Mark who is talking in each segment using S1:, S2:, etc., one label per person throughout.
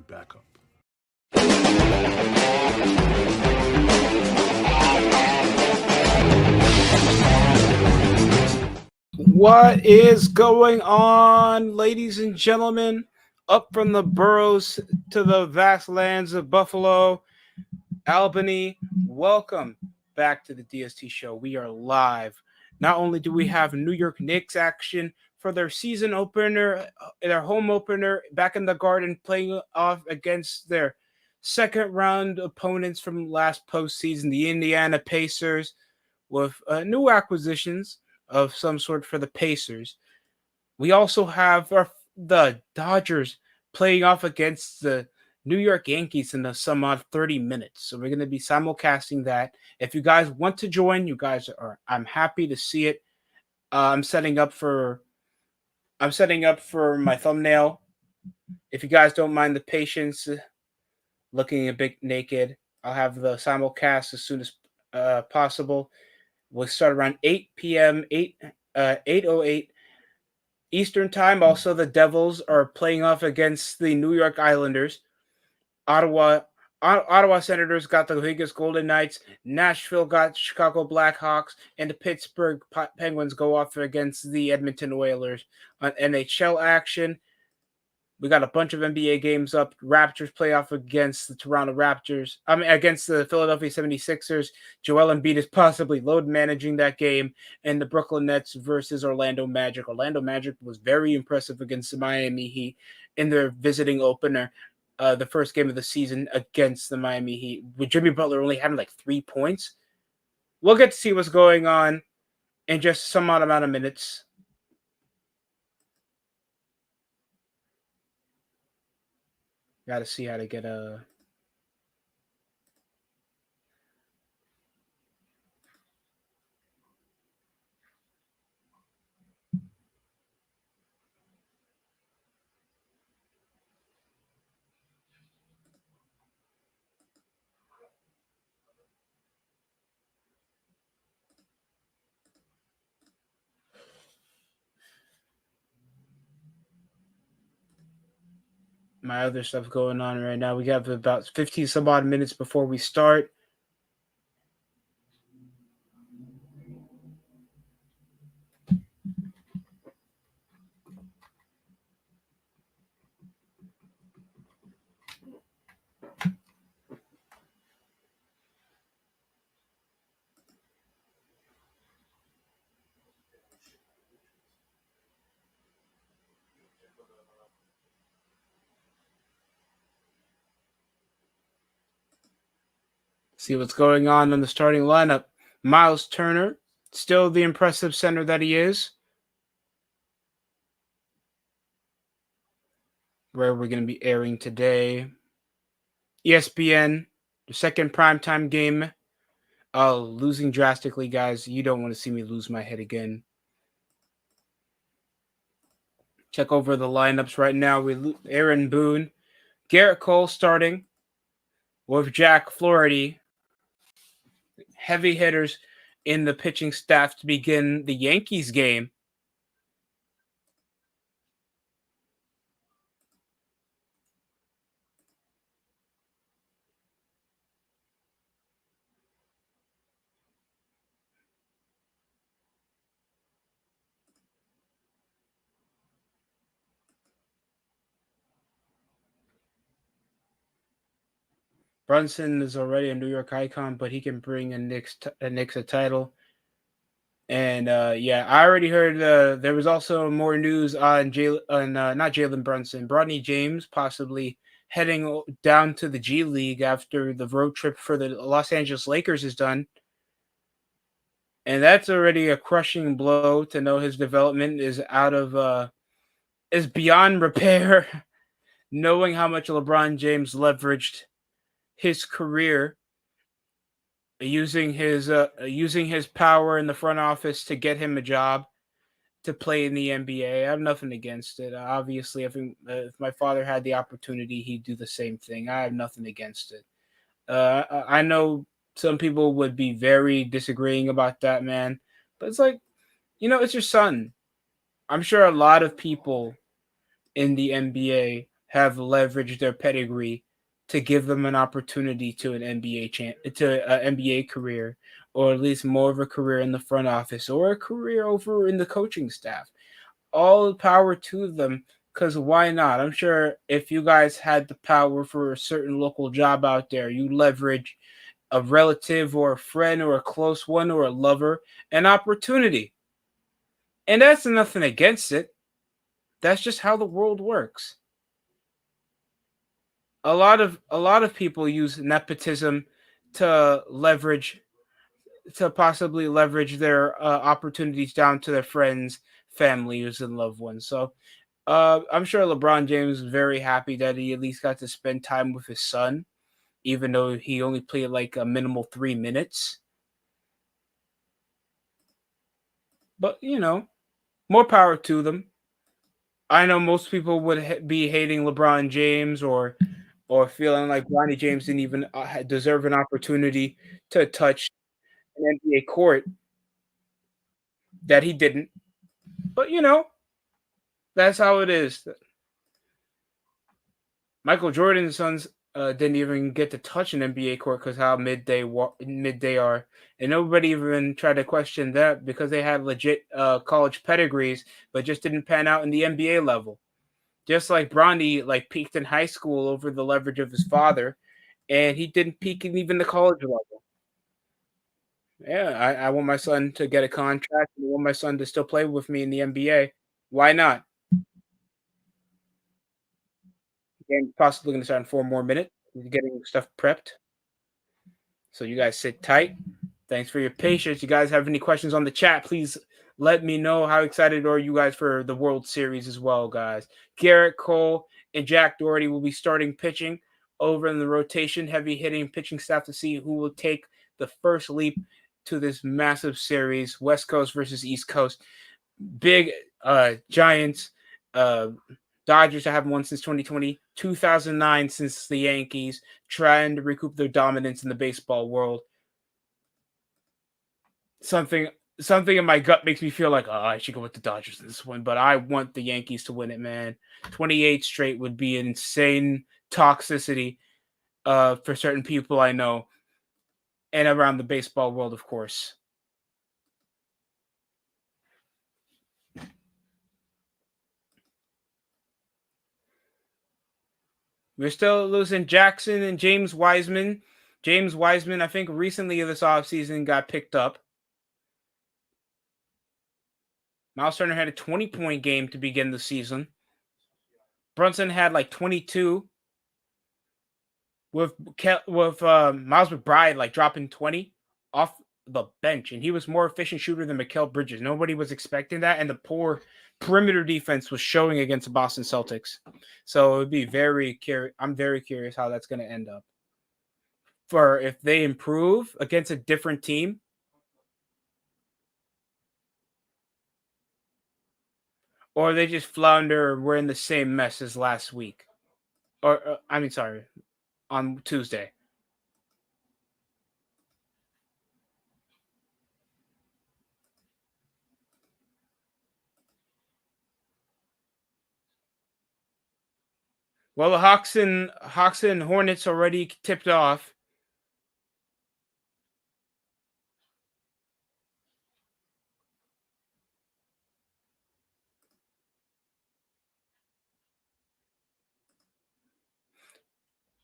S1: Back up. What is going on, ladies and gentlemen? Up from the boroughs to the vast lands of Buffalo, Albany, welcome back to the DST show. We are live. Not only do we have New York Knicks action for their season opener, their home opener back in the Garden, playing off against their second round opponents from last postseason, the Indiana Pacers, with new acquisitions of some sort for the Pacers. We also have the Dodgers playing off against the New York Yankees in some odd 30 minutes. So we're going to be simulcasting that. If you guys want to join, I'm happy to see it. I'm setting up for my thumbnail. If you guys don't mind the patience, looking a bit naked, I'll have the simulcast as soon as possible. We'll start around 8 p.m. 8:08 Eastern time. Also, the Devils are playing off against the New York Islanders. Ottawa Senators got the Vegas Golden Knights. Nashville got Chicago Blackhawks, and the Pittsburgh Penguins go off against the Edmonton Oilers. On NHL action, we got a bunch of NBA games up. Raptors play off against the Toronto Raptors. Against the Philadelphia 76ers. Joel Embiid is possibly load managing that game. And the Brooklyn Nets versus Orlando Magic. Orlando Magic was very impressive against the Miami Heat in their visiting opener. The first game of the season against the Miami Heat, with Jimmy Butler only having like 3 points. We'll get to see what's going on in just some odd amount of minutes. Got to see how to get a... my other stuff going on right now. We have about 15 some odd minutes before we start. See what's going on the starting lineup. Miles Turner, still the impressive center that he is. Where we're going to be airing today. ESPN, the second primetime game. Losing drastically, guys. You don't want to see me lose my head again. Check over the lineups right now. Aaron Boone, Garrett Cole starting with Jack Flaherty. Heavy hitters in the pitching staff to begin the Yankees game. Brunson is already a New York icon, but he can bring a Knicks a title. And yeah, I already heard there was also more news on not Jalen Brunson, Bronny James possibly heading down to the G League after the road trip for the Los Angeles Lakers is done. And that's already a crushing blow to know his development is is beyond repair. Knowing how much LeBron James leveraged his career using his power in the front office to get him a job to play in the NBA. I have nothing against it. Obviously, if my father had the opportunity, he'd do the same thing. I have nothing against it. I know some people would be very disagreeing about that, man, but it's like, it's your son. I'm sure a lot of people in the NBA have leveraged their pedigree to give them an opportunity to an NBA career, or at least more of a career in the front office or a career over in the coaching staff. All power to them, because why not? I'm sure if you guys had the power for a certain local job out there, you leverage a relative or a friend or a close one or a lover an opportunity. And that's nothing against it. That's just how the world works. A lot of people use nepotism to leverage to possibly leverage their opportunities down to their friends, families, and loved ones. So I'm sure LeBron James is very happy that he at least got to spend time with his son, even though he only played like a minimal 3 minutes. But more power to them. I know most people would be hating LeBron James or feeling like Bronny James didn't even deserve an opportunity to touch an NBA court that he didn't. But that's how it is. Michael Jordan's sons didn't even get to touch an NBA court because how mid they are, and nobody even tried to question that because they had legit college pedigrees, but just didn't pan out in the NBA level. Just like Bronny, like peaked in high school over the leverage of his father, and he didn't peak in even the college level. Yeah, I want my son to get a contract, and I want my son to still play with me in the NBA. Why not? Game possibly going to start in 4 more minutes. Getting stuff prepped. So you guys sit tight. Thanks for your patience. You guys have any questions on the chat, please let me know. How excited are you guys for the World Series as well, guys? Garrett Cole and Jack Doherty will be starting pitching over in the rotation, heavy hitting pitching staff to see who will take the first leap to this massive series, West Coast versus East Coast. Big Giants, Dodgers haven't won since 2020, 2009 since the Yankees, trying to recoup their dominance in the baseball world. Something something in my gut makes me feel like, oh, I should go with the Dodgers in this one, but I want the Yankees to win it, man. 28 straight would be an insane toxicity for certain people I know and around the baseball world, of course. We're still losing Jackson and James Wiseman. James Wiseman, I think recently this offseason got picked up. Miles Turner had a 20-point game to begin the season. Brunson had like 22 with Miles McBride like dropping 20 off the bench, and he was more efficient shooter than Mikal Bridges. Nobody was expecting that, and the poor perimeter defense was showing against the Boston Celtics. So it would be very curious. I'm very curious how that's going to end up. For if they improve against a different team, or they just flounder, we're in the same mess as last week. Or I mean, sorry, on Tuesday. Well, the Hawks and Hornets already tipped off.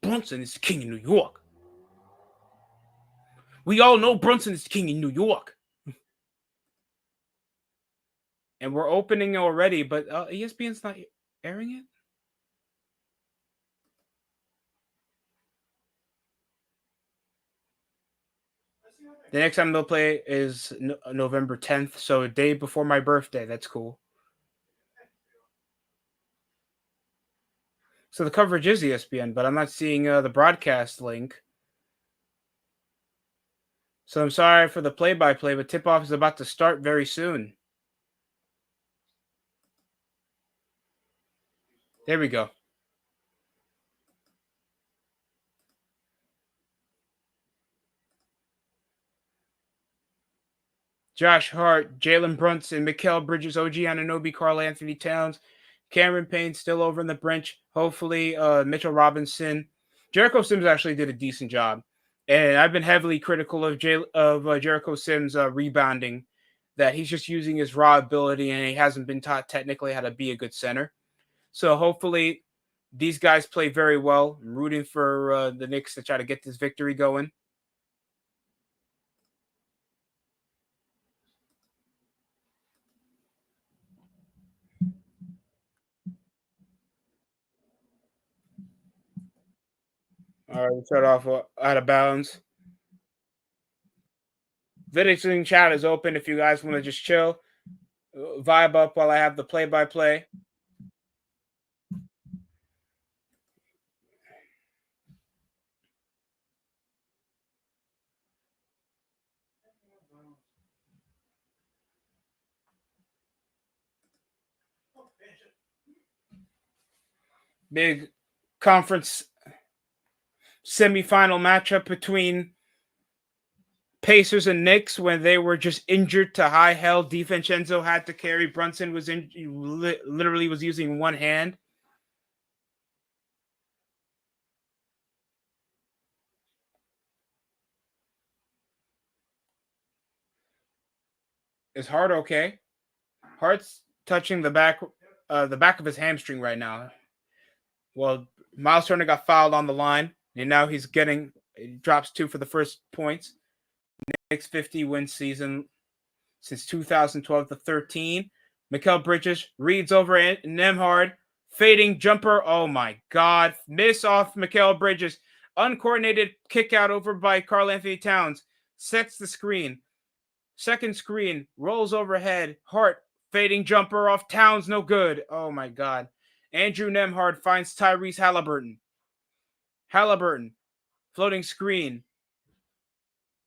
S1: Brunson is the king in New York. We all know Brunson is the king in New York. And we're opening already, but ESPN's not airing it. The next time they'll play is November 10th, so a day before my birthday. That's cool. So the coverage is ESPN, but I'm not seeing the broadcast link. So I'm sorry for the play-by-play, but tip-off is about to start very soon. There we go. Josh Hart, Jalen Brunson, Mikal Bridges, OG Ananobi, Karl Anthony Towns, Cameron Payne still over in the bench. Hopefully, Mitchell Robinson. Jericho Sims actually did a decent job, and I've been heavily critical of Jericho Sims rebounding. That he's just using his raw ability, and he hasn't been taught technically how to be a good center. So hopefully, these guys play very well. I'm rooting for the Knicks to try to get this victory going. All right, we'll start off out of bounds. Visiting chat is open if you guys want to just chill, vibe up while I have the play-by-play. Big conference semifinal matchup between Pacers and Knicks when they were just injured to high hell. DiVincenzo had to carry. Brunson was literally was using one hand. Is Hart okay? Hart's touching the back of his hamstring right now. Well, Miles Turner got fouled on the line, and now he drops 2 for the first points. Knicks 50-win season since 2012 to 13. Mikal Bridges reads over Nembhard. Fading jumper. Oh my God. Miss off Mikal Bridges. Uncoordinated kick out over by Karl Anthony Towns. Sets the screen. Second screen. Rolls overhead. Hart. Fading jumper off Towns. No good. Oh my God. Andrew Nembhard finds Tyrese Halliburton. Halliburton. Floating screen.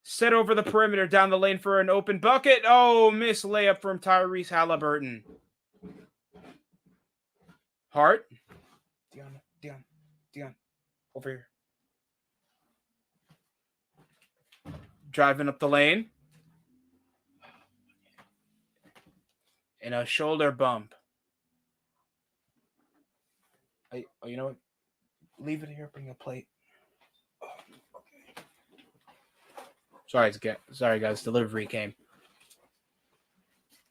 S1: Set over the perimeter down the lane for an open bucket. Oh, miss layup from Tyrese Halliburton. Hart. Dion. Over here. Driving up the lane. And a shoulder bump. You know what? Leave it here. Bring a plate. Oh, okay. Sorry, guys. Delivery came.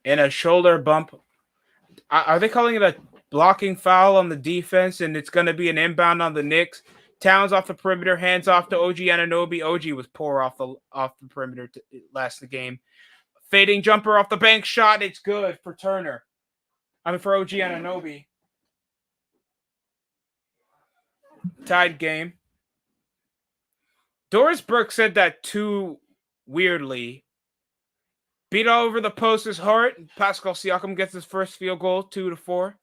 S1: And a shoulder bump. Are they calling it a blocking foul on the defense? And it's going to be an inbound on the Knicks. Towns off the perimeter, hands off to OG Anunoby. OG was poor off the perimeter last the game. Fading jumper off the bank shot. It's good for Turner. For OG Anunoby. Tied game. Doris Burke said that too weirdly. Beat all over the post is Hart. Pascal Siakam gets his first field goal, 2-4.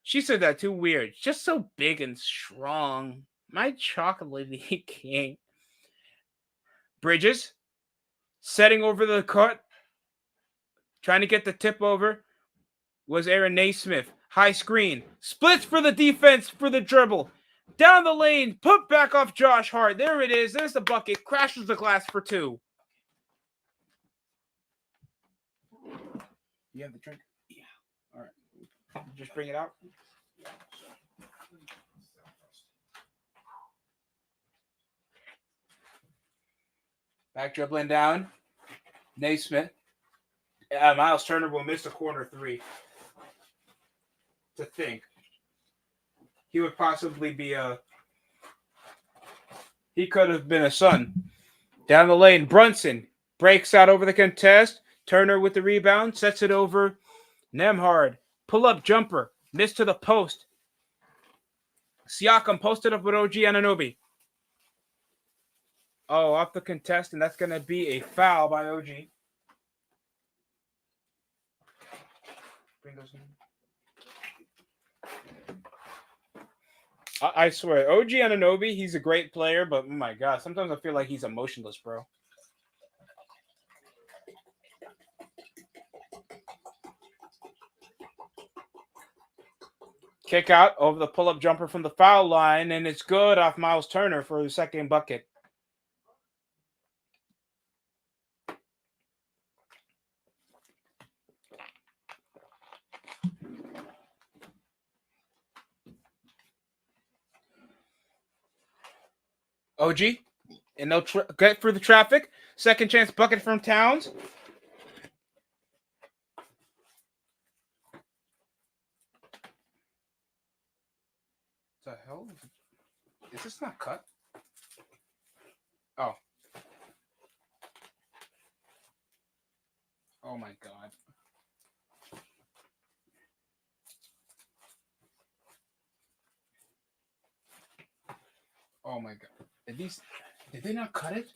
S1: She said that too weird. Just so big and strong. My chocolatey king. Bridges. Setting over the cut. Trying to get the tip over. Was Aaron Naismith. High screen. Splits for the defense for the dribble. Down the lane. Put back off Josh Hart. There it is. There's the bucket. Crashes the glass for 2. You have the drink? Yeah. All right. Just bring it out. Back dribbling down. Naismith. Miles Turner will miss the corner 3. To think. He would possibly be he could have been a Sun. Down the lane, Brunson breaks out over the contest. Turner with the rebound, sets it over Nembhard. Pull-up jumper, missed to the post. Siakam posted up with OG Anunoby. Oh, off the contest, and that's going to be a foul by OG. Bring those in. I swear, OG Anunoby, he's a great player, but oh my God, sometimes I feel like he's emotionless, bro. Kick out over the pull-up jumper from the foul line, and it's good off Miles Turner for the second bucket. OG, and they'll get through the traffic. Second chance bucket from Towns. The hell? Is this not cut? Oh. Oh my god. Oh my god. Did they not cut it?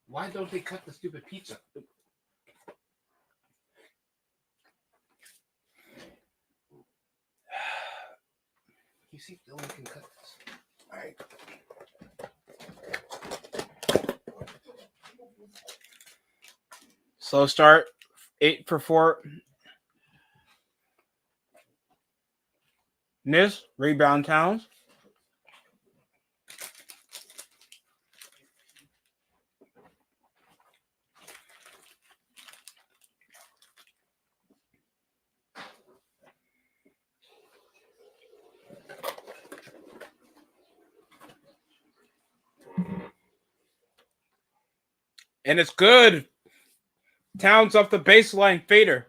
S1: Why don't they cut the stupid pizza? You see if Dylan can cut this. Alright. Slow start. 8 for 4. Miss. Rebound Towns. And it's good. Towns off the baseline fader.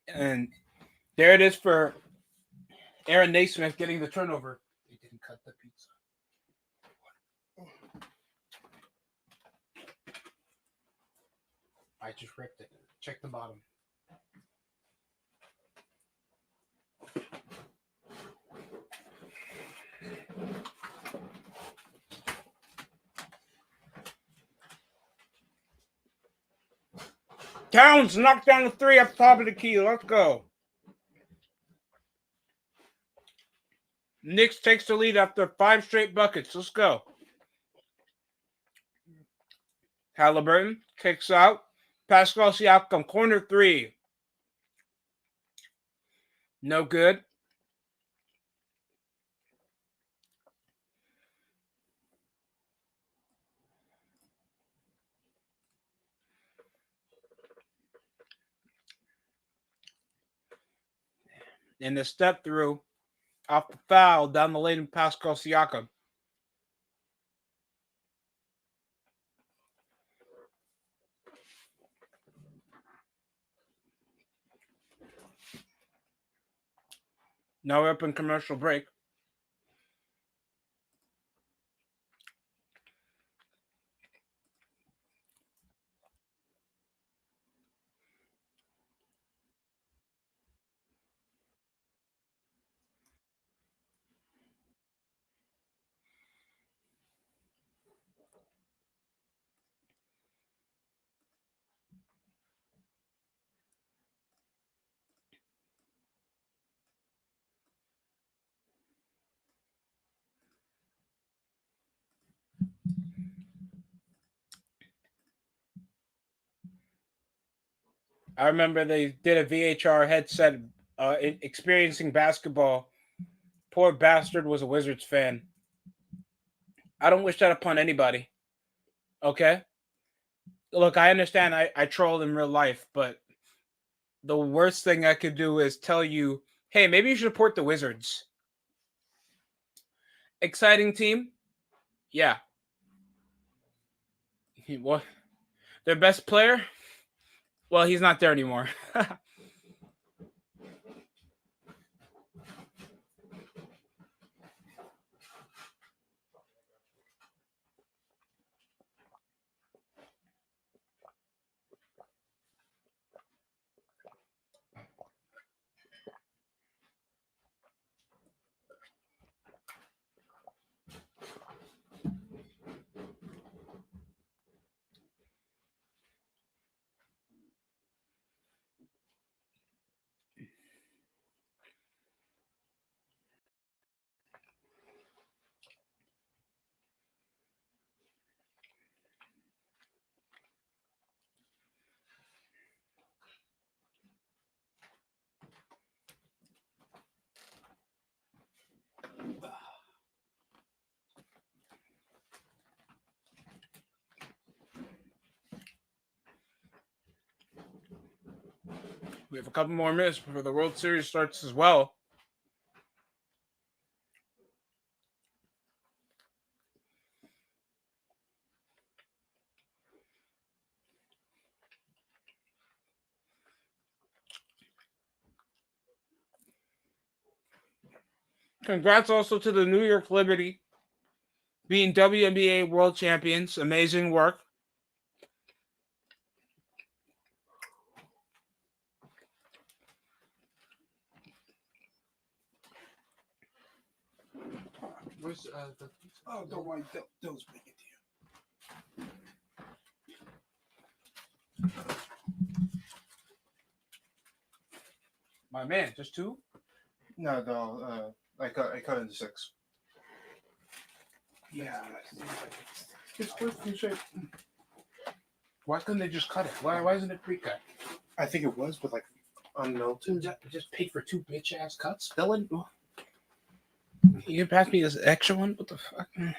S1: And there it is for Aaron Naismith getting the turnover. They didn't cut the pizza. I just ripped it. Check the bottom. Towns knocked down the 3 up top of the key. Let's go. Knicks takes the lead after 5 straight buckets. Let's go. Halliburton kicks out. Pascal Siakam, corner 3. No good. And the step through off the foul down the lane of Pascal Siakam. Now we're up in commercial break. I remember they did a VHR headset experiencing basketball. Poor bastard was a Wizards fan. I don't wish that upon anybody. Okay? Look, I understand I troll in real life, but the worst thing I could do is tell you, hey, maybe you should support the Wizards. Exciting team? Yeah. What? Their best player? Well, he's not there anymore. We have a couple more minutes before the World Series starts as well. Congrats also to the New York Liberty being WNBA World Champions. Amazing work. Where's don't worry, those bring it to you. My man, just two?
S2: No. I cut it into 6.
S1: Yeah. It's worth the shape. Why couldn't they just cut it? Why isn't it pre-cut?
S2: I think it was, but like unmelted.
S1: Just paid for 2 bitch ass cuts, Dylan. You can pass me this extra one? What the fuck? I'm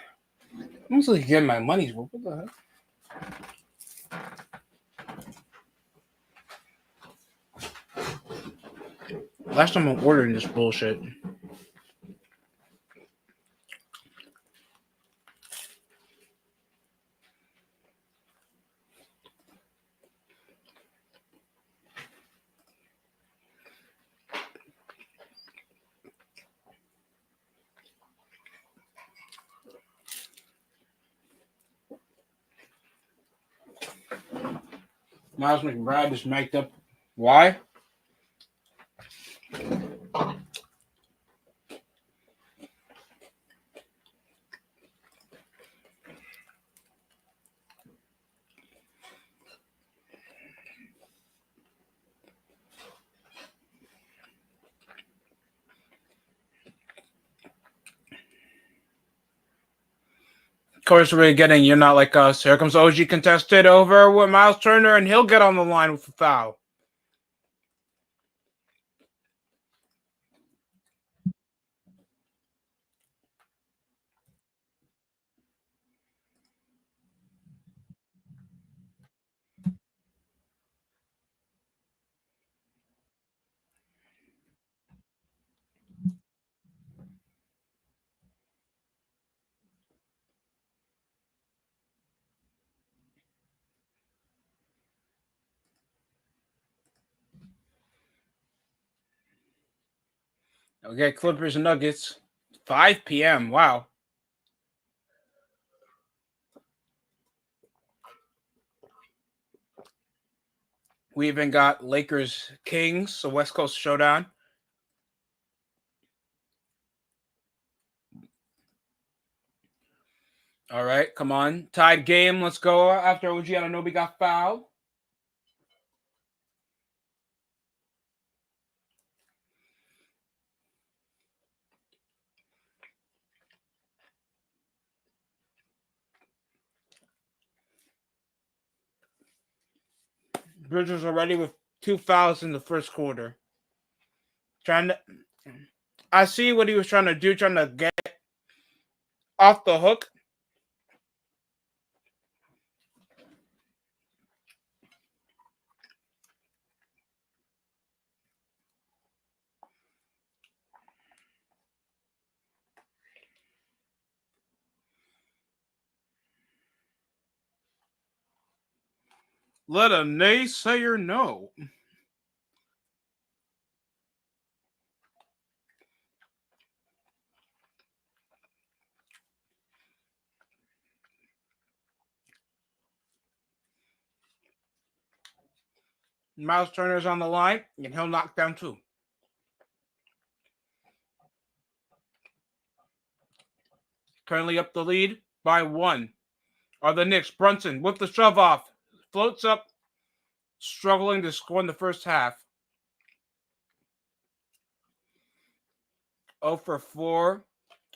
S1: mostly getting my money's worth. What the heck? Last time I'm ordering this bullshit. Miles McBride is mic'd up. Why? Of course, we're getting You're Not Like Us. Here comes OG contested over with Miles Turner, and he'll get on the line with a foul. Okay, Clippers and Nuggets. 5 p.m. Wow. We even got Lakers Kings, a West Coast showdown. All right, come on. Tied game. Let's go after OG Anunoby got fouled. Bridges already with 2 fouls in the first quarter. I see what he was trying to do, trying to get off the hook. Let a naysayer know. Miles Turner's on the line, and he'll knock down 2. Currently up the lead by 1. Are the Knicks. Brunson with the shove off. Floats up, struggling to score in the first half. 0 for 4.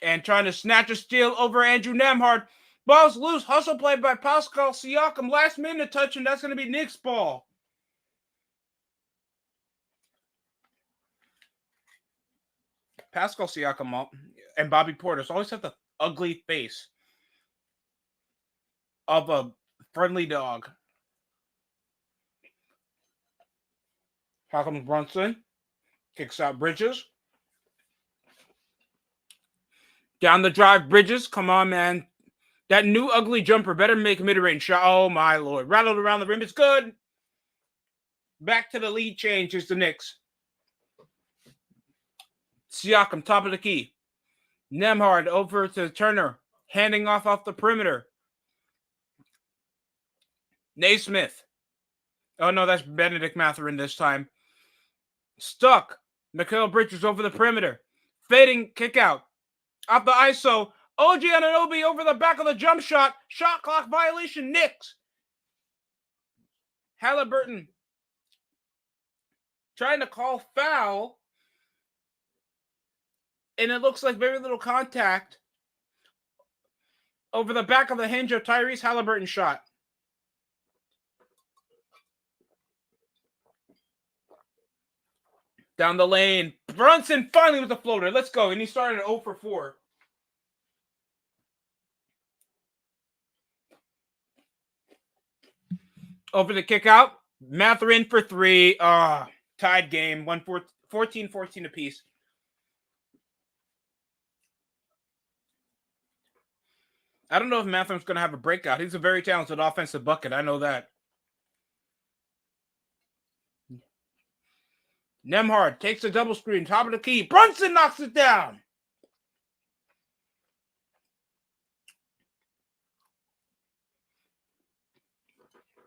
S1: And trying to snatch a steal over Andrew Nemhard. Ball's loose. Hustle play by Pascal Siakam. Last minute touch, and that's going to be Knicks ball. Pascal Siakam and Bobby Portis always have the ugly face of a friendly dog. How comes Brunson? Kicks out Bridges. Down the drive, Bridges. Come on, man. That new ugly jumper better make mid-range shot. Oh, my Lord. Rattled around the rim. It's good. Back to the lead change is the Knicks. Siakam, top of the key. Nembhard over to Turner. Handing off the perimeter. Naismith. Oh, no, that's Benedict Mathurin this time. Stuck. Mikal Bridges over the perimeter. Fading kick out. Off the ISO. OG Anunoby over the back of the jump shot. Shot clock violation. Knicks. Halliburton trying to call foul. And it looks like very little contact over the back of the hinge of Tyrese Halliburton's shot. Down the lane. Brunson finally with the floater. Let's go. And he started at 0 for 4. Over the kick out. Mathurin for 3. Tied game. 14-14 apiece. I don't know if Mathurin's going to have a breakout. He's a very talented offensive bucket. I know that. Nembhard takes a double screen. Top of the key. Brunson knocks it down.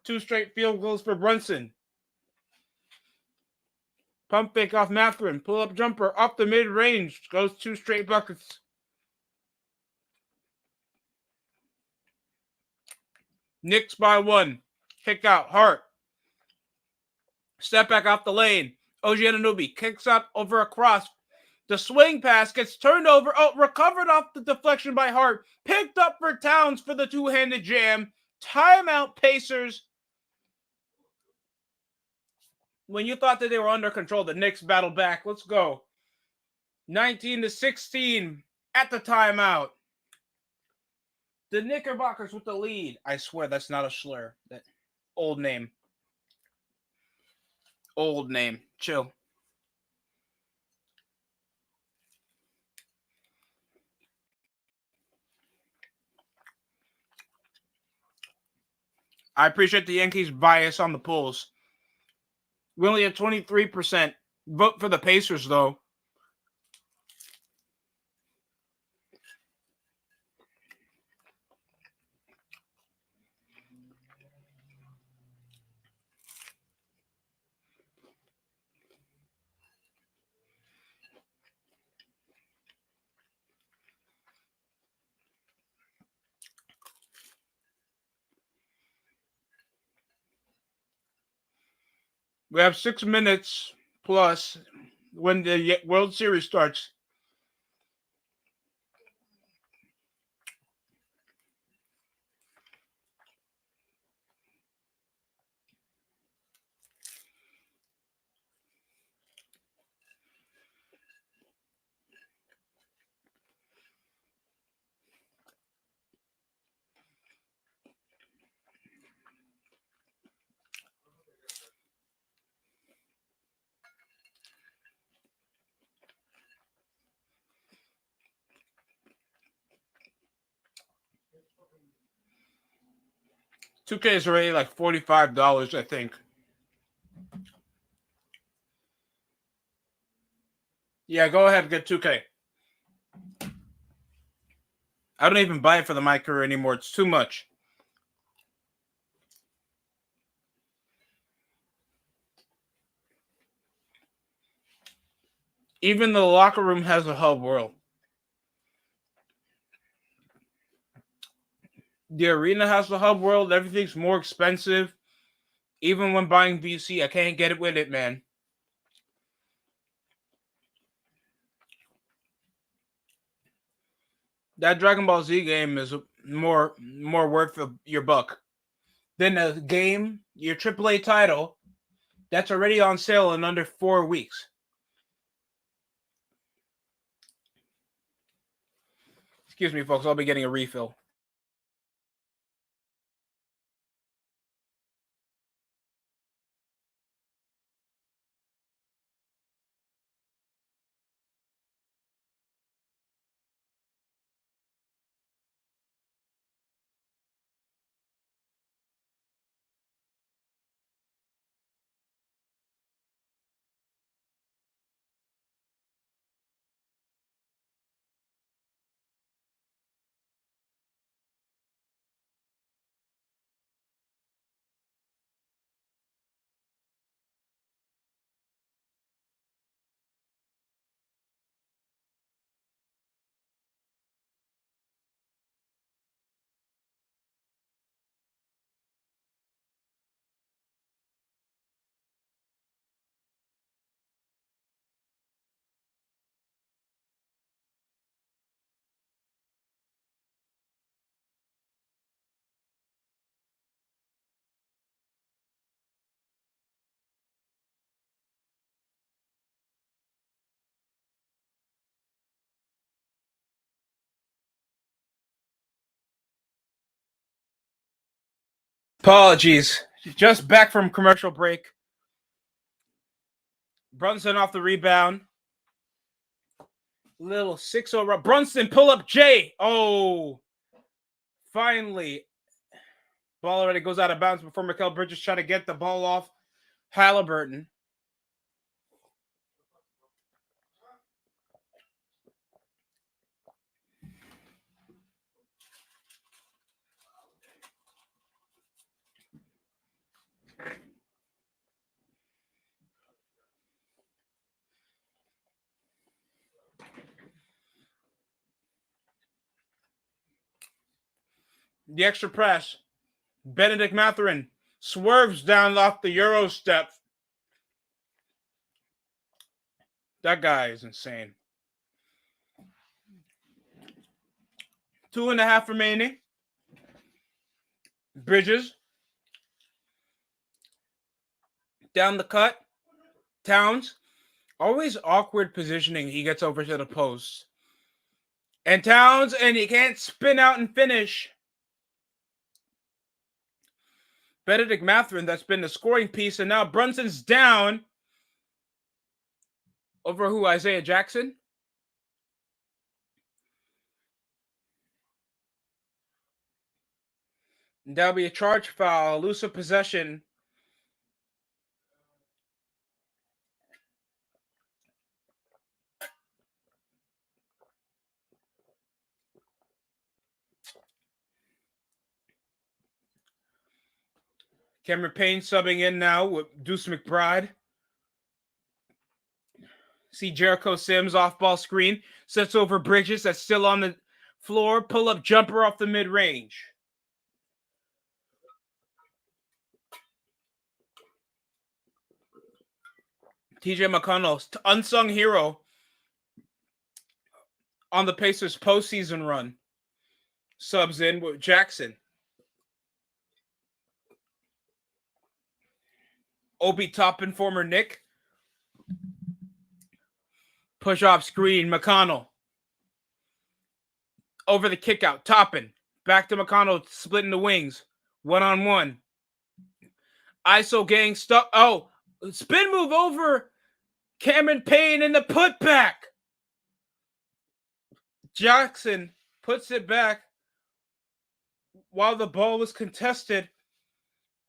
S1: Two straight field goals for Brunson. Pump fake off Mathurin. Pull up jumper off the mid-range. Goes 2 straight buckets. Knicks by 1. Kick out. Hart. Step back off the lane. OG Anunoby kicks out over a cross. The swing pass gets turned over. Oh, recovered off the deflection by Hart. Picked up for Towns for the two-handed jam. Timeout Pacers. When you thought that they were under control, the Knicks battled back. Let's go. 19-16 at the timeout. The Knickerbockers with the lead. I swear that's not a slur. That old name. Old name. Chill. I appreciate the Yankees' bias on the polls. We only have 23%. Vote for the Pacers, though. We have 6 minutes plus when the World Series starts. $2K is already like $45, I think. Yeah, go ahead and get 2K. I don't even buy it for the micro anymore. It's too much. Even the locker room has a hub world. The arena has the hub world. Everything's more expensive. Even when buying VC, I can't get it with it, man. That Dragon Ball Z game is more worth your buck than a game, your AAA title, that's already on sale in under 4 weeks. Excuse me, folks. I'll be getting a refill. Apologies. Just back from commercial break. Brunson off the rebound. Little 6-0 run. Brunson pull up J. Oh. Finally. Ball already goes out of bounds before Mikal Bridges trying to get the ball off Halliburton. The extra press. Benedict Mathurin swerves down off the Euro step. That guy is insane. 2.5 remaining. Bridges. Down the cut. Towns. Always awkward positioning. He gets over to the post. And Towns, and he can't spin out and finish. Benedict Mathurin, that's been the scoring piece, and now Brunson's down. Over who? Isaiah Jackson? And that'll be a charge foul, loose of possession. Cameron Payne subbing in now with Deuce McBride. See Jericho Sims off ball screen. Sets over Bridges that's still on the floor. Pull up jumper off the mid range. TJ McConnell, unsung hero on the Pacers postseason run. Subs in with Jackson. Obi Toppin, former Knick. Push off screen, McConnell. Over the kick out, Toppin. Back to McConnell, splitting the wings. 1-on-1. ISO gang stuck. Oh, spin move over Cameron Payne in the putback. Jackson puts it back while the ball was contested.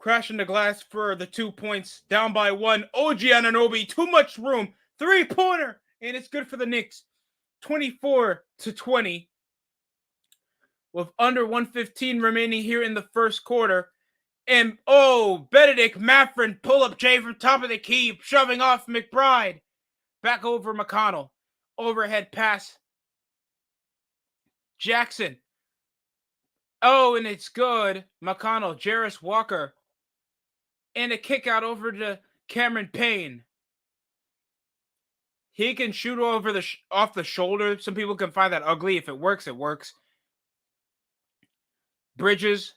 S1: Crashing the glass for the 2 points. Down by 1. OG Anunoby, too much room. 3-pointer. And it's good for the Knicks. 24-20. With under 1:15 remaining here in the first quarter. And, Benedict Mathurin pull up Jay from top of the key. Shoving off McBride. Back over McConnell. Overhead pass. Jackson. Oh, and it's good. McConnell, Jarris Walker. And a kick out over to Cameron Payne. He can shoot over off the shoulder. Some people can find that ugly. If it works, it works. Bridges.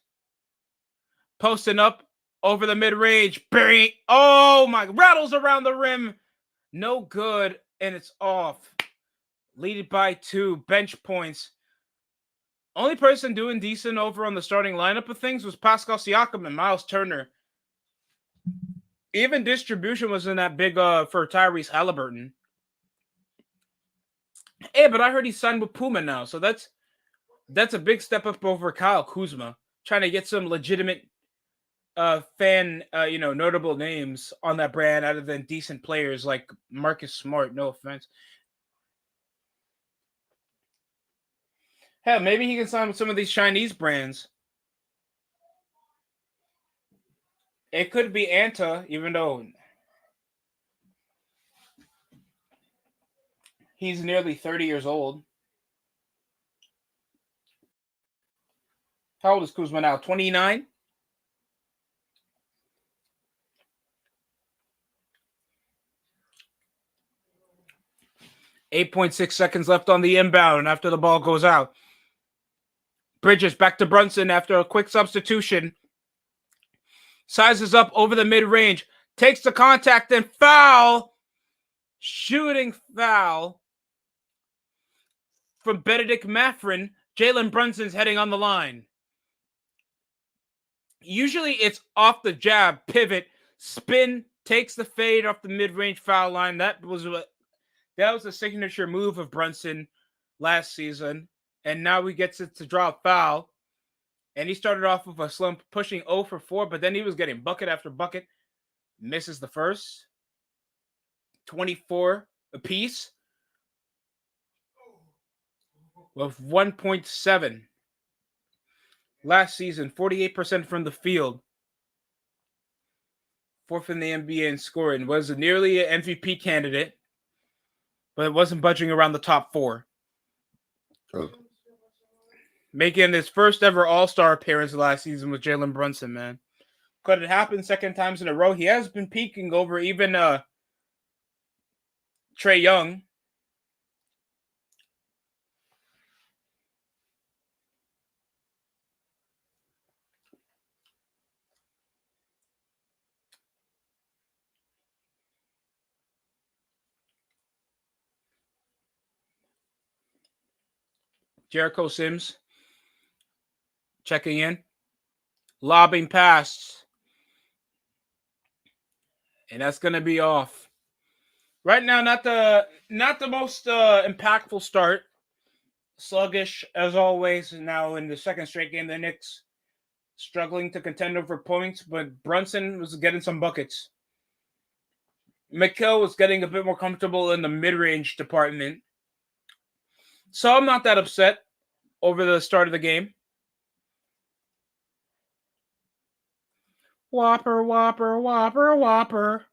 S1: Posting up over the mid-range. Barry. Oh, my. Rattles around the rim. No good. And it's off. Leaded by 2. Bench points. Only person doing decent over on the starting lineup of things was Pascal Siakam and Miles Turner. Even distribution wasn't that big for Tyrese Halliburton. Hey, but I heard he signed with Puma now, so that's a big step up over Kyle Kuzma. Trying to get some legitimate fan, notable names on that brand other than decent players like Marcus Smart. No offense. Hell, maybe he can sign with some of these Chinese brands. It could be Anta, even though he's nearly 30 years old. How old is Kuzma now? 29? .6 seconds left on the inbound after the ball goes out. Bridges back to Brunson after a quick substitution. Sizes up over the mid-range. Takes the contact and foul. Shooting foul from Benedict Mathurin. Jalen Brunson's heading on the line. Usually it's off the jab, pivot, spin, takes the fade off the mid-range foul line. That was a signature move of Brunson last season. And now he gets it to draw a foul. And he started off with a slump, pushing 0 for 4, but then he was getting bucket after bucket. Misses the first. 24 apiece with 1.7. Last season, 48% from the field. Fourth in the NBA in scoring. Was nearly an MVP candidate, but it wasn't budging around the top 4. Making his first ever All-Star appearance last season with Jalen Brunson, man. Could it happen second times in a row? He has been peaking over even Trae Young. Jericho Sims checking in. Lobbing pass. And that's going to be off. Right now, not the most impactful start. Sluggish as always. Now in the second straight game, the Knicks struggling to contend over points, but Brunson was getting some buckets. Mikal was getting a bit more comfortable in the mid-range department. So I'm not that upset over the start of the game. Whopper, whopper, whopper, whopper.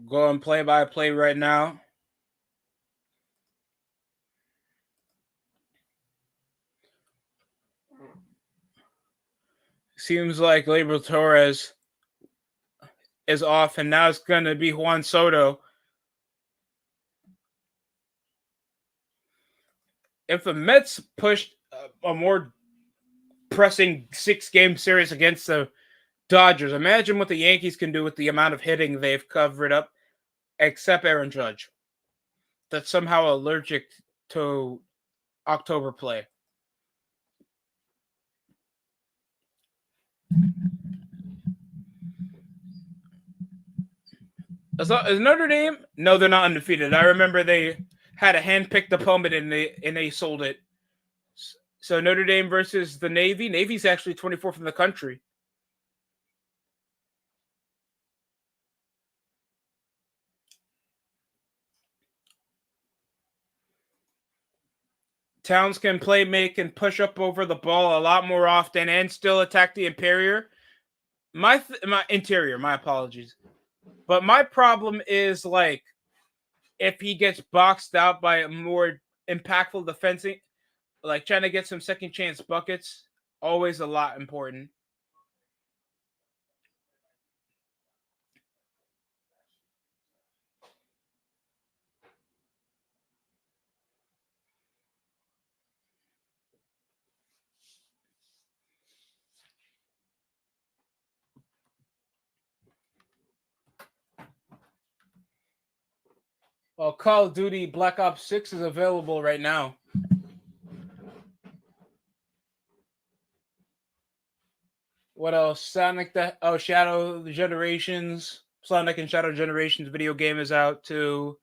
S1: Going play-by-play right now. Seems like Labor Torres is off, and now it's going to be Juan Soto. If the Mets pushed a more pressing 6-game series against the Dodgers, imagine what the Yankees can do with the amount of hitting they've covered up, except Aaron Judge. That's somehow allergic to October play. Is Notre Dame? No, they're not undefeated. I remember they had a hand-picked opponent and they sold it. So Notre Dame versus the Navy. Navy's actually 24th in the country. Towns can play, make, and push up over the ball a lot more often and still attack the interior. My interior, my apologies. But my problem is, like, if he gets boxed out by a more impactful defensive, like trying to get some second chance buckets, always a lot important. Well, Call of Duty Black Ops 6 is available right now. What else? Shadow Generations. Sonic and Shadow Generations video game is out too.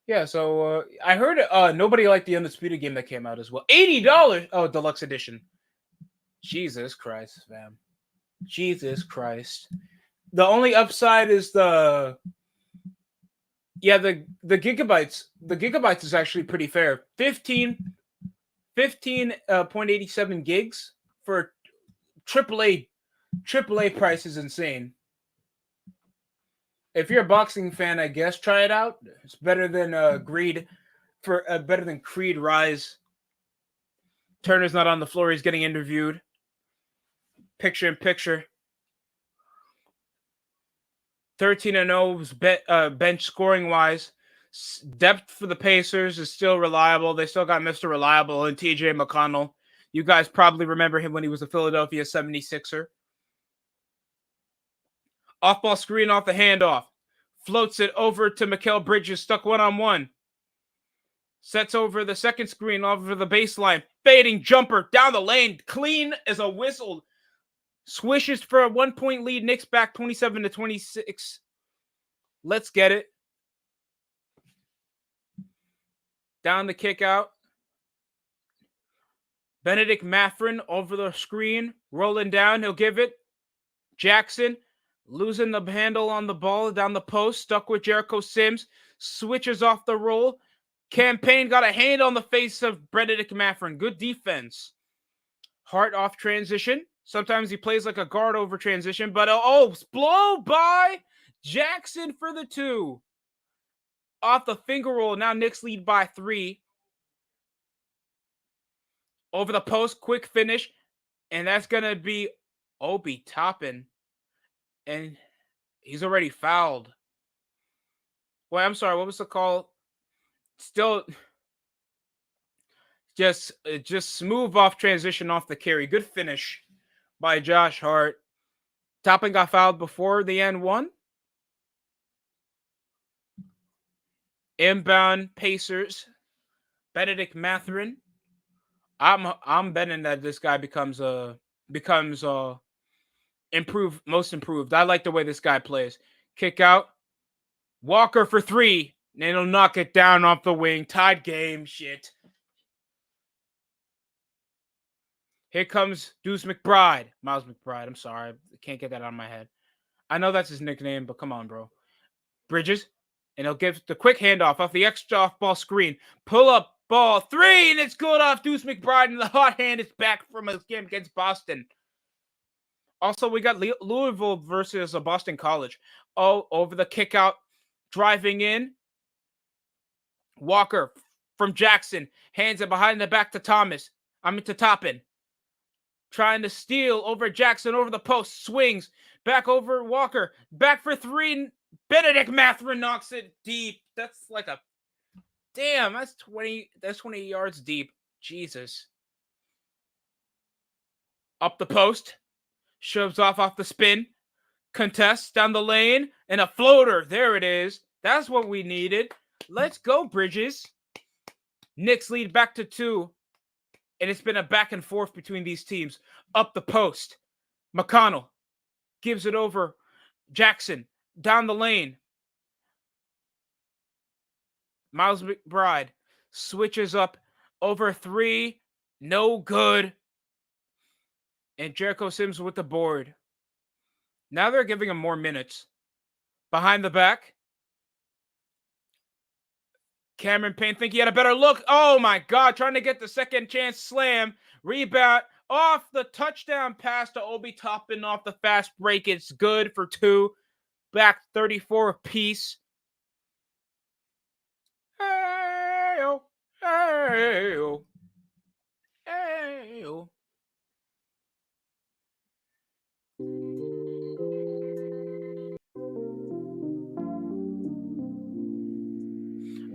S1: Yeah, so I heard nobody liked the Undisputed game that came out as well. $80. Oh, deluxe edition. Jesus Christ, fam. Jesus Christ. The only upside is the gigabytes. The gigabytes is actually pretty fair. 15.87 gigs for AAA price is insane. If you're a boxing fan, I guess try it out. It's better than better than Creed Rise. Turner's not on the floor; he's getting interviewed. picture in picture. 13-0 bench scoring wise. Depth for the Pacers is still reliable. They still got Mr. Reliable and TJ McConnell. You guys probably remember him when he was a Philadelphia 76er. Off-ball screen off the handoff. Floats it over to Mikal Bridges, stuck one-on-one. Sets over the second screen over the baseline. Fading jumper down the lane. Clean as a whistle. Swishes for a 1-point lead. Knicks back 27-26. Let's get it. Down the kick out. Benedict Mathurin over the screen. Rolling down. He'll give it. Jackson losing the handle on the ball down the post. Stuck with Jericho Sims. Switches off the roll. Campaign got a hand on the face of Benedict Mathurin. Good defense. Hart off transition. Sometimes he plays like a guard over transition. But blow by Jackson for the 2. Off the finger roll. Now Knicks lead by 3. Over the post. Quick finish. And that's going to be Obi Toppin. And he's already fouled. Wait, I'm sorry. What was the call? Still just smooth off transition off the carry. Good finish by Josh Hart. Toppin got fouled before the end 1. Inbound Pacers. Benedict Mathurin. I'm betting that this guy becomes improved, most improved. I like the way this guy plays. Kick out. Walker for 3. And he'll knock it down off the wing. Tied game. Shit. Here comes Deuce McBride. Miles McBride. I'm sorry. I can't get that out of my head. I know that's his nickname, but come on, bro. Bridges. And he'll give the quick handoff off the extra off-ball screen. Pull up ball. 3. And it's good off Deuce McBride. And the hot hand is back from his game against Boston. Also, we got Louisville versus Boston College. Over the kick out. Driving in. Walker from Jackson. Hands it behind the back to to Toppin. Trying to steal over Jackson over the post. Swings. Back over Walker. Back for 3. Benedict Mathurin knocks it deep. That's like a... Damn, that's 20 yards deep. Jesus. Up the post. Shoves off the spin. Contests down the lane. And a floater. There it is. That's what we needed. Let's go, Bridges. Knicks lead back to 2. And it's been a back and forth between these teams. Up the post. McConnell gives it over. Jackson down the lane. Miles McBride switches up over 3. No good. And Jericho Sims with the board. Now they're giving him more minutes. Behind the back. Cameron Payne think he had a better look. Oh my God. Trying to get the second chance slam. Rebound off the touchdown pass to Obi Toppin off the fast break. It's good for 2. Back 34 apiece. Hey-o. Hey-o. Hey-o.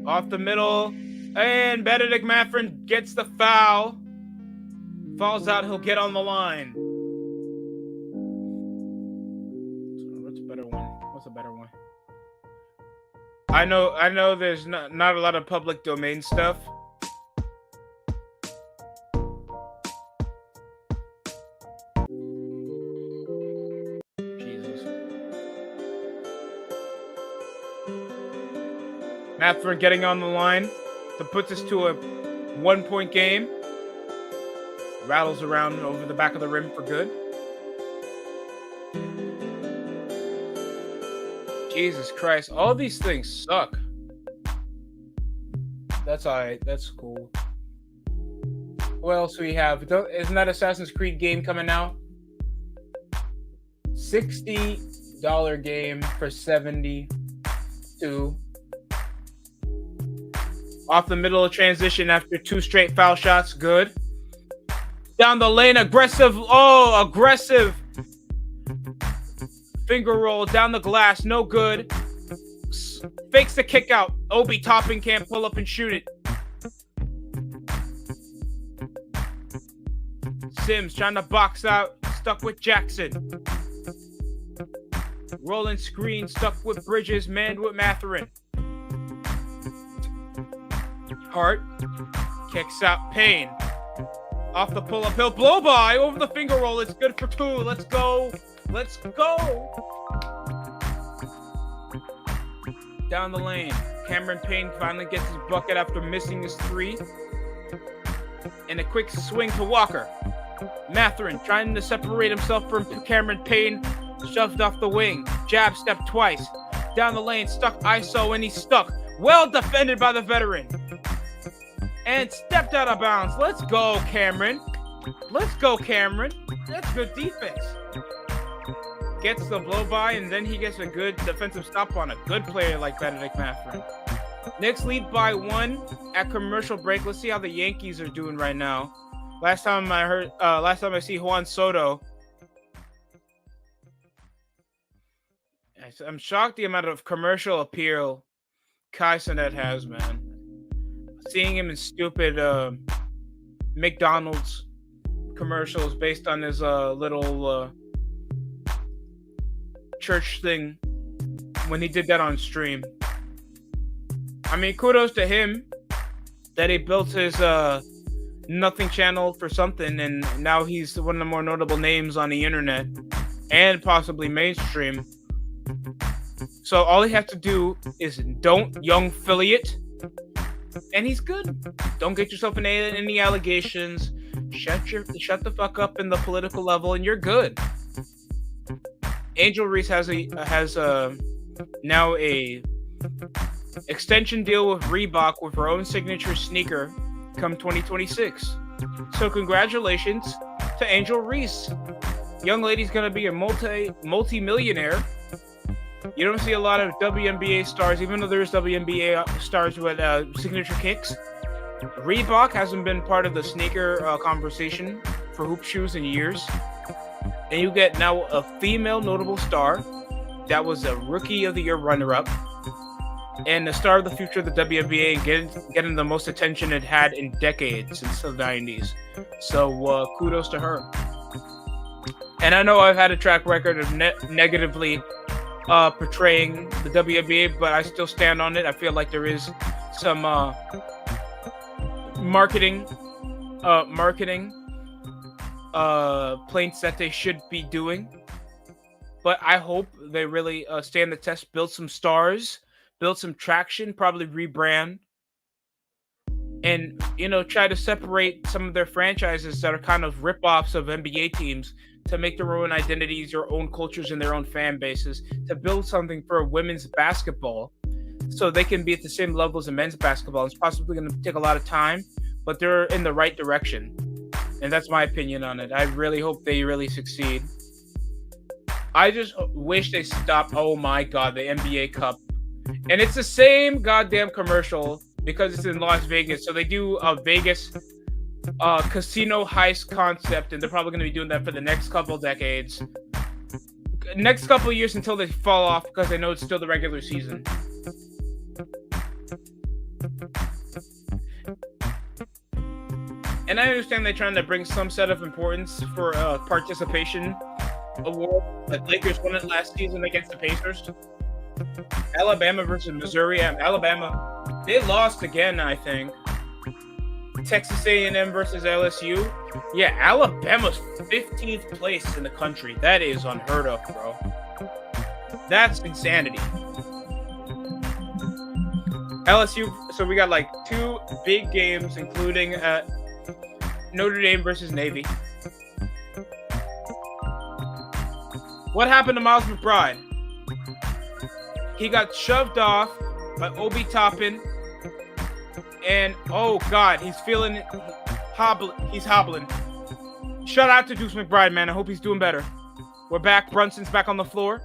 S1: Off the middle. And Benedict Mathurin gets the foul. Falls out. He'll get on the line. What's a better one? I know there's not a lot of public domain stuff. Jesus. Mathurin getting on the line to put this to a 1-point game. Rattles around over the back of the rim for good. Jesus Christ. All these things suck. That's alright. That's cool. What else we have? Isn't that Assassin's Creed game coming out? $60 game for 72. Off the middle of transition after 2 straight foul shots. Good. Down the lane, aggressive. Oh, aggressive. Finger roll down the glass, no good. Fakes the kick out. Obi Toppin can't pull up and shoot it. Sims trying to box out, stuck with Jackson. Rolling screen, stuck with Bridges, manned with Matherin. Hart kicks out Payne. Off the pull-up, he'll blow by over the finger roll. It's good for two. Let's go. Let's go. Down the lane. Cameron Payne finally gets his bucket after missing his three. And a quick swing to Walker. Matherin trying to separate himself from Cameron Payne. Shoved off the wing. Jab step twice. Down the lane, stuck ISO, and he's stuck. Well defended by the veteran. And stepped out of bounds. Let's go, Cameron. Let's go, Cameron. That's good defense. Gets the blow by, and then he gets a good defensive stop on a good player like Benedict Matherin. Knicks lead by 1 at commercial break. Let's see how the Yankees are doing right now. Last time I see Juan Soto, I'm shocked the amount of commercial appeal Kai Cenat has, man. Seeing him in stupid McDonald's commercials based on his little church thing when he did that on stream. I mean, kudos to him that he built his nothing channel for something, and now he's one of the more notable names on the internet and possibly mainstream. So all he has to do is don't young affiliate, and he's good. Don't get yourself in any allegations. Shut the fuck up in the political level, and you're good. Angel Reese has now a extension deal with Reebok with her own signature sneaker come 2026. So congratulations to Angel Reese. Young lady's gonna be a multi-millionaire. You don't see a lot of WNBA stars, even though there's WNBA stars with signature kicks. Reebok hasn't been part of the sneaker conversation for hoop shoes in years. And you get now a female notable star that was a Rookie of the Year runner-up and the star of the future of the WNBA and getting the most attention it had in decades since the 90s. So kudos to her. And I know I've had a track record of negatively portraying the WNBA, but I still stand on it. I feel like there is some marketing plaints that they should be doing. But I hope they really stand the test, build some stars, build some traction, probably rebrand, and try to separate some of their franchises that are kind of rip-offs of NBA teams to make their own identities, their own cultures, and their own fan bases, to build something for women's basketball so they can be at the same level as men's basketball. It's possibly going to take a lot of time, but they're in the right direction. And that's my opinion on it. I really hope they really succeed. I just wish they stopped, oh my God, the NBA Cup. And it's the same goddamn commercial because it's in Las Vegas. So they do a Vegas casino heist concept, and they're probably going to be doing that for the next couple decades. Next couple of years until they fall off because they know it's still the regular season. And I understand they're trying to bring some set of importance for participation award. Like Lakers won it last season against the Pacers. Alabama versus Missouri. Alabama, they lost again, I think. Texas A&M versus LSU. Yeah, Alabama's 15th place in the country. That is unheard of, bro. That's insanity. LSU, so we got like 2 big games, including Notre Dame versus Navy. What happened to Miles McBride? He got shoved off by Obi Toppin. And, oh, God, he's feeling he's hobbling. Shout out to Deuce McBride, man. I hope he's doing better. We're back. Brunson's back on the floor.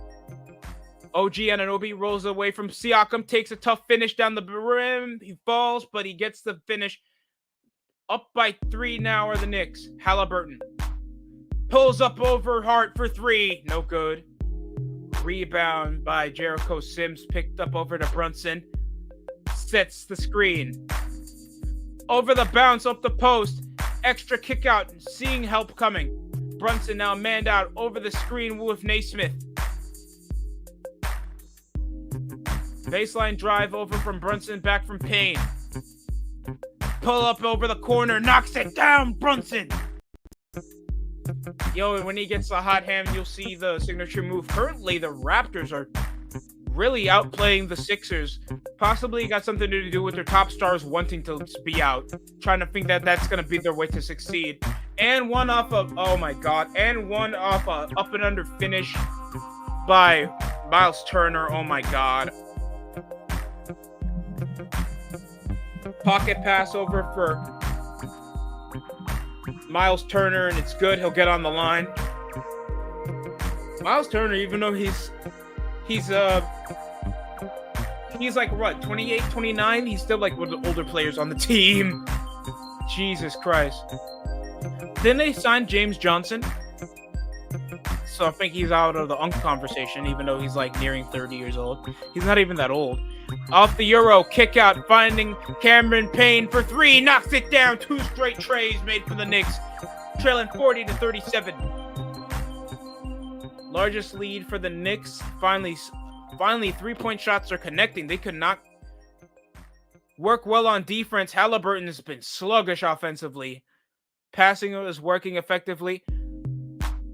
S1: OG Anunoby rolls away from Siakam, takes a tough finish down the rim. He falls, but he gets the finish. Up by 3 now are the Knicks. Halliburton pulls up over Hart for 3. No good. Rebound by Jericho Sims, picked up over to Brunson. Sets the screen. Over the bounce, up the post. Extra kick out, seeing help coming. Brunson now manned out over the screen with Naismith. Baseline drive over from Brunson, back from Payne. Pull up over the corner, knocks it down, Brunson. Yo, when he gets the hot hand, you'll see the signature move. Currently, the Raptors are really outplaying the Sixers. Possibly got something to do with their top stars wanting to be out, trying to think that that's going to be their way to succeed. And one off of, oh my god, and one off a up and under finish by Miles Turner. Oh my god. Pocket pass over for Miles Turner, and it's good. He'll get on the line. Miles Turner, even though he's like what, 28, 29, he's still like one of the older players on the team. Jesus Christ. Then they signed James Johnson, so I think he's out of the conversation, even though he's like nearing 30 years old. He's not even that old. Off the Euro, kick out, finding Cameron Payne for 3, knocks it down. 2 straight trays made for the Knicks, trailing 40-37. Largest lead for the Knicks. Finally 3-point shots are connecting. They could not work well on defense. Halliburton has been sluggish offensively. Passing is working effectively.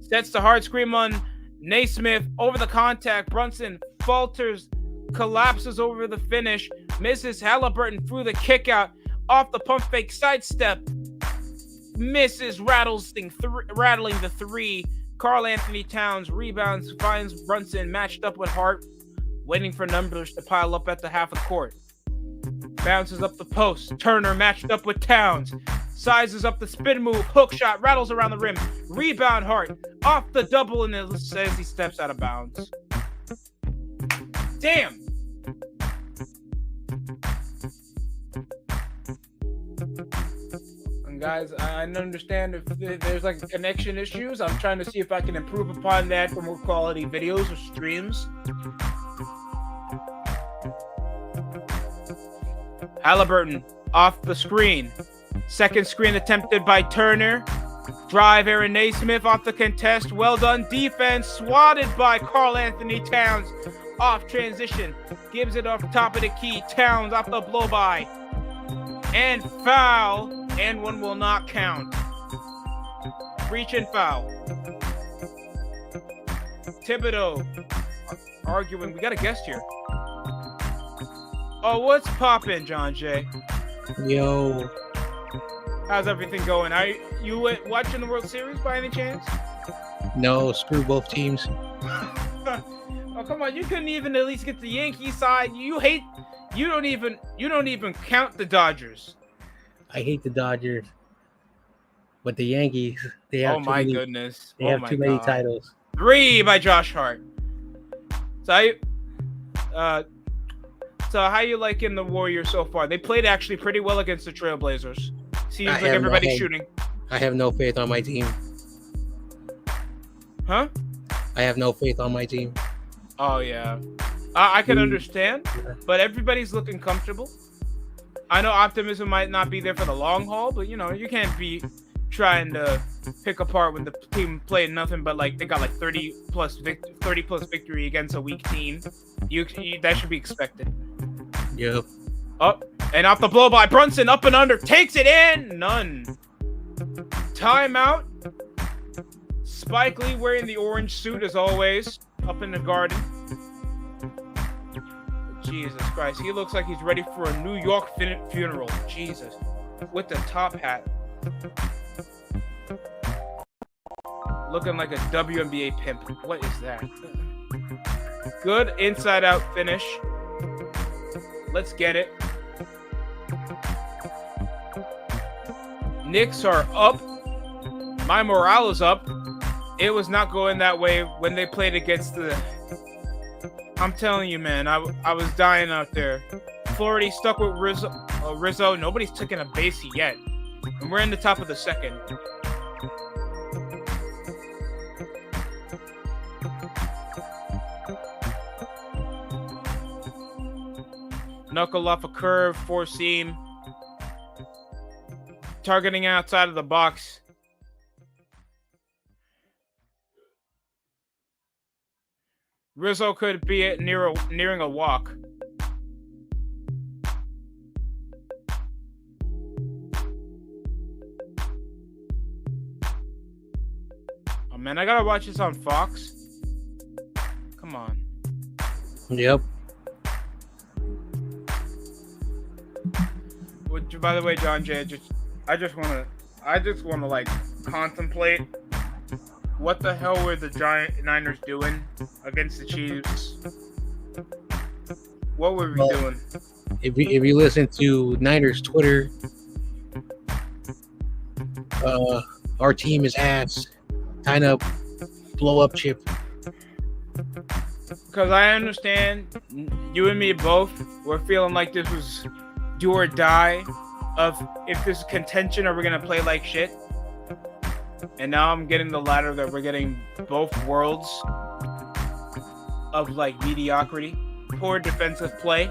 S1: Sets the hard screen on Naismith over the contact. Brunson falters, collapses over the finish, misses. Halliburton through the kick out, off the pump fake sidestep, misses, rattling the 3. Karl Anthony Towns rebounds, finds Brunson matched up with Hart, waiting for numbers to pile up at the half of the court. Bounces up the post. Turner matched up with Towns. Sizes up the spin move. Hook shot. Rattles around the rim. Rebound Hart. Off the double, and it says he steps out of bounds. Damn. And guys, I understand if there's like connection issues. I'm trying to see if I can improve upon that for more quality videos or streams. Halliburton off the screen. Second screen attempted by Turner. Drive Aaron Naismith off the contest. Well done defense. Swatted by Karl Anthony Towns. Off transition. Gives it off top of the key. Towns off the blow by. And foul. And one will not count. Reach and foul. Thibodeau arguing. We got a guest here. Oh, what's poppin', John Jay?
S3: Yo.
S1: How's everything going? Are you watching the World Series by any chance?
S3: No, screw both teams.
S1: Oh, come on. You couldn't even at least get the Yankee side. You don't even count the Dodgers.
S3: I hate the Dodgers. But the Yankees, they have
S1: goodness.
S3: They have too many titles.
S1: 3 by Josh Hart. So how you liking the Warriors so far? They played actually pretty well against the Trailblazers. Seems like everybody's shooting.
S3: I have no faith on my team.
S1: Huh?
S3: I have no faith on my team.
S1: Oh, yeah. I can understand, but everybody's looking comfortable. I know optimism might not be there for the long haul, but, you can't be trying to pick apart when the team played nothing but, like, they got, like, 30 plus victory against a weak team. That should be expected.
S3: Yep.
S1: Up and off the blow by Brunson, up and under, takes it in. None. Timeout. Spike Lee wearing the orange suit as always, up in the garden. Jesus Christ, he looks like he's ready for a New York funeral. Jesus, with the top hat, looking like a WNBA pimp. What is that? Good inside-out finish. Let's get it. Knicks are up. My morale is up. It was not going that way when they played against the... I'm telling you, man, I was dying out there. Florida stuck with Rizzo. Nobody's taken a base yet. And we're in the top of the second. Knuckle off a curve, four seam. Targeting outside of the box. Rizzo could be nearing a walk. Oh man, I gotta watch this on Fox. Come on.
S3: Yep.
S1: Which, by the way, John Jay, I just wanna like contemplate what the hell were the Niners doing against the Chiefs? What were we doing?
S3: If you listen to Niners Twitter, our team is ass. Kind of blow up chip.
S1: Because I understand you and me both were feeling like this was do or die of if this is contention, are we gonna play like shit? And now I'm getting the latter that we're getting both worlds of like mediocrity, poor defensive play,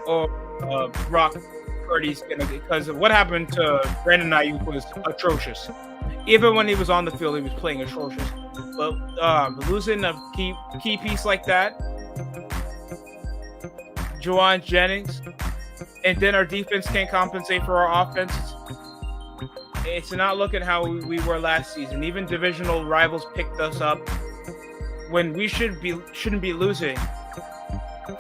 S1: or Brock Purdy's gonna, because what happened to Brandon Ayuk was atrocious. Even when he was on the field, he was playing atrocious. But losing a key piece like that, Juwan Jennings, and then our defense can't compensate for our offense. It's not looking how we were last season. Even divisional rivals picked us up when we shouldn't be losing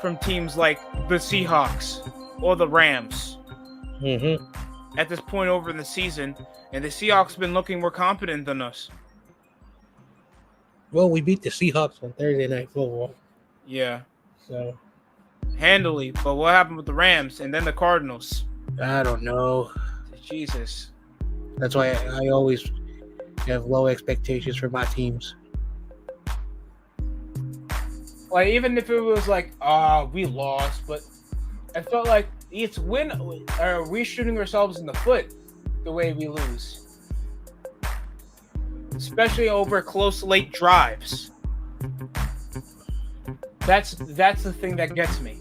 S1: from teams like the Seahawks or the Rams.
S3: Mm-hmm.
S1: At this point over in the season, and the Seahawks been looking more competent than us.
S3: Well, we beat the Seahawks on Thursday Night Football.
S1: Yeah.
S3: So
S1: handily, but what happened with the Rams and then the Cardinals?
S3: I don't know.
S1: Jesus.
S3: That's why I always have low expectations for my teams.
S1: Like, even if it was like, we lost, but I felt like it's win. Are we shooting ourselves in the foot the way we lose? Especially over close late drives. That's the thing that gets me.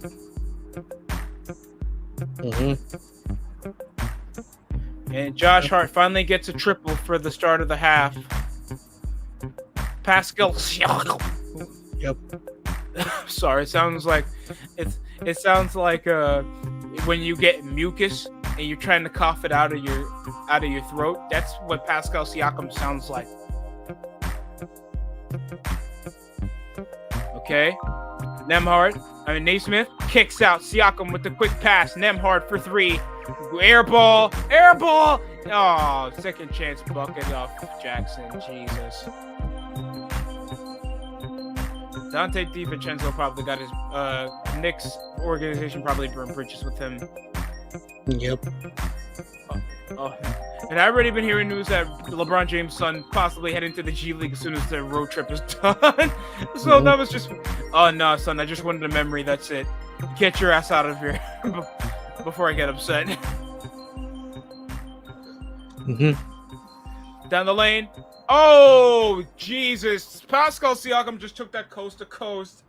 S3: Mm-hmm.
S1: And Josh Hart finally gets a triple for the start of the half. Pascal Siakam.
S3: Yep.
S1: Sorry, it sounds like when you get mucus and you're trying to cough it out of your throat. That's what Pascal Siakam sounds like. Okay. Naismith kicks out Siakam with the quick pass. Nemhard for three. Air ball. Oh, second chance bucket off Jackson. Jesus. Dante DiVincenzo probably got his Knicks organization probably burned bridges with him.
S3: Yep.
S1: Oh. And I've already been hearing news that LeBron James' son possibly heading to the G League as soon as the road trip is done. So that was just, oh no, son, I just wanted a memory. That's it. Get your ass out of here before I get upset.
S3: Mm-hmm.
S1: Down the lane. Oh, Jesus. Pascal Siakam just took that coast to coast.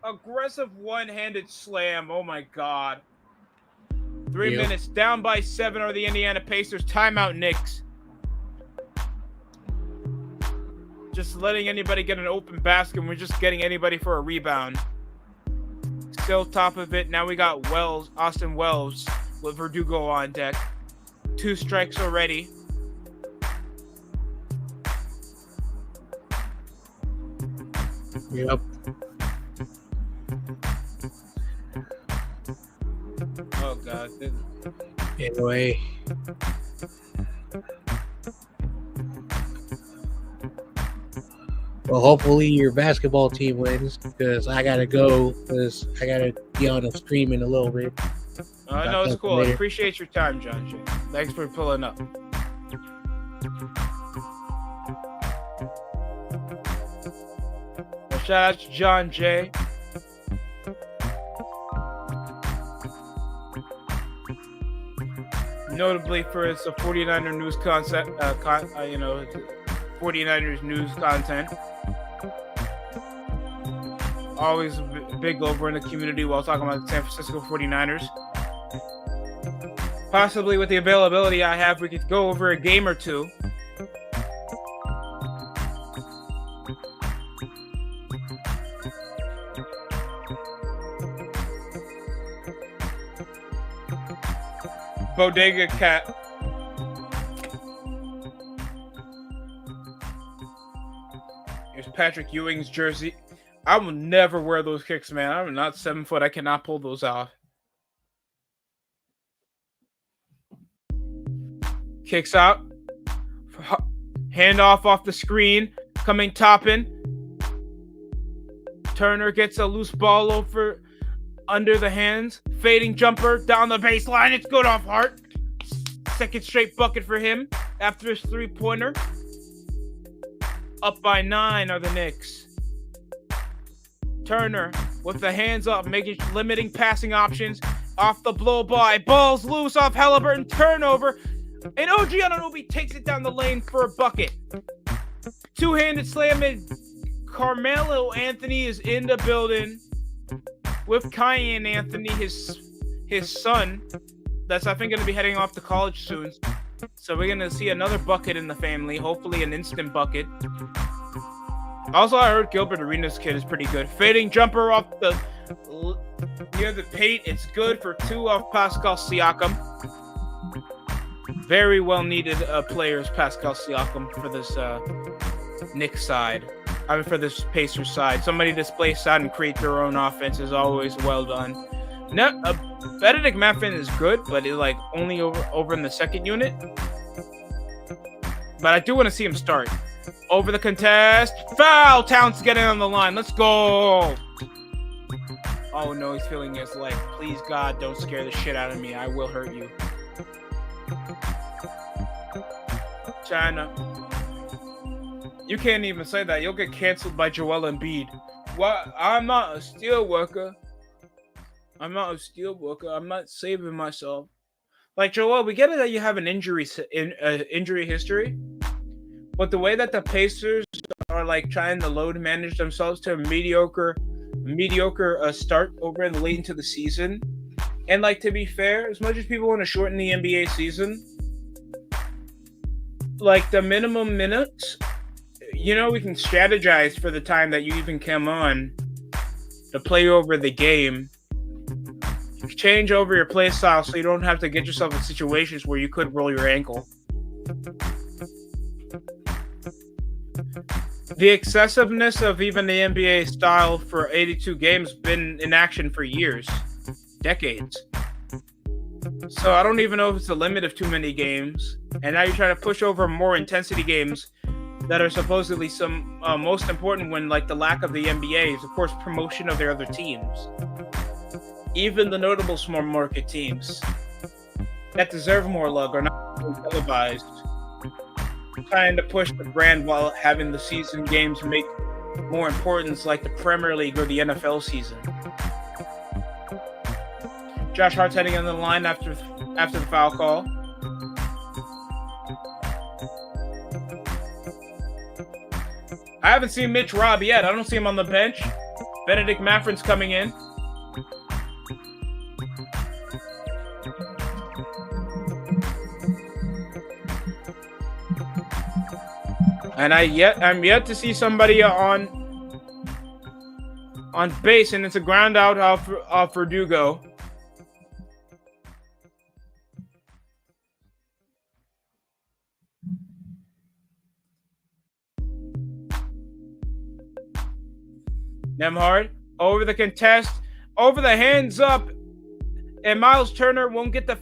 S1: Aggressive one-handed slam. Oh my God. 3 minutes, down by 7 are the Indiana Pacers. Timeout, Knicks. Just letting anybody get an open basket. We're just getting anybody for a rebound. Still top of it. Now we got Austin Wells with Verdugo on deck. 2 strikes already.
S3: Yep.
S1: Oh God.
S3: Anyway. Well, hopefully your basketball team wins because I gotta go because I gotta be on a stream in a little bit.
S1: No, it's cool. I appreciate your time, John Jay. Thanks for pulling up. Well, shout out to John Jay. notably for its 49er news concept, 49ers news content. Always big over in the community while talking about the San Francisco 49ers. Possibly with the availability I have, we could go over a game or two. Bodega Cat. Here's Patrick Ewing's jersey. I will never wear those kicks, man. I'm not 7 foot. I cannot pull those off. Kicks out. Handoff off the screen. Coming topping. Turner gets a loose ball over under the hands. Fading jumper down the baseline. It's good off Hart. Second straight bucket for him after his three-pointer. Up by 9 are the Knicks. Turner with the hands up, limiting passing options. Off the blow by. Ball's loose off Halliburton. Turnover. And OG Anunoby takes it down the lane for a bucket. Two-handed slam, and Carmelo Anthony is in the building with Kyan Anthony, his son. That's, I think, going to be heading off to college soon. So we're going to see another bucket in the family. Hopefully an instant bucket. Also, I heard Gilbert Arenas' kid is pretty good. Fading jumper off near the paint. It's good for 2 off Pascal Siakam. Very well needed players, Pascal Siakam, for this Knicks side. I mean, for this Pacers side. Somebody displace side and create their own offense is always well done. Benedict Mathurin is good, but it's like only over in the second unit. But I do want to see him start. Over the contest. Foul! Towns getting on the line. Let's go! Oh no, he's feeling his leg. Please, God, don't scare the shit out of me. I will hurt you. China. You can't even say that. You'll get canceled by Joel Embiid. What? I'm not a steel worker. I'm not saving myself. Like, Joel, we get it that you have an injury history. But the way that the Pacers are like trying to load manage themselves to a mediocre start over in the late into the season. And like, to be fair, as much as people want to shorten the NBA season, like the minimum minutes, we can strategize for the time that you even come on to play over the game. Change over your play style so you don't have to get yourself in situations where you could roll your ankle. The excessiveness of even the NBA style for 82 games been in action for years, decades. So I don't even know if it's the limit of too many games. And now you're trying to push over more intensity games that are supposedly some most important when, like, the lack of the NBA is, of course, promotion of their other teams. Even the notable small market teams that deserve more love are not televised. Trying to push the brand while having the season games make more importance, like the Premier League or the NFL season. Josh Hart's heading on the line after the foul call. I haven't seen Mitch Robb yet. I don't see him on the bench. Benedict Mathurin's coming in. And I'm yet to see somebody on base, and it's a ground out off Verdugo. Nemhard over the contest, over the hands up, and Miles Turner won't get the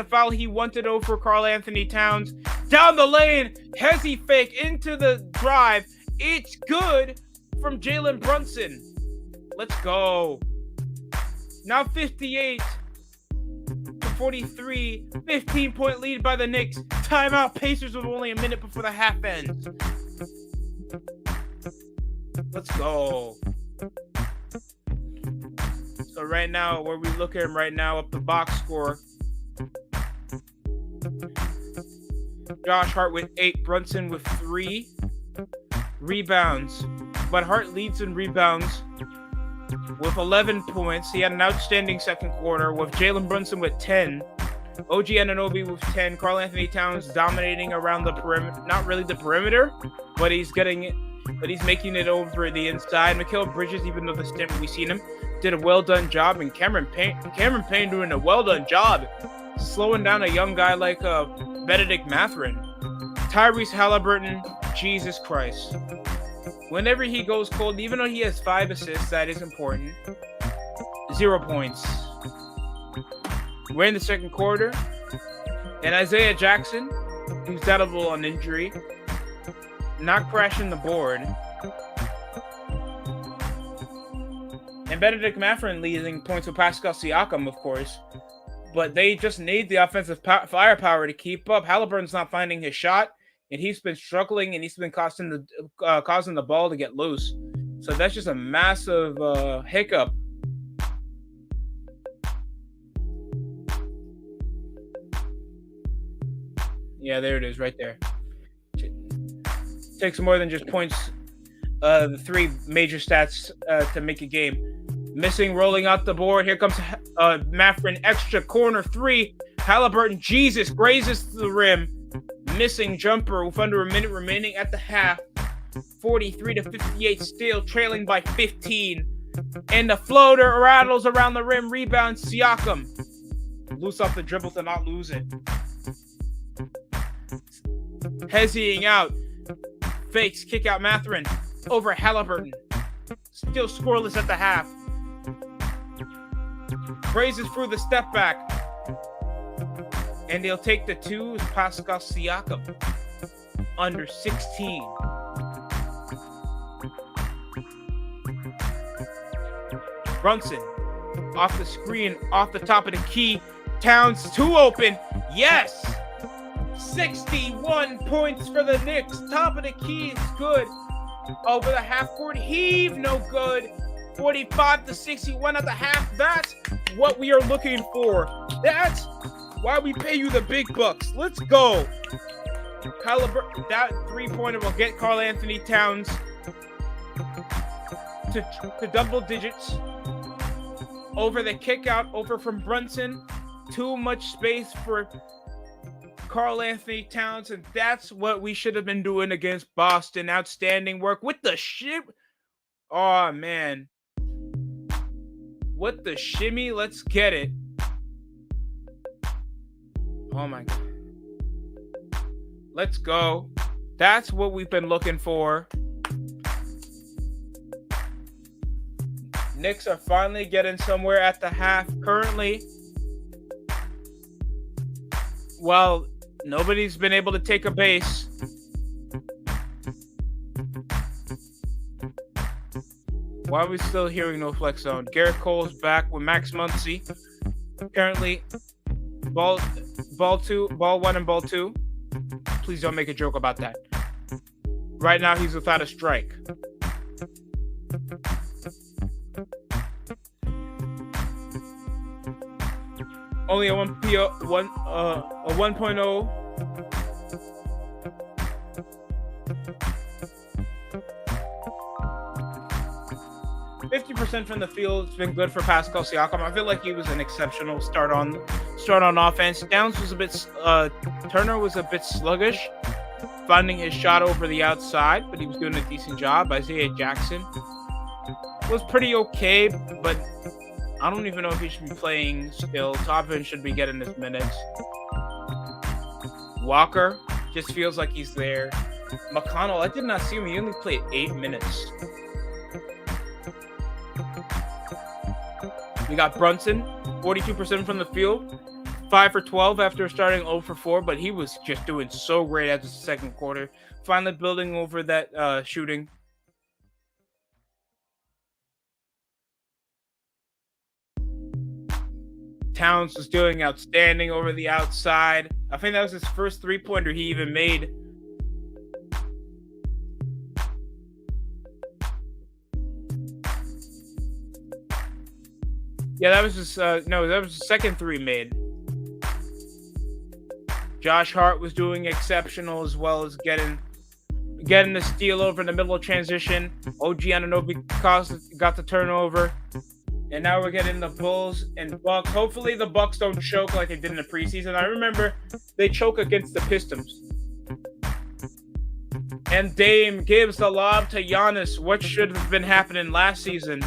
S1: foul he wanted over Karl Anthony Towns. Down the lane, hezzy fake into the drive. It's good from Jalen Brunson. Let's go. Now 58 to 43, 15-point lead by the Knicks. Timeout. Pacers with only a minute before the half ends. Let's go. So right now, where we look at him right now, up the box score, Josh Hart with 8, Brunson with 3 rebounds. But Hart leads in rebounds with 11 points. He had an outstanding second quarter with Jalen Brunson with 10. OG Anunoby with 10. Karl Anthony Towns dominating around the perimeter. Not really the perimeter, but he's getting it. But he's making it over the inside. Mikal Bridges, even though the stint we've seen him, did a well done job. And Cameron Payne doing a well done job, slowing down a young guy like Benedict Mathurin. Tyrese Halliburton, Jesus Christ. Whenever he goes cold, even though he has 5 assists, that is important. 0 points. We're in the second quarter. And Isaiah Jackson, who's doubtful on injury, not crashing the board. And Benedict Mathurin leading points with Pascal Siakam, of course. But they just need the offensive firepower to keep up. Halliburton's not finding his shot, and he's been struggling, and he's been causing the ball to get loose. So that's just a massive hiccup. Yeah, there it is, right there. Takes more than just points. The 3 major stats to make a game. Missing, rolling out the board. Here comes Mathurin, extra corner 3. Halliburton, Jesus, grazes the rim. Missing jumper with under a minute remaining at the half. 43-58 still, trailing by 15. And the floater rattles around the rim. Rebound, Siakam. Loose off the dribble to not lose it. Hezzying out. Fakes, kick out Mathurin. Over Halliburton. Still scoreless at the half. Raises through the step back. And they'll take the 2. Pascal Siakam. Under 16. Brunson. Off the screen. Off the top of the key. Towns 2 open. Yes! 61 points for the Knicks. Top of the key is good. Over the half court heave, no good. 45-61 at the half. That's what we are looking for. That's why we pay you the big bucks. Let's go. That 3-pointer will get Karl Anthony Towns to double digits. Over the kick out, over from Brunson. Too much space for Karl Anthony Towns, and that's what we should have been doing against Boston. Outstanding work with the shit. Oh, man. What the shimmy? Let's get it. Oh, my God. Let's go. That's what we've been looking for. Knicks are finally getting somewhere at the half. Currently, well, nobody's been able to take a base. Why are we still hearing no flex zone? Garrett Cole's back with Max Muncy. Currently, ball 1 and ball 2. Please don't make a joke about that. Right now, he's without a strike. Only a 1.0. 50% from the field has been good for Pascal Siakam. I feel like he was an exceptional start on offense. Downs was a bit Turner was a bit sluggish, finding his shot over the outside, but he was doing a decent job. Isaiah Jackson was pretty okay, but I don't even know if he should be playing still. Toppin should be getting his minutes. Walker just feels like he's there. McConnell, I did not see him. He only played 8 minutes. We got Brunson, 42% from the field. 5 for 12 after starting 0 for 4, but he was just doing so great after the second quarter. Finally building over that shooting. Towns was doing outstanding over the outside. I think that was his first 3-pointer he even made. Yeah, that was his that was the second 3 made. Josh Hart was doing exceptional as well as getting the steal over in the middle of transition. OG Anunoby got the turnover. And now we're getting the Bulls and Bucks. Hopefully the Bucks don't choke like they did in the preseason. I remember they choke against the Pistons. And Dame gives the lob to Giannis. What should have been happening last season?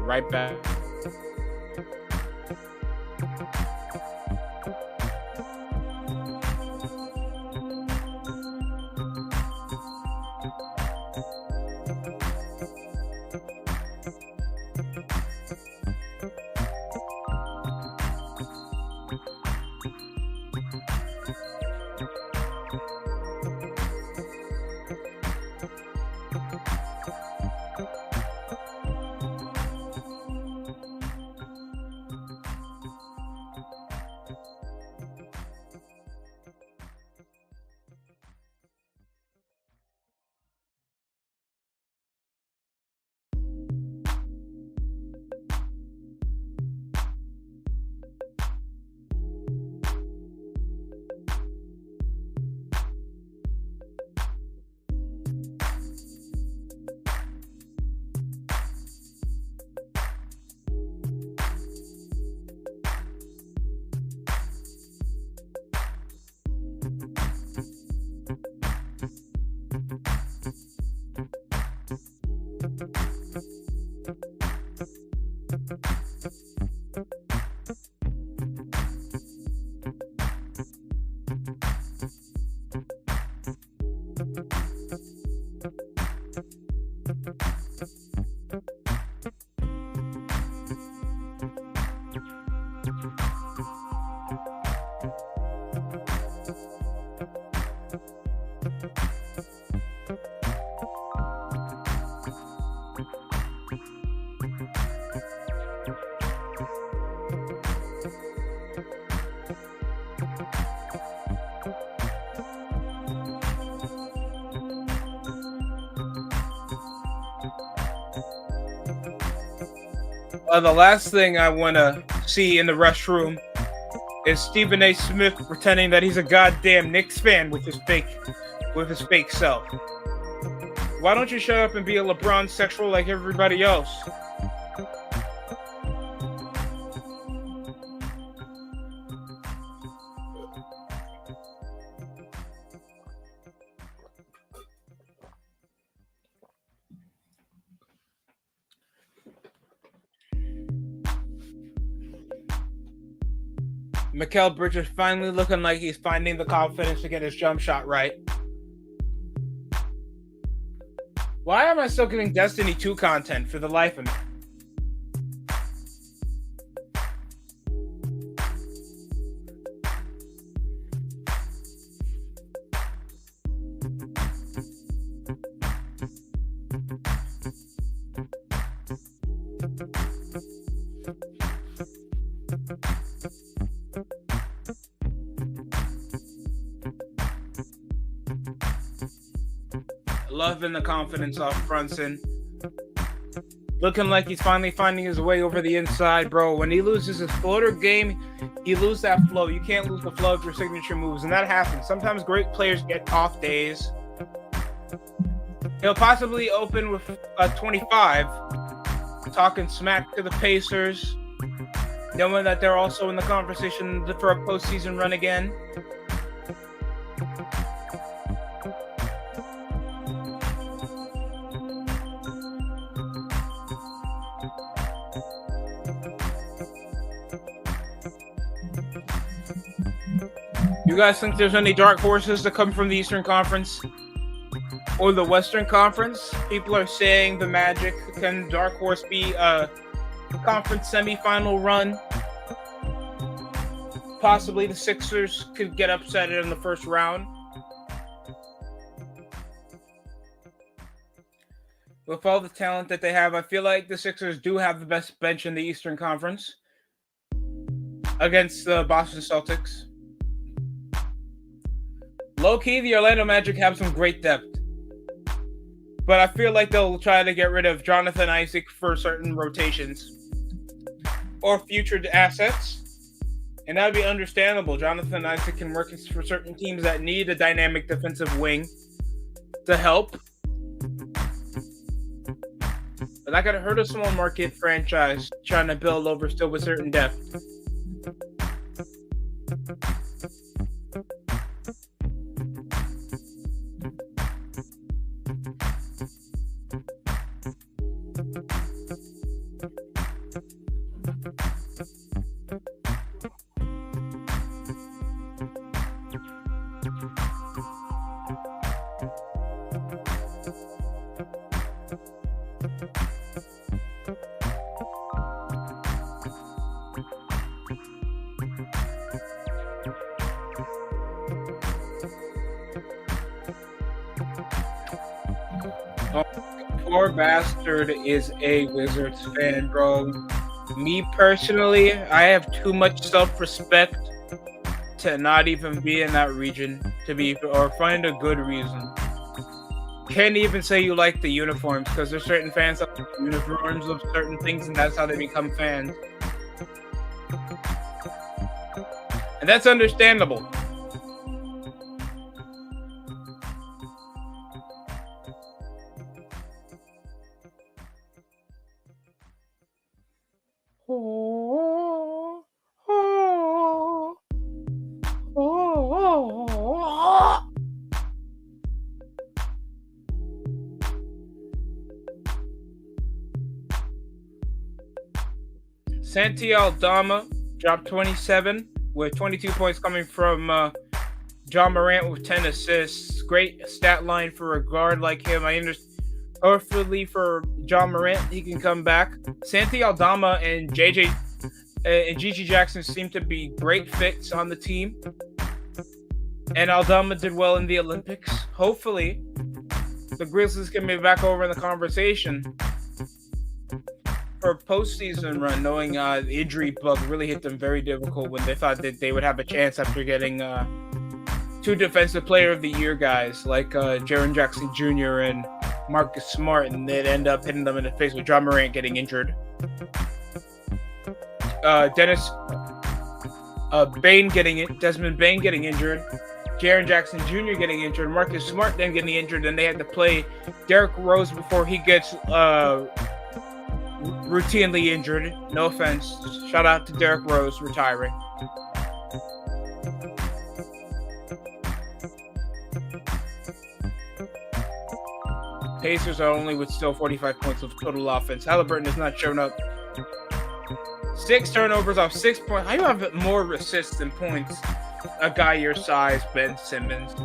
S1: Right back. The last thing I want to see in the restroom is Stephen A. Smith pretending that he's a goddamn Knicks fan with his fake self. Why don't you shut up and be a LeBron sexual like everybody else? Mikal Bridges finally looking like he's finding the confidence to get his jump shot right. Why am I still getting Destiny 2 content for the life of me? Loving the confidence off Brunson. Looking like he's finally finding his way over the inside, bro. When he loses his floater game, he loses that flow. You can't lose the flow of your signature moves, and that happens. Sometimes great players get off days. He'll possibly open with a 25, talking smack to the Pacers, knowing that they're also in the conversation for a postseason run again. You guys think there's any dark horses to come from the Eastern Conference or the Western Conference? People are saying the Magic. Can dark horse be a conference semifinal run? Possibly the Sixers could get upset in the first round. with all the talent that they have, I feel like the Sixers do have the best bench in the Eastern Conference against the Boston Celtics. Low-key, the Orlando Magic have some great depth. But I feel like they'll try to get rid of Jonathan Isaac for certain rotations or future assets. And that would be understandable. Jonathan Isaac can work for certain teams that need a dynamic defensive wing to help. But that could hurt a small market franchise trying to build over still with certain depth. Oh, poor bastard is a Wizards fan, bro. Me personally, I have too much self-respect to not even be in that region or find a good reason. Can't even say you like the uniforms because there's certain fans that like the uniforms of certain things, and that's how they become fans. And that's understandable. Santi Aldama dropped 27 with 22 points coming from John Morant with 10 assists. Great stat line for a guard like him. I understand. Hopefully for John Morant, he can come back. Santi Aldama and Gigi Jackson seem to be great fits on the team. And Aldama did well in the Olympics. Hopefully, the Grizzlies can be back over in the conversation for a postseason run, knowing the injury bug really hit them very difficult when they thought that they would have a chance after getting two Defensive Player of the Year guys like Jaren Jackson Jr. and Marcus Smart, and they'd end up hitting them in the face with John Morant getting injured. Desmond Bain getting injured. Jaren Jackson Jr. getting injured. Marcus Smart then getting injured, and they had to play Derrick Rose before he gets routinely injured. No offense. Shout out to Derrick Rose retiring. Pacers are only with still 45 points of total offense. Halliburton has not shown up. 6 turnovers off 6 points. How do you have more assists than points? A guy your size, Ben Simmons.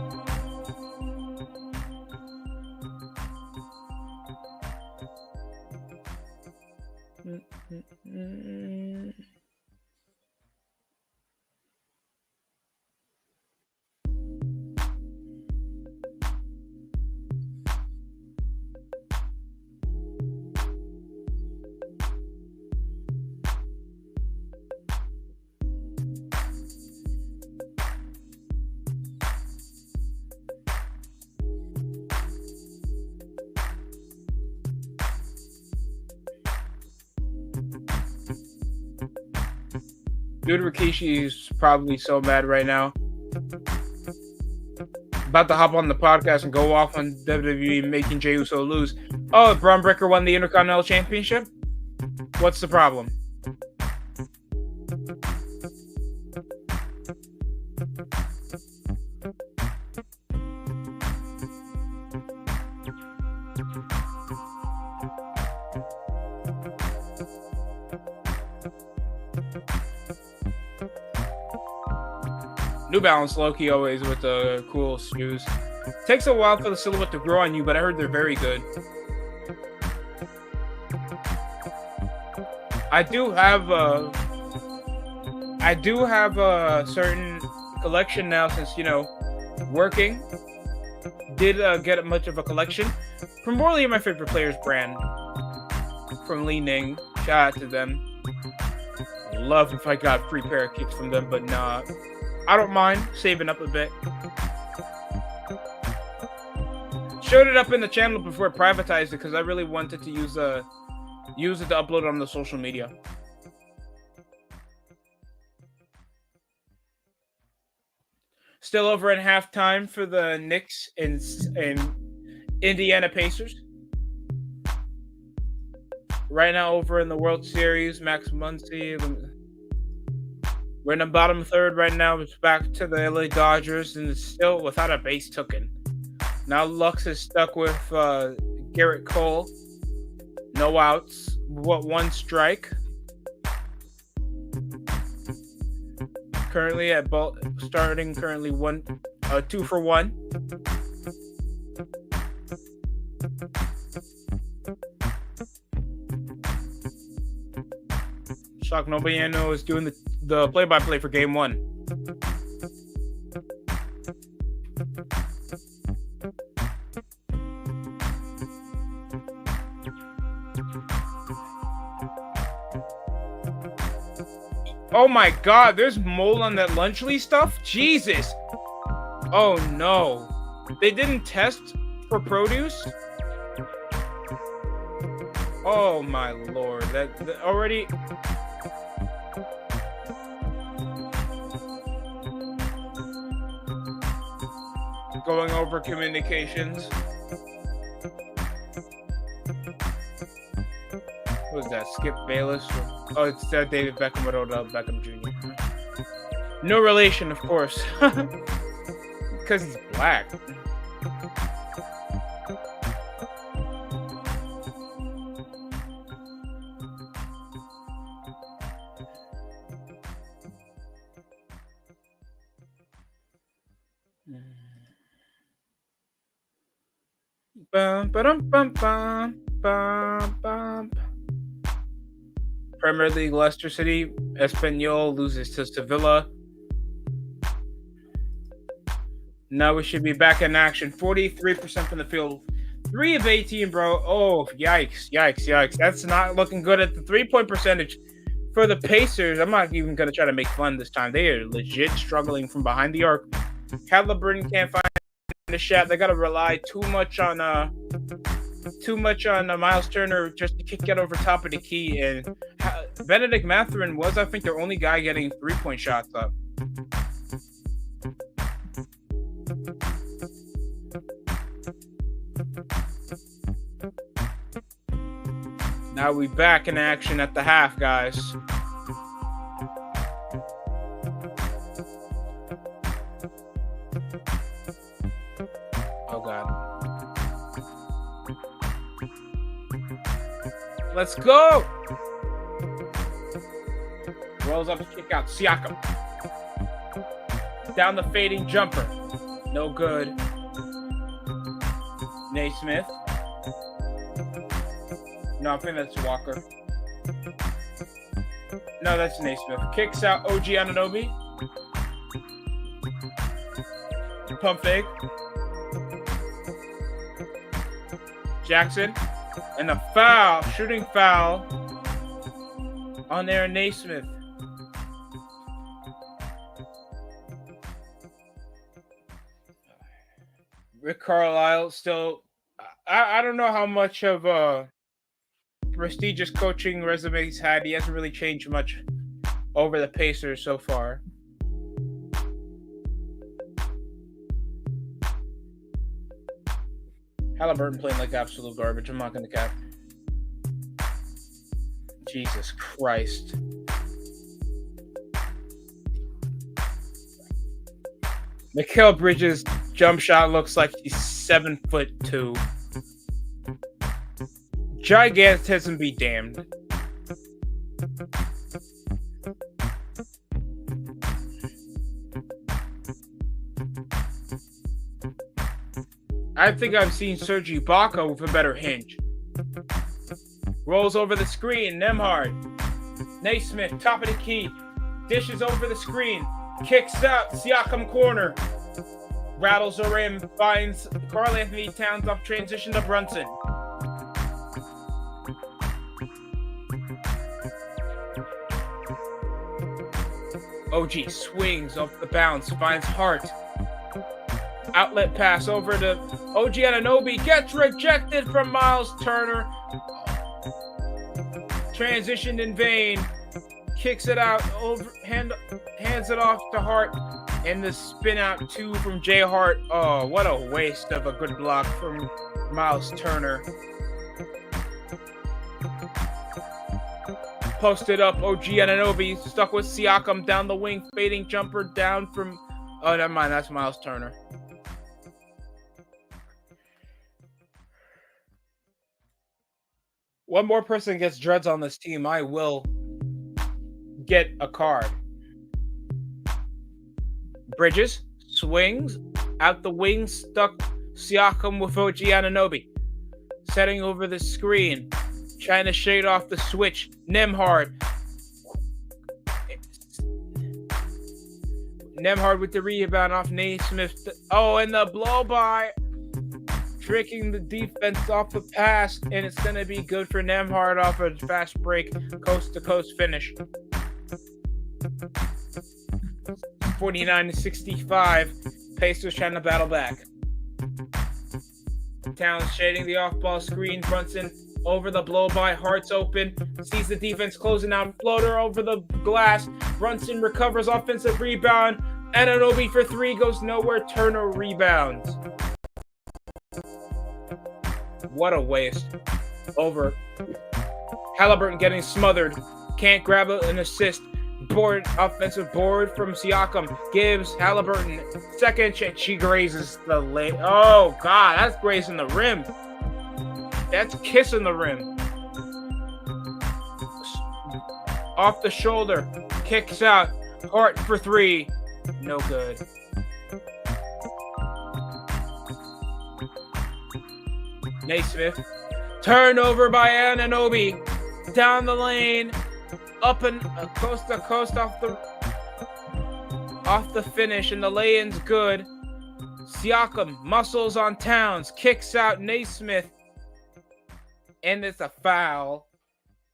S1: Dude, Rikishi is probably so mad right now. About to hop on the podcast and go off on WWE making Jey Uso lose. Oh, Braun Breaker won the Intercontinental Championship? What's the problem? New Balance, low-key always with the cool shoes. Takes a while for the silhouette to grow on you, but I heard they're very good. I do have a certain collection now since, working. Did get much of a collection. Primordially my favorite players brand from Li Ning. Shout out to them. Love if I got free pair of kicks from them, but nah. I don't mind saving up a bit. Showed it up in the channel before I privatized it because I really wanted to use it to upload on the social media. Still over in halftime for the Knicks and Indiana Pacers. Right now over in the World Series, Max Muncy. We're in the bottom third right now. It's back to the LA Dodgers and it's still without a base taken. Now Lux is stuck with Garrett Cole. No outs. One strike. Currently at starting 2 for 1. Shock nobody I know is doing the play-by-play for game 1. Oh my god, there's mold on that Lunchley stuff? Jesus! Oh no. They didn't test for produce? Oh my lord. That already... Going over communications. Who was that? Skip Bayless? Oh, it's David Beckham with Odell Beckham Jr. No relation, of course. Because he's black. Bum, ba-dum, bum, bum, bum, bum. Premier League Leicester City, Espanyol loses to Sevilla. Now we should be back in action. 43% from the field. 3 of 18, bro. Oh, yikes, yikes, yikes. That's not looking good at the 3-point percentage for the Pacers. I'm not even going to try to make fun this time. They are legit struggling from behind the arc. Halliburton can't find the shot. They got to rely too much on Miles Turner just to kick it over top of the key. And Benedict Mathurin was, I think, their only guy getting 3-point shots up. Now we back in action at the half, guys. Oh, God. Let's go! Rolls up a kick out. Siakam. Down the fading jumper. No good. Naismith. No, I think that's Walker. No, that's Naismith. Kicks out OG Anunoby. Pump fake. Jackson. And a foul. Shooting foul on Aaron Naismith. Rick Carlisle still... I don't know how much of a prestigious coaching resume he's had. He hasn't really changed much over the Pacers so far. Halliburton playing like absolute garbage. I'm not going to cap. Jesus Christ. Mikal Bridges' jump shot looks like he's 7'2". Gigantism be damned. I think I've seen Serge Ibaka with a better hinge. Rolls over the screen. Nembhard. Naismith, top of the key. Dishes over the screen. Kicks out. Siakam corner. rattles the rim, finds Karl Anthony Towns off transition to Brunson. OG swings off the bounce, finds Hart. Outlet pass over to OG Anunoby, gets rejected from Miles Turner. Transitioned in vain. Kicks it out, hands it off to Hart, and the spin out 2 from Jay Hart. Oh, what a waste of a good block from Miles Turner. Posted up, OG Anunoby stuck with Siakam down the wing, fading jumper down from. Oh, never mind, that's Miles Turner. One more person gets dreads on this team, I will get a card. Bridges swings out the wing, stuck Siakam with OG Anunoby. Setting over the screen, trying to shade off the switch. Nembhard with the rebound off Naismith. Oh, and the blow by. Tricking the defense off the pass, and it's going to be good for Nembhard off a fast break, coast-to-coast finish. 49-65. Pacers trying to battle back. Towns shading the off-ball screen. Brunson over the blow-by. Hart's open. Sees the defense closing out. Floater over the glass. Brunson recovers offensive rebound. Anunoby for 3 goes nowhere. Turner rebounds. What a waste. Over. Halliburton getting smothered. Can't grab an assist. Offensive board from Siakam. Gives Halliburton second check. She grazes the lane. Oh, God. That's grazing the rim. That's kissing the rim. Off the shoulder. Kicks out. Hart for 3. No good. Naismith. Turnover by Anunoby. Down the lane. Up and coast to coast off the finish, and the lay-in's good. Siakam muscles on Towns. Kicks out Naismith. And it's a foul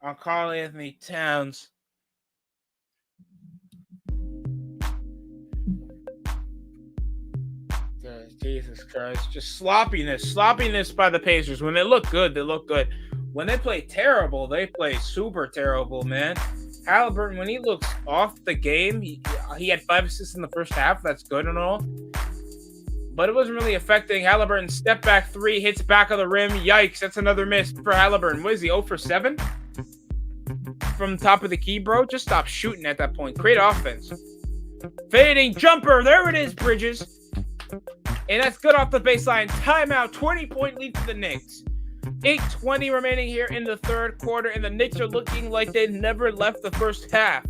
S1: on Karl Anthony Towns. Jesus Christ. Just sloppiness. Sloppiness by the Pacers. When they look good, they look good. When they play terrible, they play super terrible, man. Halliburton, when he looks off the game, he had 5 assists in the first half. That's good and all. But it wasn't really affecting Halliburton. Step back 3, hits back of the rim. Yikes, that's another miss for Halliburton. What is he, 0 for 7? From top of the key, bro? Just stop shooting at that point. Create offense. Fading jumper. There it is, Bridges. And that's good off the baseline. Timeout. 20-point lead for the Knicks. 8:20 remaining here in the third quarter, and the Knicks are looking like they never left the first half.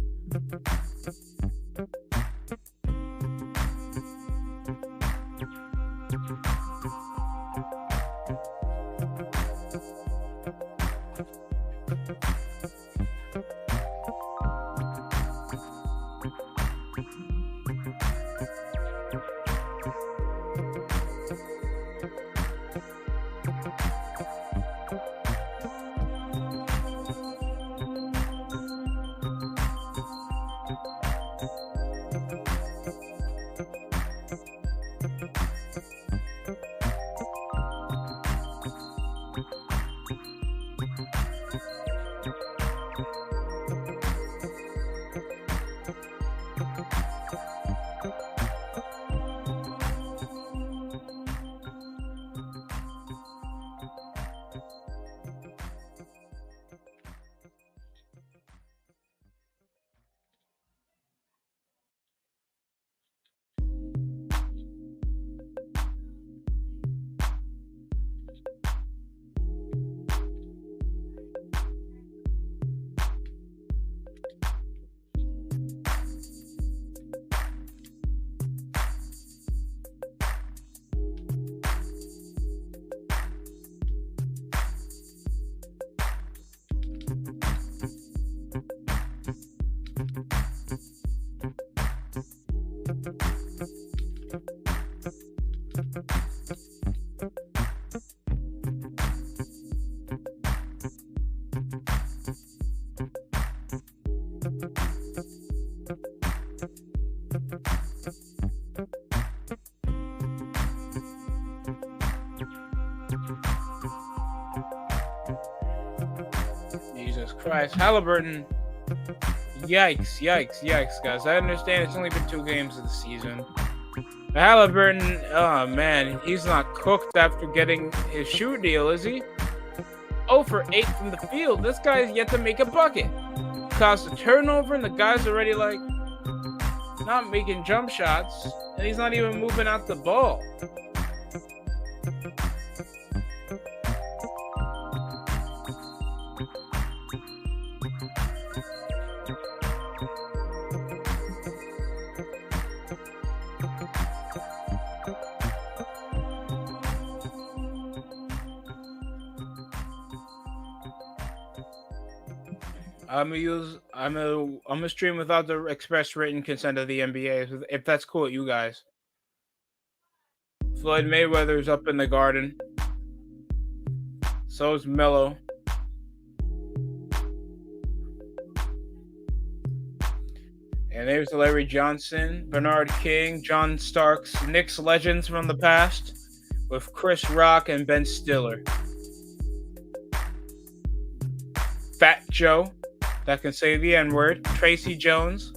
S1: Jesus Christ. Halliburton. Yikes, guys. I understand it's only been 2 games of the season. But Halliburton, oh man, he's not cooked after getting his shoe deal, is he? 0 for 8 from the field. This guy's yet to make a bucket. Caused a turnover, and the guy's already like not making jump shots, and he's not even moving out the ball. I'm gonna stream without the express written consent of the NBA, if that's cool with you guys. Floyd Mayweather's up in the Garden. So is Melo. And there's Larry Johnson, Bernard King, John Starks, Knicks legends from the past, with Chris Rock and Ben Stiller. Fat Joe, that can say the N-word. Tracy Jones,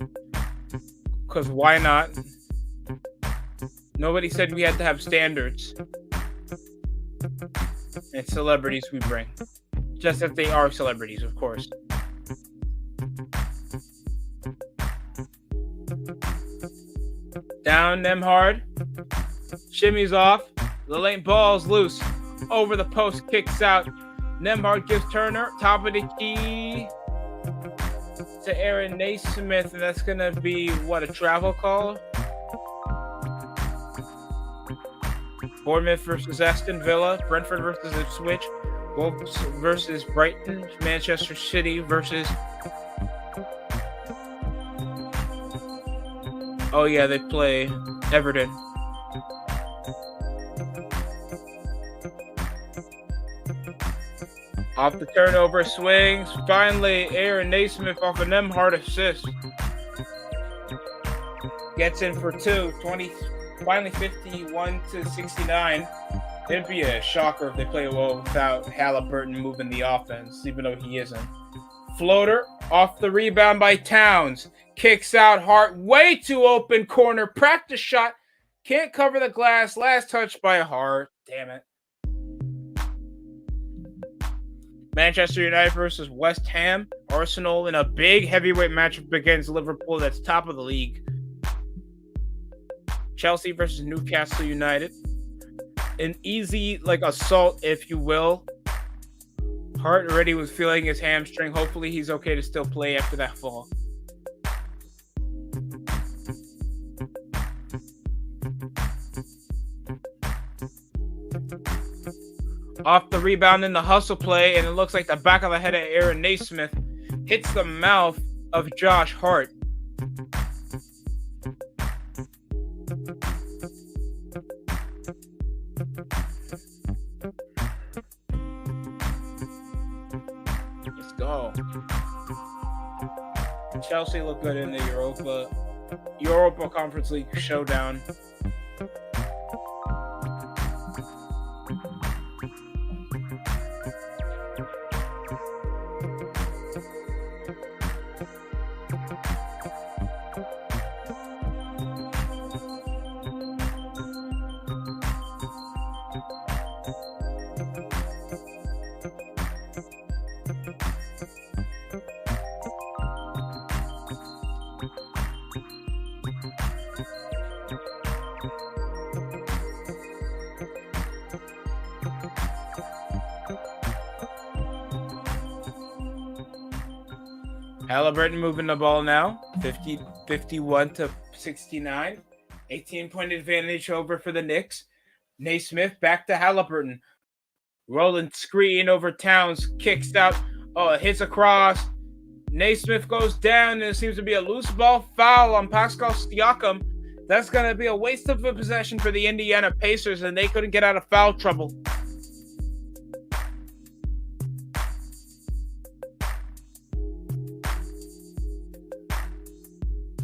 S1: because why not? Nobody said we had to have standards. And celebrities we bring. Just if they are celebrities, of course. Down Nemhard. Shimmies off. The lane ball's loose. Over the post, kicks out. Nemhard gives Turner. Top of the key to Aaron Naismith, and that's going to be, what, a travel call? Bournemouth versus Aston Villa, Brentford versus Ipswich, Wolves versus Brighton, Manchester City versus... Oh yeah, they play Everton. Off the turnover, swings. Finally, Aaron Naismith off an Nemhard assist. Gets in for 2. Finally 51-69. It'd be a shocker if they play well without Halliburton moving the offense, even though he isn't. Floater off the rebound by Towns. Kicks out Hart. Way too open corner. Practice shot. Can't cover the glass. Last touch by Hart. Damn it. Manchester United versus West Ham. Arsenal in a big heavyweight matchup against Liverpool that's top of the league. Chelsea versus Newcastle United. An easy, assault, if you will. Hart already was feeling his hamstring. Hopefully he's okay to still play after that fall. Off the rebound in the hustle play, and it looks like the back of the head of Aaron Naismith hits the mouth of Josh Hart. Let's go. Chelsea look good in the Europa Conference League showdown. Halliburton moving the ball now, 51-69, 18-point advantage over for the Knicks. Naismith back to Halliburton, rolling screen over Towns, kicks out, hits across. Naismith goes down, and it seems to be a loose ball foul on Pascal Siakam. That's going to be a waste of a possession for the Indiana Pacers, and they couldn't get out of foul trouble.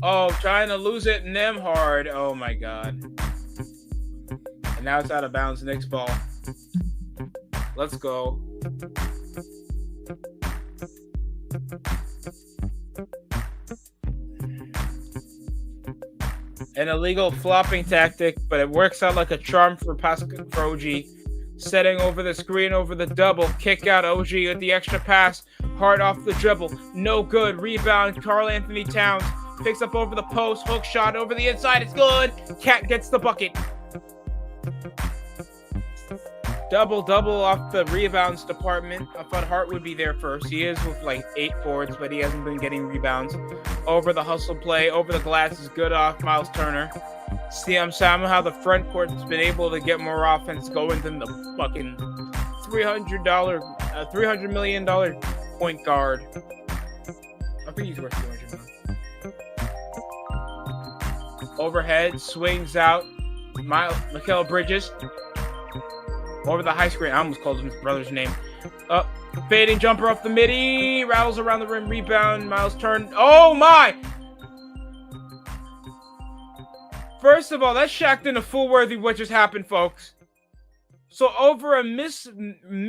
S1: Oh, trying to lose it, Nemhard. Oh, my God. And now it's out of bounds. Knicks ball. Let's go. An illegal flopping tactic, but it works out like a charm for OG. Setting over the screen over the double. Kick out OG with the extra pass. Hard off the dribble. No good. Rebound. Karl Anthony Towns picks up over the post. Hook shot over the inside. It's good. Cat gets the bucket. Double off the rebounds department. I thought Hart would be there first. He is with like 8 boards, but he hasn't been getting rebounds. Over the hustle play, over the glass is good off Miles Turner. See, somehow the front court's been able to get more offense going than the fucking $300 million point guard. I think he's worth $200 million. Overhead, swings out. Mikal Bridges. Over the high screen. I almost called him his brother's name. Fading jumper off the midi. Rattles around the rim. Rebound. Miles Turner. Oh my! First of all, that Shaq didn't a fool worthy what just happened, folks. So over a miss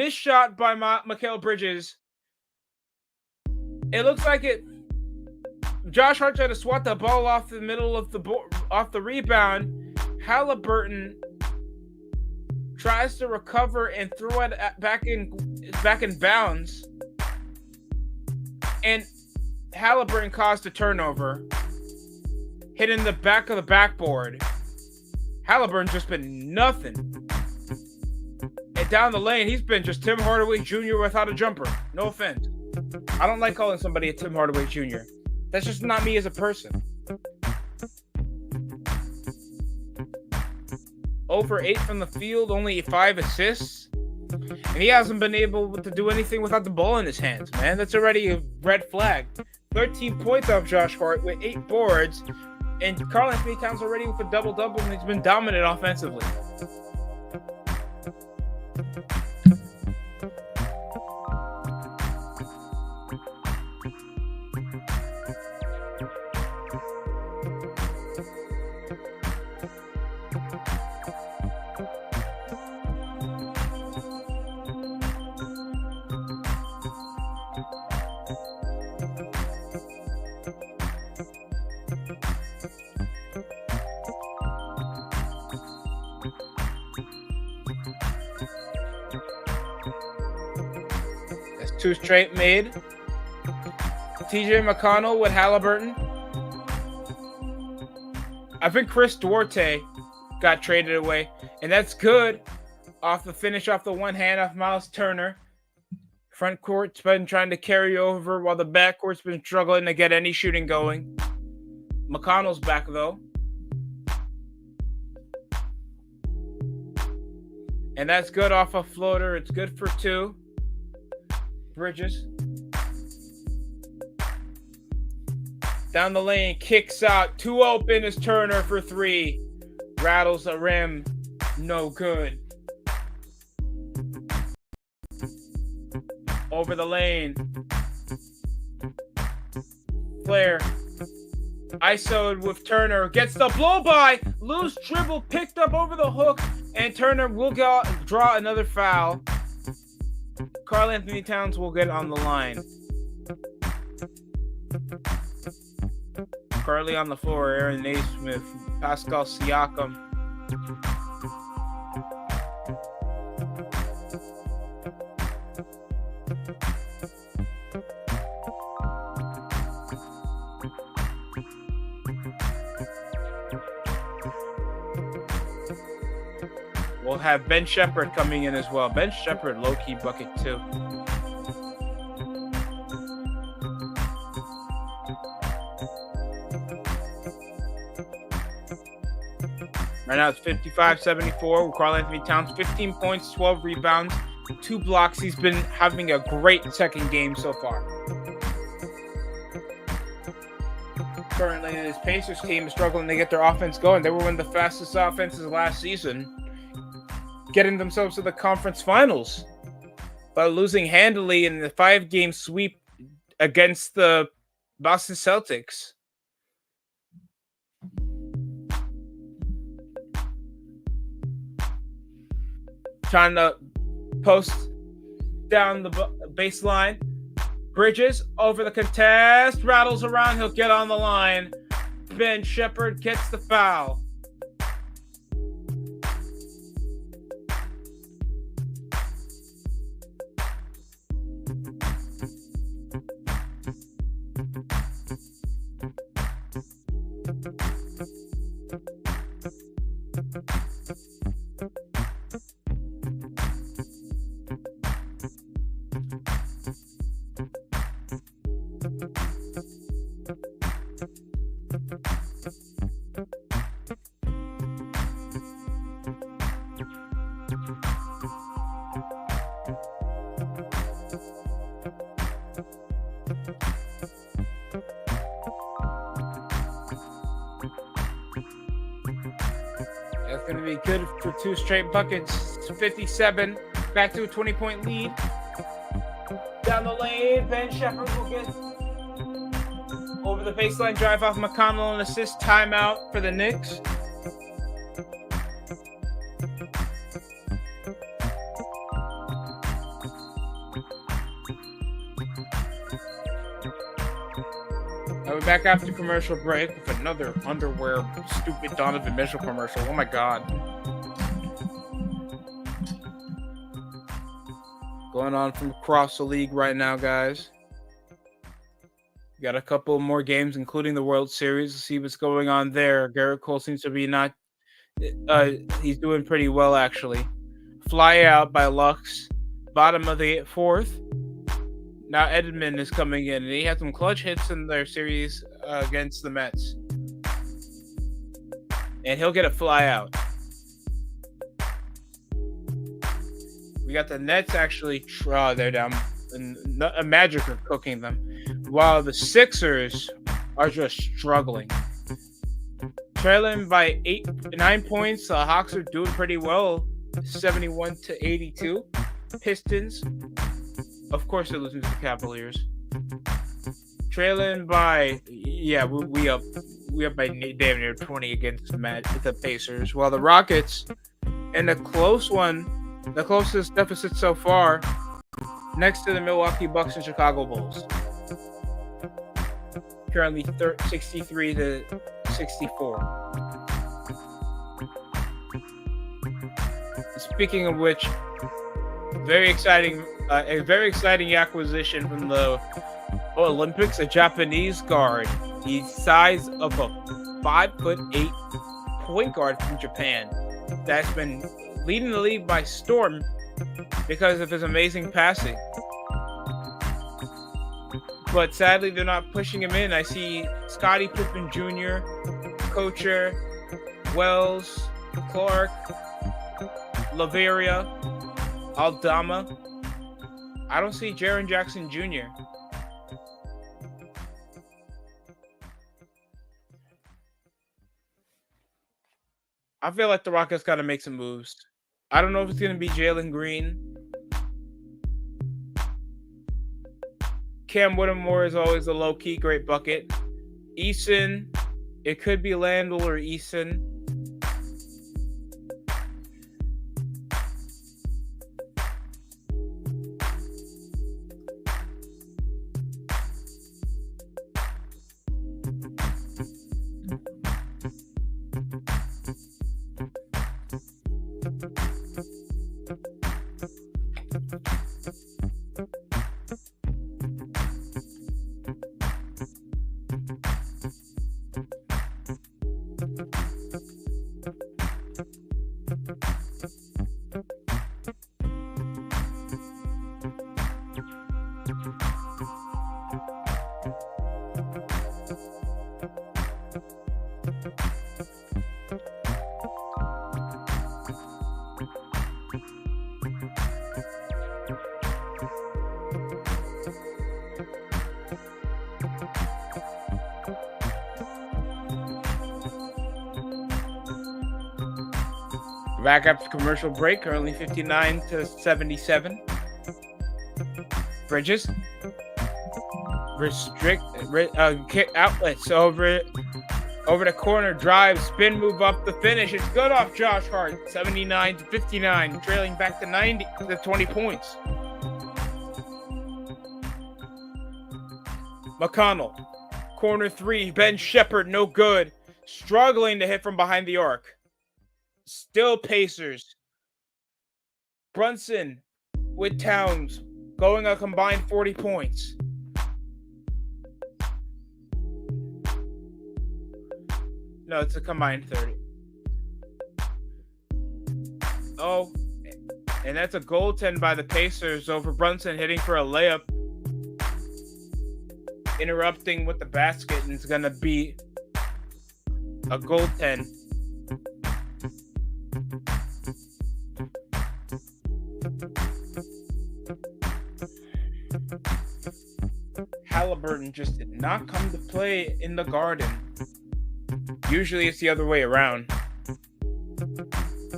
S1: shot by Mikal Bridges. It looks like it. Josh Hart tried to swat the ball off the middle of off the rebound. Halliburton tries to recover and throw it back in bounds, and Halliburton caused a turnover, hitting the back of the backboard. Halliburton's just been nothing, and down the lane he's been just Tim Hardaway Jr. without a jumper. No offense, I don't like calling somebody a Tim Hardaway Jr. That's just not me as a person. Over 8 from the field, only 5 assists. And he hasn't been able to do anything without the ball in his hands, man. That's already a red flag. 13 points off Josh Hart with 8 boards. And Karl Anthony Towns already with a double-double, and he's been dominant offensively. That's 2 straight made. TJ McConnell with Halliburton. I think Chris Duarte got traded away, and that's good. Off the finish, off the one hand, off Miles Turner. Front court's been trying to carry over while the back court's been struggling to get any shooting going. McConnell's back, though. And that's good off a floater. It's good for 2. Bridges. Down the lane, kicks out. 2 open is Turner for 3. Rattles the rim. No good. Over the lane. Flair. ISO'd with Turner. Gets the blow by. Loose dribble picked up over the hook. And Turner will draw another foul. Karl Anthony Towns will get on the line. Carly on the floor. Aaron Naismith. Pascal Siakam. We'll have Ben Shepherd coming in as well. Ben Shepherd, low-key bucket too. Right now it's 55-74 with Karl Anthony Towns. 15 points, 12 rebounds, 2 blocks. He's been having a great second game so far. Currently, his Pacers team is struggling to get their offense going. They were one of the fastest offenses last season, getting themselves to the conference finals by losing handily in the 5-game sweep against the Boston Celtics. Trying to post down the baseline. Bridges over the contest, rattles around, he'll get on the line. Ben Shepherd gets the foul. That's going to be good for 2 straight buckets. 57. Back to a 20-point lead. Down the lane, Ben Shepherd will get over the baseline drive off McConnell, an assist. Timeout for the Knicks. We're back after commercial break with another underwear stupid Donovan Mitchell commercial. Oh my god. Going on from across the league right now, guys. We got a couple more games, including the World Series. Let's see what's going on there. Garrett Cole seems to be not... he's doing pretty well, actually. Fly out by Lux. Bottom of the 4th. Now Edmund is coming in, and he had some clutch hits in their series against the Mets. And he'll get a fly out. We got the Nets actually, they're down. And Magic are cooking them. While the Sixers are just struggling. Trailing by 9 points, the Hawks are doing pretty well. 71-82. Pistons, of course, they're losing to the Cavaliers. Trailing by, we up by damn near 20 against the Pacers. While the Rockets, in a close one, the closest deficit so far, next to the Milwaukee Bucks and Chicago Bulls. Currently 63-64. Speaking of which, a very exciting acquisition from the Olympics, a Japanese guard. He's size of a 5'8" point guard from Japan that's been leading the league by storm because of his amazing passing. But sadly, they're not pushing him in. I see Scottie Pippen Jr., Kocher, Wells, Clark, Laveria, Aldama. I don't see Jaren Jackson Jr. I feel like the Rockets got to make some moves. I don't know if it's going to be Jalen Green. Cam Whittemore is always a low-key great bucket. Eason, it could be Landl or Eason. Back after commercial break, currently 59-77. Bridges. Kick outlets over the corner, drive, spin move up the finish. It's good off Josh Hart. 79-59, trailing back to 20 points. McConnell, corner three. Ben Shepherd, no good. Struggling to hit from behind the arc. Still Pacers. Brunson with Towns going a combined 40 points. No, it's a combined 30. Oh, and that's a goaltend by the Pacers over Brunson hitting for a layup. Interrupting with the basket, and it's going to be a goaltend. Halliburton just did not come to play in the Garden. Usually it's the other way around.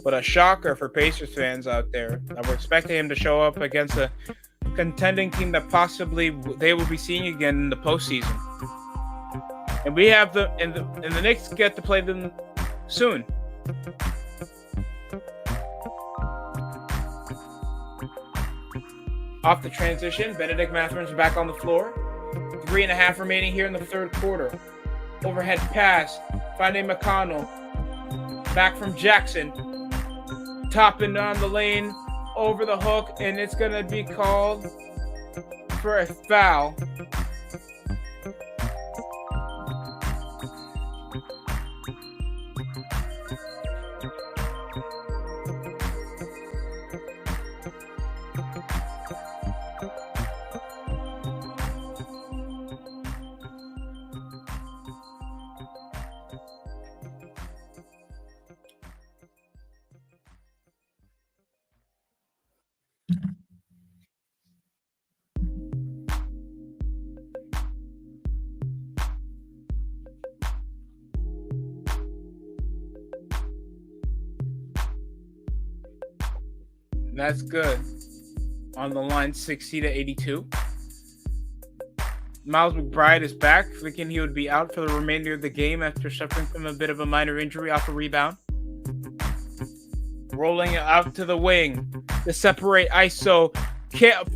S1: But a shocker for Pacers fans out there. I were expecting him to show up against a contending team that possibly they will be seeing again in the postseason. And we have and the Knicks get to play them soon. Off the transition, Benedict Mathurin's back on the floor. 3.5 remaining here in the third quarter. Overhead pass, finding McConnell. Back from Jackson. Topping down the lane, over the hook, and it's going to be called for a foul. That's good. On the line, 60-82. Miles McBride is back, thinking he would be out for the remainder of the game after suffering from a bit of a minor injury off a rebound. Rolling it out to the wing to separate ISO.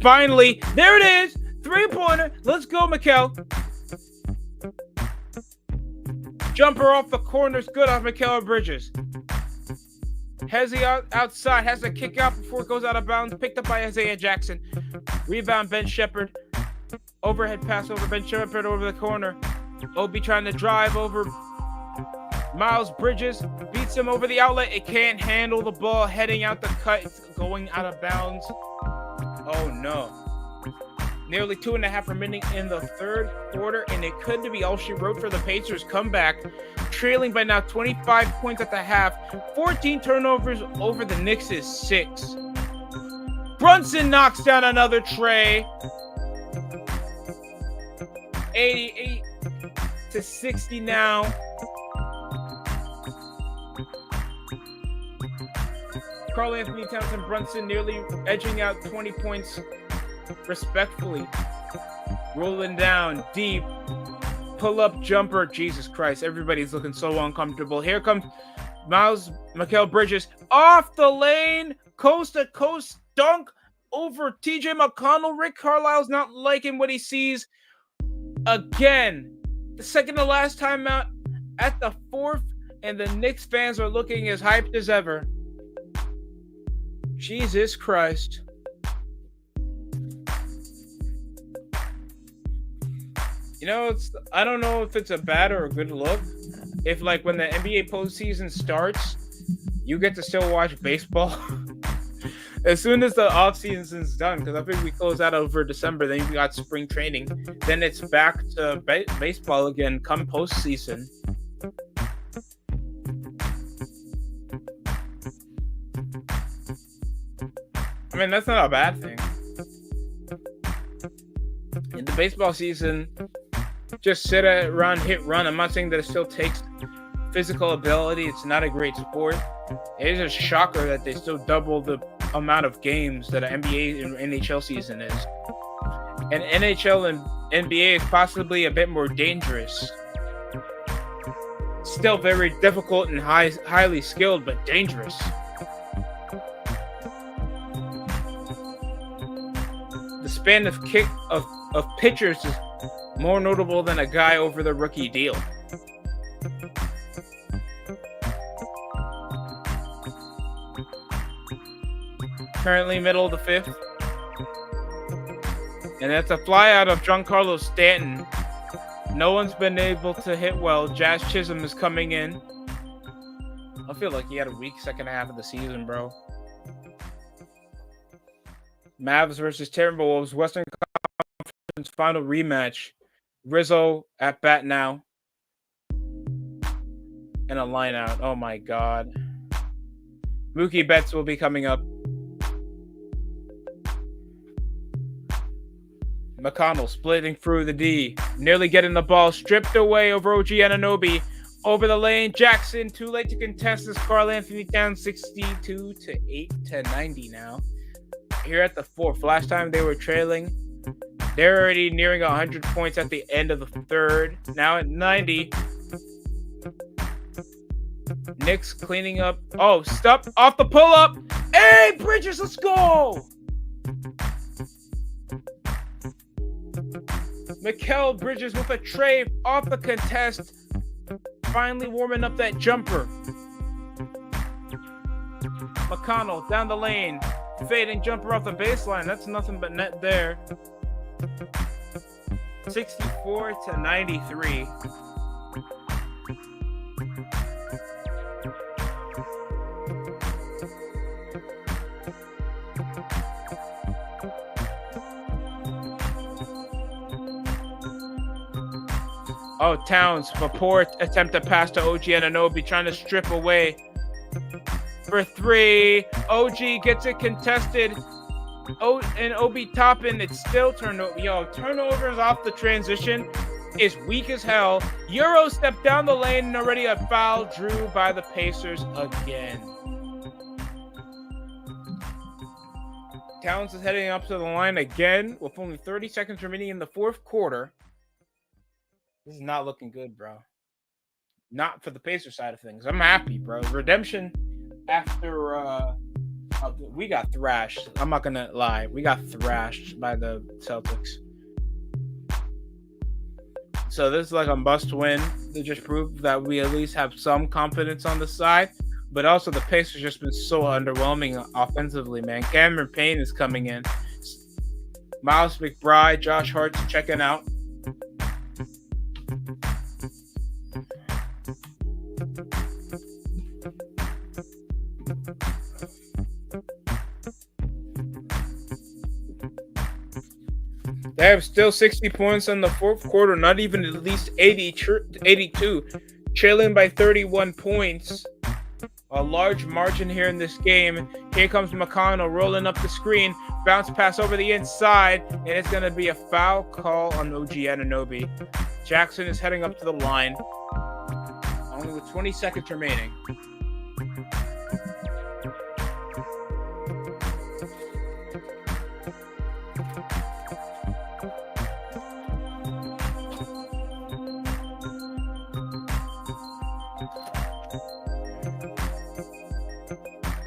S1: Finally, there it is! 3-pointer. Let's go, Mikal. Jumper off the corner is good off Mikal Bridges. Hezzy outside, has to kick out before it goes out of bounds. Picked up by Isaiah Jackson. Rebound, Ben Shepherd. Overhead pass over Ben Shepherd over the corner. Obi trying to drive over Miles Bridges. Beats him over the outlet. It can't handle the ball heading out the cut. It's going out of bounds. Oh no. Nearly 2.5 remaining in the third quarter, and it could be all she wrote for the Pacers comeback. Trailing by now 25 points at the half. 14 turnovers over the Knicks is 6. Brunson knocks down another tray. 88-60 now. Karl Anthony Towns and Brunson nearly edging out 20 points respectfully. Rolling down deep. Pull-up jumper. Jesus Christ. Everybody's looking so uncomfortable. Here comes Mikal Bridges. Off the lane. Coast-to-coast dunk over TJ McConnell. Rick Carlisle's not liking what he sees. Again. The second to last time out at the fourth. And the Knicks fans are looking as hyped as ever. Jesus Christ. You know, I don't know if it's a bad or a good look. If, like, when the NBA postseason starts, you get to still watch baseball. As soon as the offseason's done, because I think we close out over December, then you got spring training. Then it's back to baseball again come postseason. I mean, that's not a bad thing. In the baseball season, just sit around, hit run. I'm not saying that it still takes physical ability. It's not a great sport. It is a shocker that they still double the amount of games that an NBA and NHL season is. And NHL and NBA is possibly a bit more dangerous. Still very difficult and highly skilled, but dangerous. The span of pitchers is more notable than a guy over the rookie deal. Currently middle of the fifth. And that's a fly out of Giancarlo Stanton. No one's been able to hit well. Jazz Chisholm is coming in. I feel like he had a weak second half of the season, bro. Mavs versus Timberwolves, Western Conference final rematch. Rizzo at bat now. And a line out. Oh my God. Mookie Betts will be coming up. McConnell splitting through the D. Nearly getting the ball stripped away over OG Anunoby. Over the lane, Jackson too late to contest this. Karl Anthony down 62 to 8 to 90 now. Here at the fourth. Last time they were trailing. They're already nearing 100 points at the end of the third. Now at 90. Knicks cleaning up. Oh, stop off the pull-up. Hey, Bridges, let's go. Mikal Bridges with a tray off the contest. Finally warming up that jumper. McConnell down the lane. Fading jumper off the baseline. That's nothing but net there. 64 to 93. Oh, Towns, a poor attempt to pass to OG Anunoby, trying to strip away for three. OG gets it contested. And Obi Toppin, it's still turnover. Yo, turnovers off the transition is weak as hell. Euro stepped down the lane and already a foul drew by the Pacers again. Towns is heading up to the line again with only 30 seconds remaining in the fourth quarter. This is not looking good, bro. Not for the Pacers side of things. I'm happy, bro. Redemption after we got thrashed. I'm not gonna lie. We got thrashed by the Celtics. So this is like a must win to just prove that we at least have some confidence on the side. But also the Pacers just been so underwhelming offensively, man. Cameron Payne is coming in. Miles McBride, Josh Hart's checking out. They have still 60 points in the fourth quarter, not even at least 82, trailing by 31 points. A large margin here in this game. Here comes McConnell rolling up the screen. Bounce pass over the inside, and it's going to be a foul call on OG Anunoby. Jackson is heading up to the line. Only with 20 seconds remaining.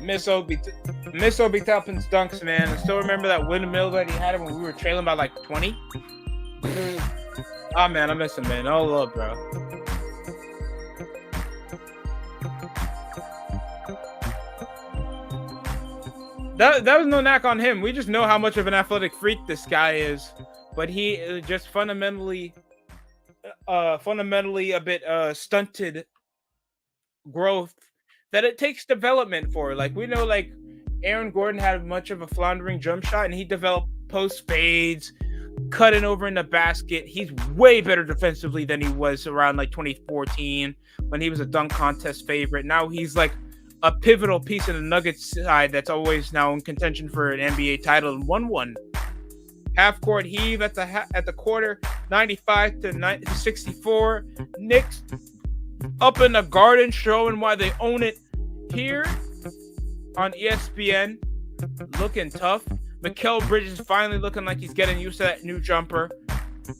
S1: Miss Obi Toppin's dunks, man. I still remember that windmill that he had when we were trailing by like 20. Oh, man, I miss him, man. Oh, love, bro. That was no knack on him. We just know how much of an athletic freak this guy is. But he is just fundamentally a bit stunted growth that it takes development for. Like, we know, like, Aaron Gordon had much of a floundering jump shot, and he developed post fades, cutting over in the basket. He's way better defensively than he was around, like, 2014 when he was a dunk contest favorite. Now he's, like, a pivotal piece in the Nuggets side that's always now in contention for an NBA title and won one. Half-court heave at the quarter, 95 to 64. Knicks up in the Garden, showing why they own it here on ESPN. Looking tough. Mikal Bridges finally looking like he's getting used to that new jumper.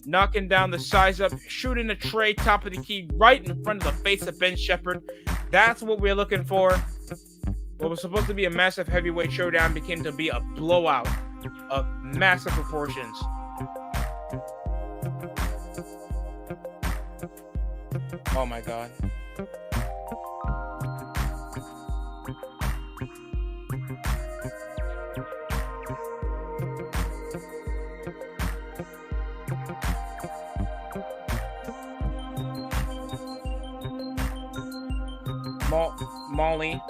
S1: Knocking down the size up, shooting a tray, top of the key, right in front of the face of Ben Shepherd. That's what we're looking for. What was supposed to be a massive heavyweight showdown became to be a blowout of massive proportions. Oh my god. Molly.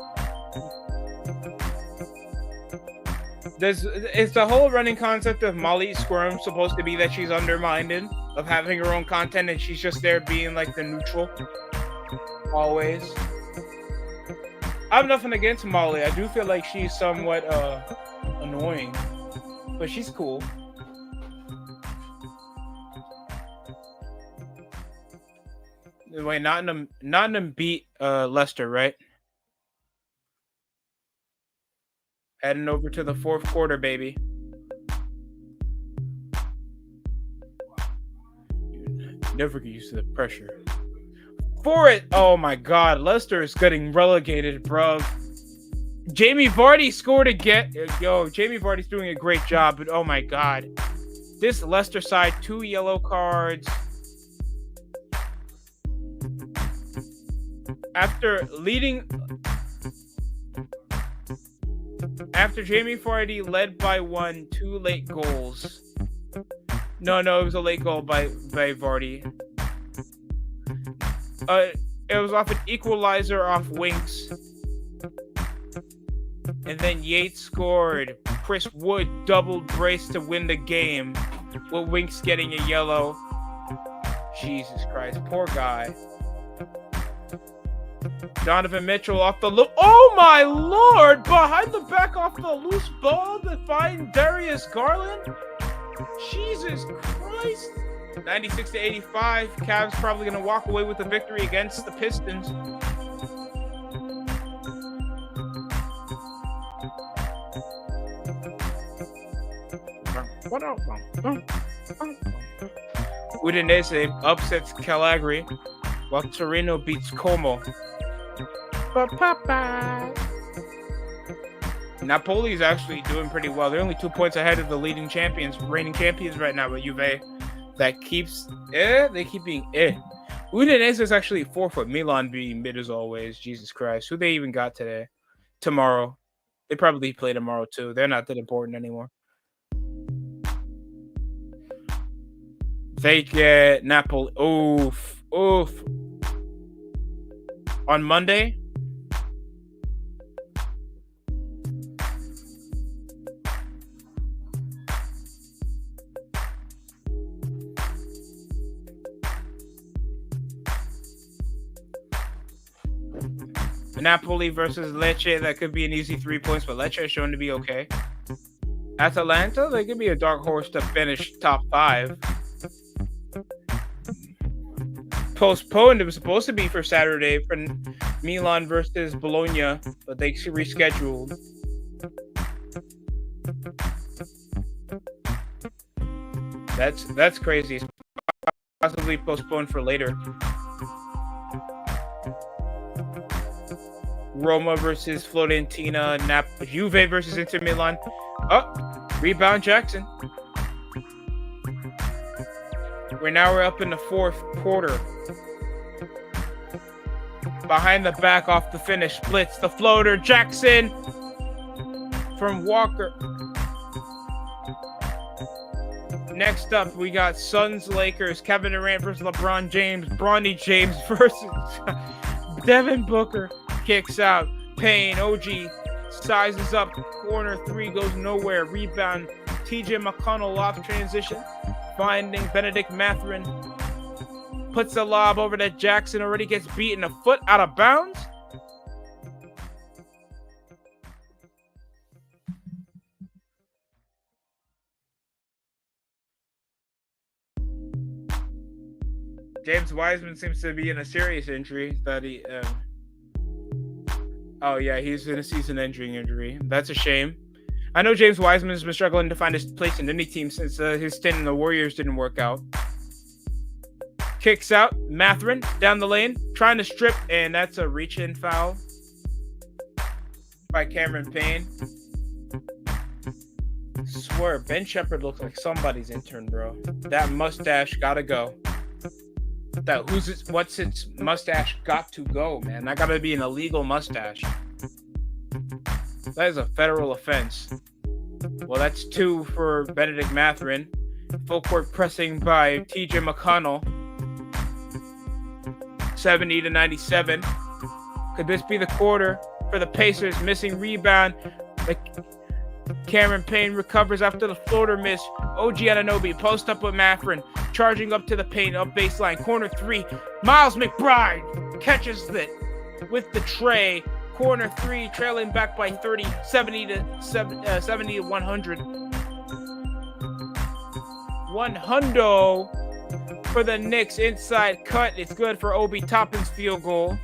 S1: Is the whole running concept of Molly Squirm supposed to be that she's undermined of having her own content and she's just there being like the neutral? Always. I have nothing against Molly. I do feel like she's somewhat annoying, but she's cool. Wait, Nottingham beat Leicester, right? Heading over to the fourth quarter, baby. You never get used to the pressure. For it! Oh my god, Leicester is getting relegated, bro. Jamie Vardy scored again. Yo, Jamie Vardy's doing a great job, but oh my god. This Leicester side, 2 yellow cards. After Jamie Vardy led by 2 late goals. No, it was a late goal by Vardy. It was off an equalizer off Winks. And then Yates scored. Chris Wood doubled brace to win the game, with Winks getting a yellow. Jesus Christ, poor guy. Donovan Mitchell off the loose. Oh my lord! Behind the back off the loose ball to find Darius Garland. Jesus Christ! 96-85. Cavs probably gonna walk away with the victory against the Pistons. Udinese upsets Calgary, while Torino beats Como. Napoli is actually doing pretty well. They're only 2 points ahead of the reigning champions right now with Juve. They keep being Udinese is actually 4th. Milan being mid as always. Jesus Christ. Who they even got today? Tomorrow. They probably play tomorrow too. They're not that important anymore. They get Napoli. Oof. On Monday. Napoli versus Lecce, that could be an easy 3 points, but Lecce is shown to be okay. Atalanta, they could be a dark horse to finish top 5. Postponed, it was supposed to be for Saturday for Milan versus Bologna, but they rescheduled. That's crazy. It's possibly postponed for later. Roma versus Fiorentina, Juve versus Inter Milan. Rebound Jackson. We're up in the fourth quarter. Behind the back off the finish, splits the floater. Jackson from Walker. Next up, we got Suns Lakers. Kevin Durant versus LeBron James. Bronny James versus Devin Booker. Kicks out. Payne. OG sizes up. Corner 3 goes nowhere. Rebound. TJ McConnell off transition. Finding Benedict Mathurin. Puts the lob over to Jackson. Already gets beaten a foot out of bounds. James Wiseman seems to be in a serious injury that he. Oh yeah, he's in a season-ending injury. That's a shame. I know James Wiseman has been struggling to find his place in any team since his stint in the Warriors didn't work out. Kicks out. Mathurin down the lane, trying to strip, and that's a reach-in foul by Cameron Payne. Swear, Ben Shepherd looks like somebody's intern, bro. That mustache gotta go. What's its mustache got to go, man. That gotta be an illegal mustache. That is a federal offense. Well, that's 2 for Benedict Mathurin. Full court pressing by TJ McConnell. 70-97. Could this be the quarter for the Pacers? Missing rebound. Cameron Payne recovers after the floater miss. OG Anunoby post up with Mathurin. Charging up to the paint, up baseline. Corner 3. Miles McBride catches it with the tray. Corner 3, trailing back by 30, 70 to 100. 100 for the Knicks. Inside cut. It's good for Obi Toppin's field goal.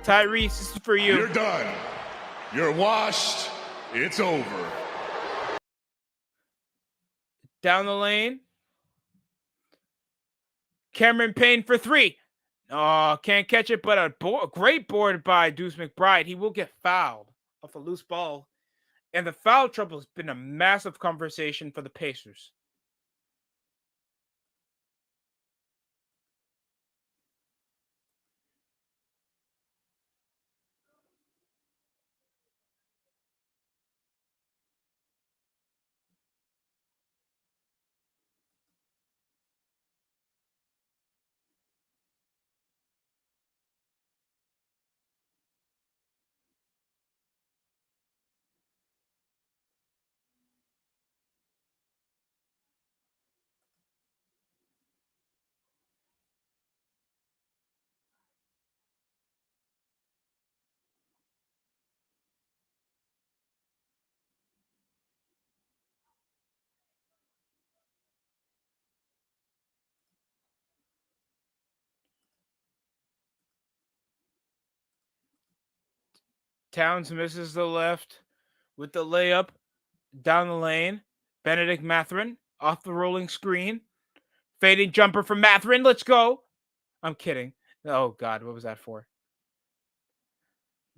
S1: Tyrese, this is for you.
S4: You're done. You're washed. It's over.
S1: Down the lane. Cameron Payne for 3. Oh, can't catch it, but a great board by Deuce McBride. He will get fouled off a loose ball. And the foul trouble has been a massive conversation for the Pacers. Towns misses the left with the layup down the lane. Benedict Mathurin off the rolling screen. Fading jumper from Mathurin. Let's go. I'm kidding. Oh, God. What was that for?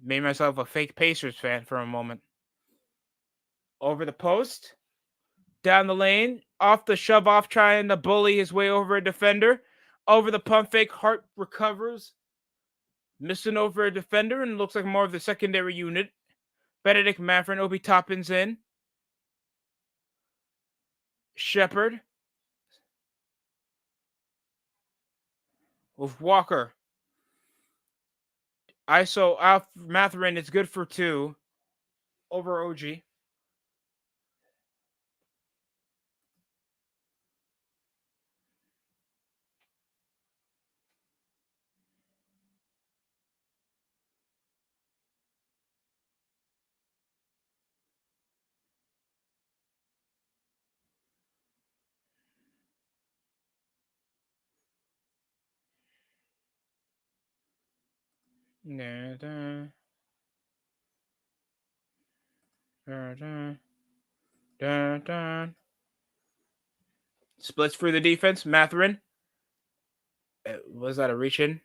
S1: Made myself a fake Pacers fan for a moment. Over the post. Down the lane. Off the shove off, trying to bully his way over a defender. Over the pump fake. Hart recovers. Missing over a defender and looks like more of the secondary unit. Benedict Mathurin, Obi Toppin's in. Shepherd. With Walker. ISO out Mathurin is good for 2 over OG. Da, da. Da, da. Da, da. Splits for the defense. Mathurin. Was that a reach in?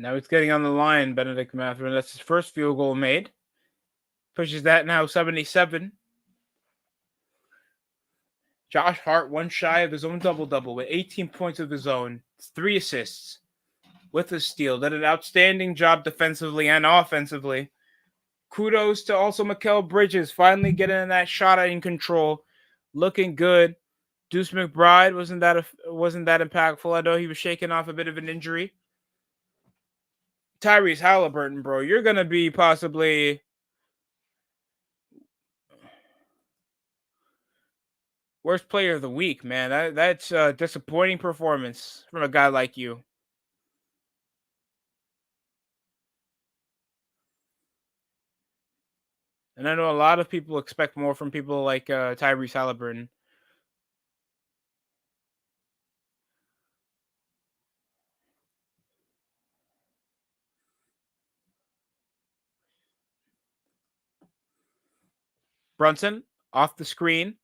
S1: Now he's getting on the line, Benedict Mathurin. That's his first field goal made. Pushes that now 77. Josh Hart, one shy of his own double-double with 18 points of his own, 3 assists with a steal. Did an outstanding job defensively and offensively. Kudos to also Mikal Bridges, finally getting that shot in control, looking good. Deuce McBride wasn't that impactful. I know he was shaking off a bit of an injury. Tyrese Halliburton, bro, you're gonna be possibly worst player of the week, man. That's a disappointing performance from a guy like you. And I know a lot of people expect more from people like Tyrese Halliburton. Brunson off the screen,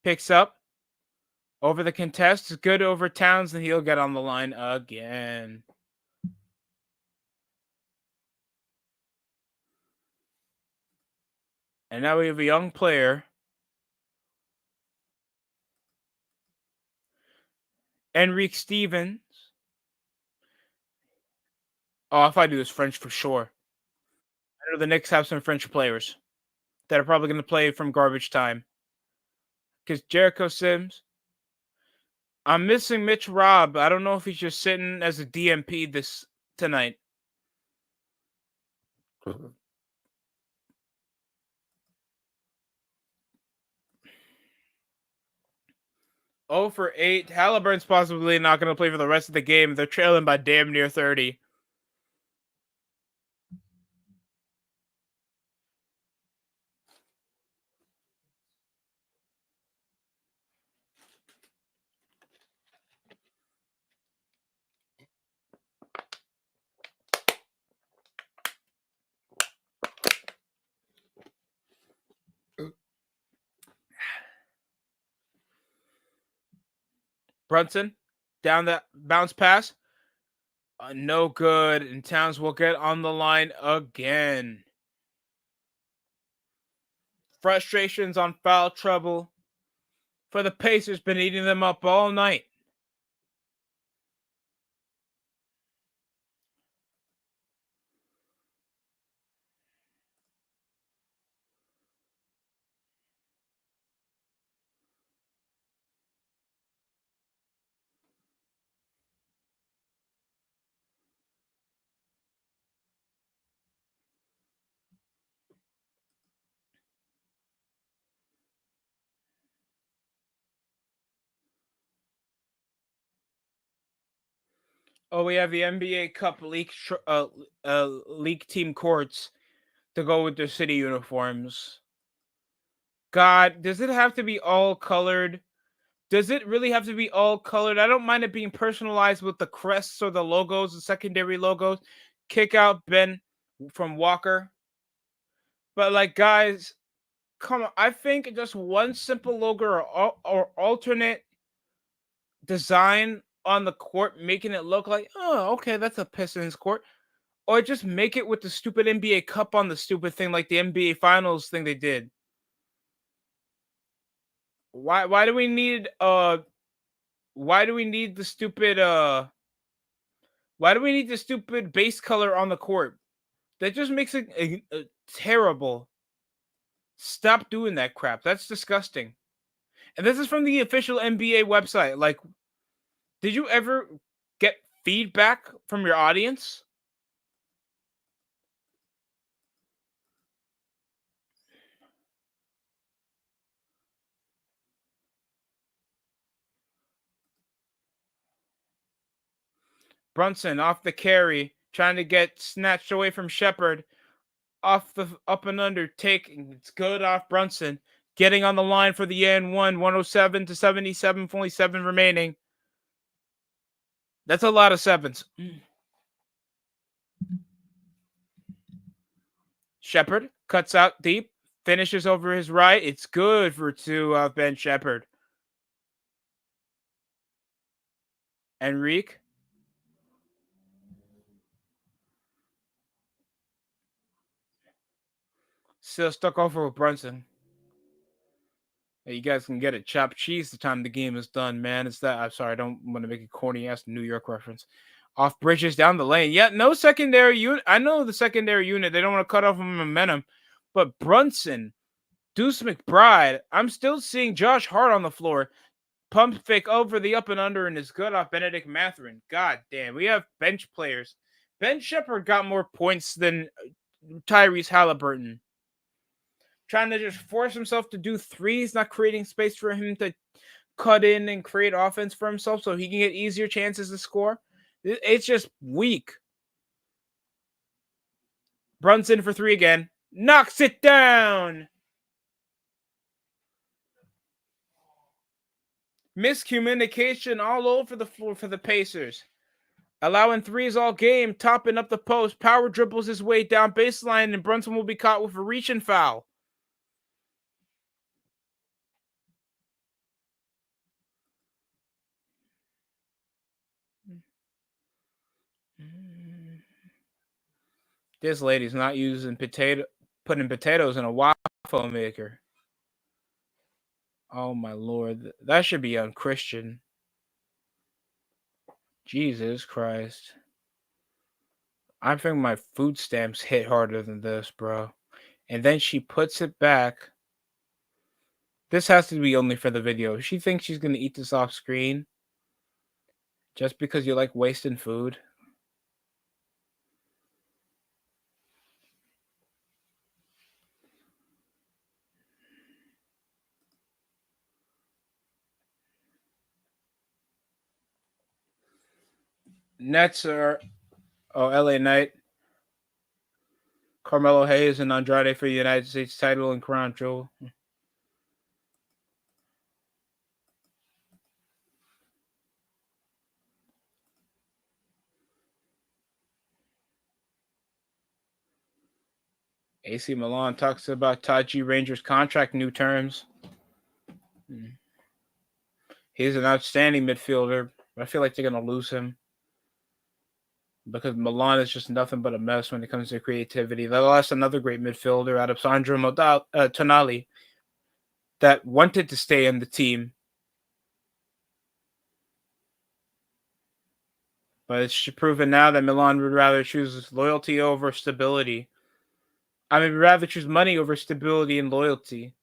S1: picks up over the contest. Is good over Towns, and he'll get on the line again. And now we have a young player, Enrique Stevens. Oh, if I do this French for sure. I know the Knicks have some French players that are probably going to play from garbage time. Because Jericho Sims. I'm missing Mitch Robb. I don't know if he's just sitting as a DMP this tonight. Oh for 8. Halliburton's possibly not going to play for the rest of the game. They're trailing by damn near 30. Brunson down that bounce pass. No good. And Towns will get on the line again. Frustrations on foul trouble for the Pacers been eating them up all night. Oh, we have the NBA Cup league team courts to go with their city uniforms. God, does it have to be all colored? Does it really have to be all colored? I don't mind it being personalized with the crests or the logos, the secondary logos. Kick out Ben from Walker. But like, guys, come on. I think just one simple logo or alternate design on the court, making it look like, oh, okay, that's a Pistons court. Or just make it with the stupid NBA Cup on the stupid thing, like the NBA Finals thing they did. Why do we need the stupid why do we need the stupid base color on the court? That just makes it terrible. Stop doing that crap. That's disgusting. And this is from the official NBA website. Like, did you ever get feedback from your audience? Brunson off the carry, trying to get snatched away from Shepard. Off the up and under take. It's good off Brunson. Getting on the line for the N1, 107 to 77, only 7 remaining. That's a lot of sevens. Shepard cuts out deep, finishes over his right. It's good for 2 Ben Shepard. Enrique. Still stuck over with Brunson. Hey, you guys can get it. Chopped cheese the time the game is done, man. It's that. I'm sorry, I don't want to make a corny ass New York reference. Off Bridges down the lane. Yeah, no secondary unit. I know the secondary unit. They don't want to cut off momentum. But Brunson, Deuce McBride, I'm still seeing Josh Hart on the floor. Pump fake over the up and under and is good off Benedict Mathurin. God damn, we have bench players. Ben Shepard got more points than Tyrese Halliburton. Trying to just force himself to do threes, not creating space for him to cut in and create offense for himself so he can get easier chances to score. It's just weak. Brunson for 3 again. Knocks it down. Miscommunication all over the floor for the Pacers. Allowing threes all game, topping up the post. Power dribbles his way down baseline, and Brunson will be caught with a reach-in foul. This lady's not putting potatoes in a waffle maker. Oh my lord, that should be unchristian. Jesus Christ. I think my food stamps hit harder than this, bro. And then she puts it back. This has to be only for the video. She thinks she's gonna eat this off screen just because you like wasting food. Nets are LA Knight. Carmelo Hayes and Andrade for the United States title and crown jewel. AC Milan talks about Taji Rangers contract new terms. He's an outstanding midfielder. I feel like they're going to lose him because Milan is just nothing but a mess when it comes to creativity. They lost another great midfielder out of Sandro Tonali that wanted to stay in the team. But it's proven now that Milan would rather choose loyalty over stability. I mean, rather choose money over stability and loyalty.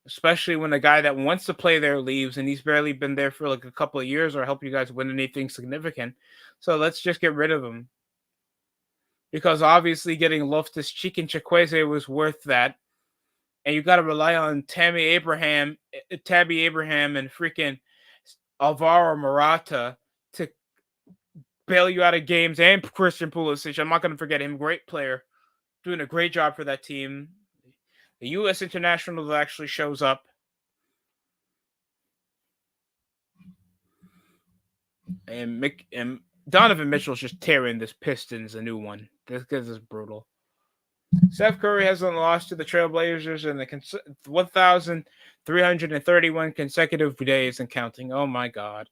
S1: Especially when a guy that wants to play there leaves and he's barely been there for like a couple of years or help you guys win anything significant. So let's just get rid of him. Because obviously getting Loftus-Cheek and Chikwueze was worth that. And you got to rely on Tammy Abraham and freaking Alvaro Morata to bail you out of games, and Christian Pulisic. I'm not going to forget him. Great player. Doing a great job for that team. The U.S. international that actually shows up. And Donovan Mitchell's just tearing this Pistons a new one. This is brutal. Steph Curry hasn't lost to the Trailblazers in the 1,331 consecutive days and counting. Oh my God.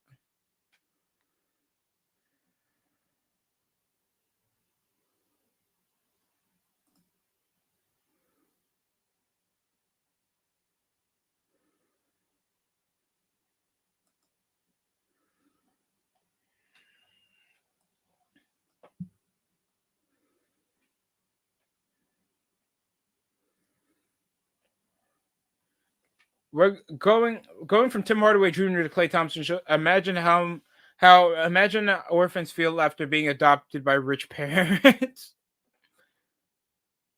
S1: We're going from Tim Hardaway Jr. to Klay Thompson. Imagine imagine orphans feel after being adopted by rich parents.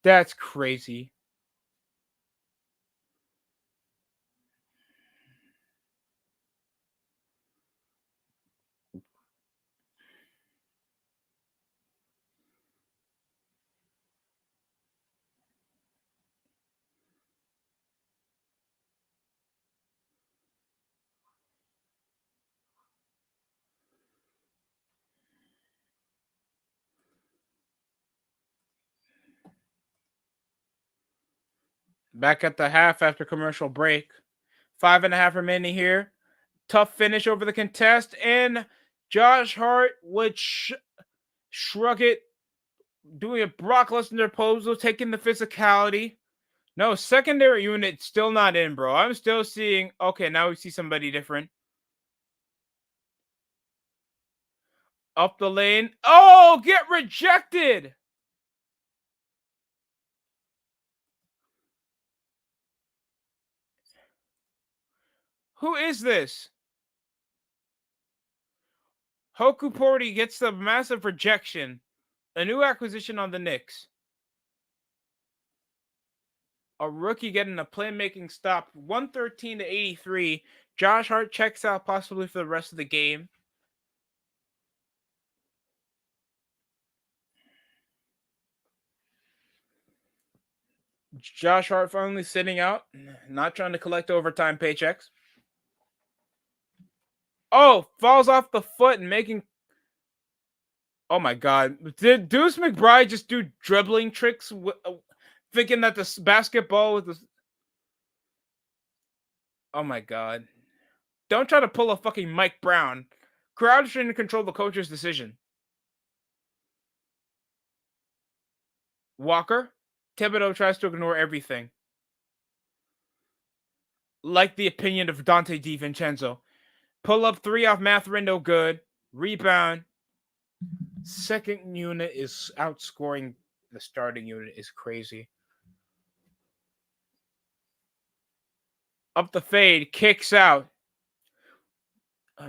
S1: That's crazy. Back at the half after commercial break. 5.5 remaining here. Tough finish over the contest, and Josh Hart would shrug it, doing a Brock Lesnar pose, taking the physicality. No, secondary unit still not in, bro. I'm still seeing. Okay, now we see somebody different. Up the lane. Oh, get rejected. Who is this? Hoku Porty gets the massive rejection. A new acquisition on the Knicks. A rookie getting a playmaking stop. 113 to 83. Josh Hart checks out possibly for the rest of the game. Josh Hart finally sitting out, not trying to collect overtime paychecks. Oh, falls off the foot and making. Oh my God! Did Deuce McBride just do dribbling tricks, thinking that the basketball with the? Oh my God! Don't try to pull a fucking Mike Brown. Crowd shouldn't control the coach's decision. Walker, Thibodeau tries to ignore everything. Like the opinion of Dante DiVincenzo. Pull up 3 off Matherindo, good. Rebound. Second unit is outscoring the starting unit is crazy. Up the fade, kicks out.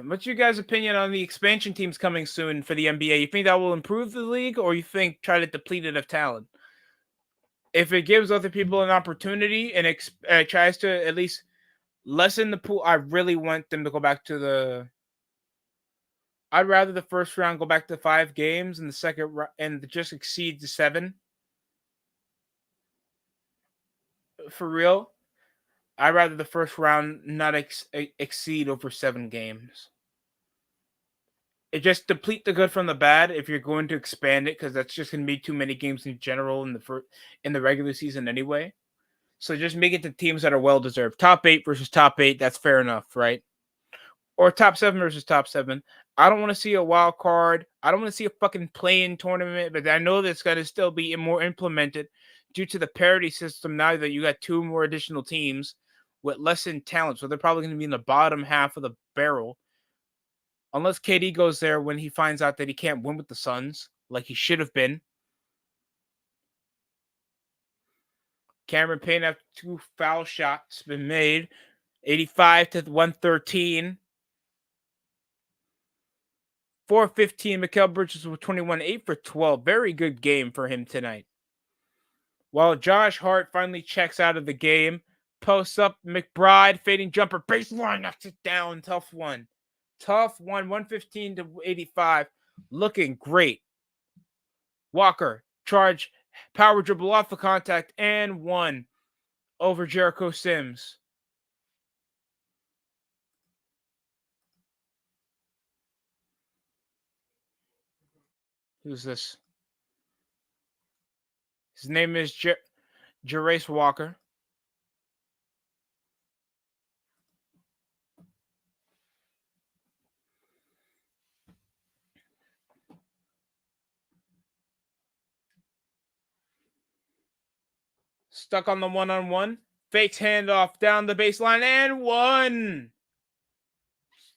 S1: What's your guys' opinion on the expansion teams coming soon for the NBA? You think that will improve the league, or you think try to deplete it of talent? If it gives other people an opportunity and tries to at least lessen the pool, I really want them to go back to the. I'd rather the first round go back to 5 games and the second and just exceed the 7. For real, I'd rather the first round not exceed over 7 games. It just deplete the good from the bad if you're going to expand it, because that's just going to be too many games in general in the regular season anyway. So just make it to teams that are well deserved. Top 8 versus top 8, that's fair enough, right? Or top 7 versus top 7. I don't want to see a wild card. I don't want to see a fucking play-in tournament, but I know that's going to still be more implemented due to the parity system now that you got 2 more additional teams with less in talent. So they're probably going to be in the bottom half of the barrel. Unless KD goes there when he finds out that he can't win with the Suns, like he should have been. Cameron Payne after 2 foul shots been made. 85 to 113. 4-15. Mikal Bridges with 21, 8 for 12. Very good game for him tonight. While Josh Hart finally checks out of the game, posts up McBride, fading jumper, baseline, knocks it down. Tough one. 115 to 85. Looking great. Walker, charge, power dribble off the contact, and 1 over Jericho Sims. Who's this? His name is Jerace Walker. Stuck on the one-on-one. Fakes handoff down the baseline and 1.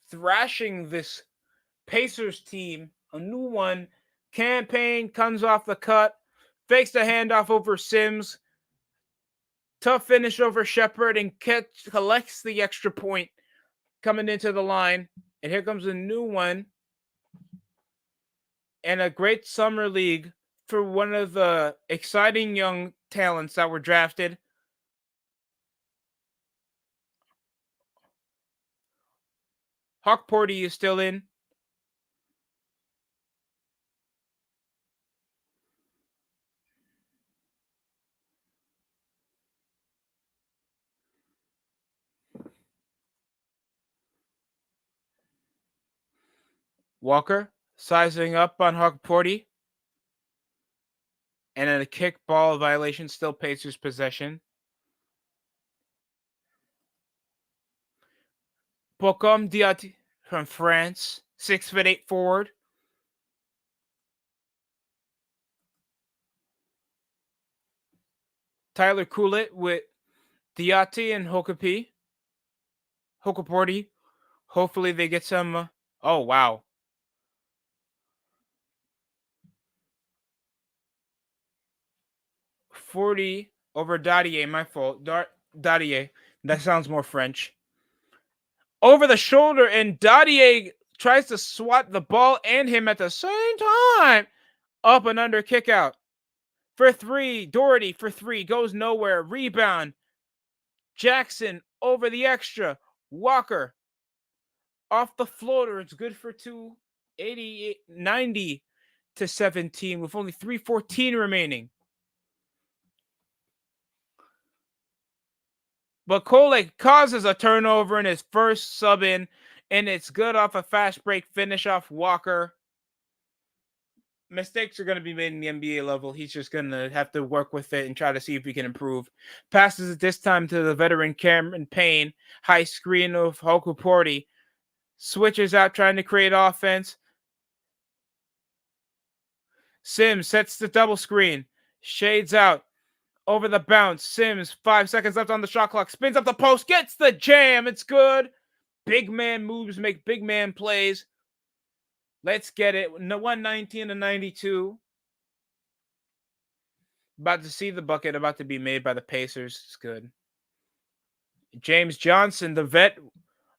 S1: Thrashing this Pacers team. A new one. Campaign comes off the cut. Fakes the handoff over Sims. Tough finish over Shepard and collects the extra point coming into the line. And here comes a new one. And a great summer league for one of the exciting young talents that were drafted. Hawk Porty is still in. Walker sizing up on Hawk Porty. And then a kick ball violation, still Pacers possession. Bokum Diat from France, 6'8" forward. Tyler Coolett with Diati and Hokaporty. Hopefully they get some. Oh, wow. $40 over Dadier, my fault. Dadier. That sounds more French. Over the shoulder, and Dadier tries to swat the ball and him at the same time. Up and under kick out. For 3, Doherty for 3, goes nowhere. Rebound. Jackson over the extra. Walker off the floater. It's good for 2. 90 to 17 with only 3:14 remaining. But Kolek causes a turnover in his first sub in, and it's good off a fast break finish off Walker. Mistakes are going to be made in the NBA level. He's just going to have to work with it and try to see if he can improve. Passes it this time to the veteran Cameron Payne. High screen of Hokuporti. Switches out trying to create offense. Sims sets the double screen. Shades out. Over the bounce. Sims, 5 seconds left on the shot clock. Spins up the post. Gets the jam. It's good. Big man moves make big man plays. Let's get it. 119-92. About to see the bucket about to be made by the Pacers. It's good. James Johnson, the vet,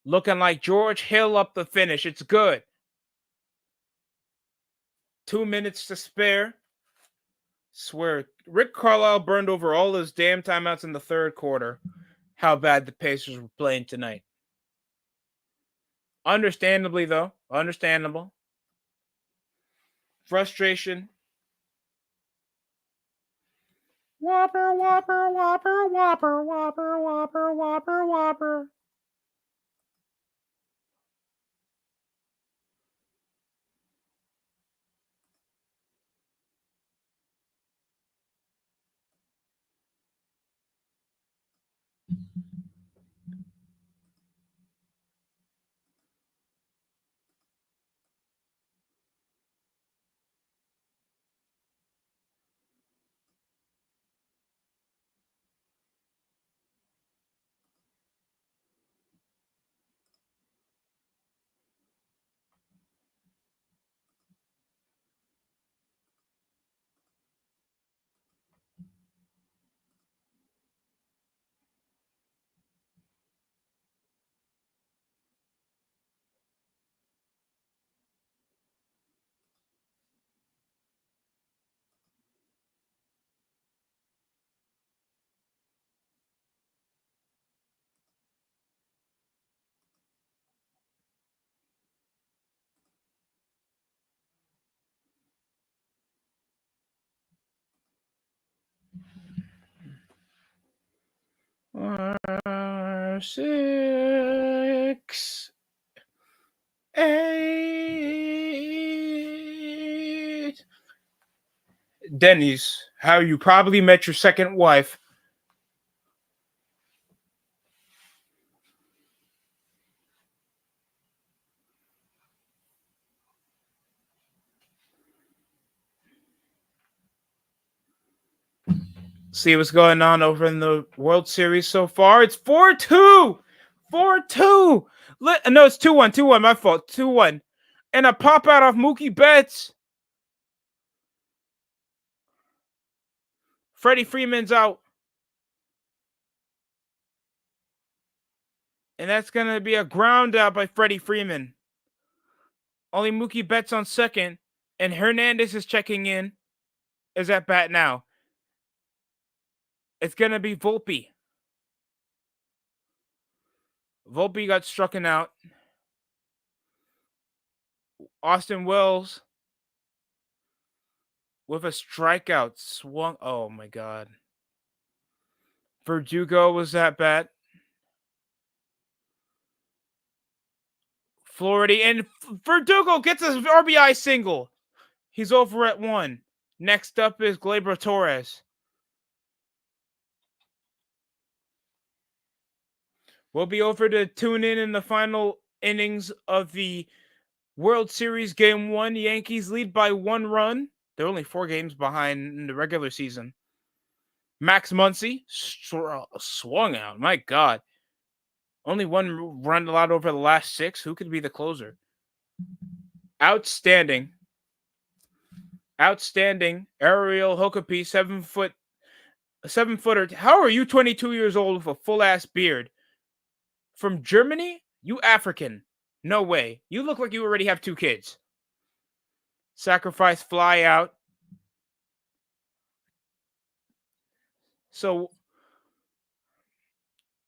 S1: looking like George Hill up the finish. It's good. 2 minutes to spare. Swear, Rick Carlisle burned over all his damn timeouts in the third quarter. How bad the Pacers were playing tonight. Understandably, though. Understandable. Frustration. Whopper, whopper, whopper, whopper, whopper, whopper, whopper, whopper. Six, eight. Denny's, how you probably met your second wife. See what's going on over in the World Series so far. It's 4-2. 4-2. No, it's 2-1. 2-1. My fault. 2-1. And a pop out of Mookie Betts. Freddie Freeman's out. And that's going to be a ground out by Freddie Freeman. Only Mookie Betts on second. And Hernandez is checking in. Is at bat now. It's going to be Volpe. Volpe got strucken out. Austin Wells with a strikeout swung. Oh, my God. Verdugo was at bat. Flaherty and Verdugo gets his RBI single. He's over at 1. Next up is Gleyber Torres. We'll be over to tune in the final innings of the World Series Game 1. Yankees lead by 1 run. They're only 4 games behind in the regular season. Max Muncy swung out. My God. Only 1 run allowed over the last 6. Who could be the closer? Outstanding. Outstanding. Ariel Hokopi, 7-footer. How are you 22 years old with a full-ass beard? From Germany? You African. No way. You look like you already have 2 kids. Sacrifice fly out. So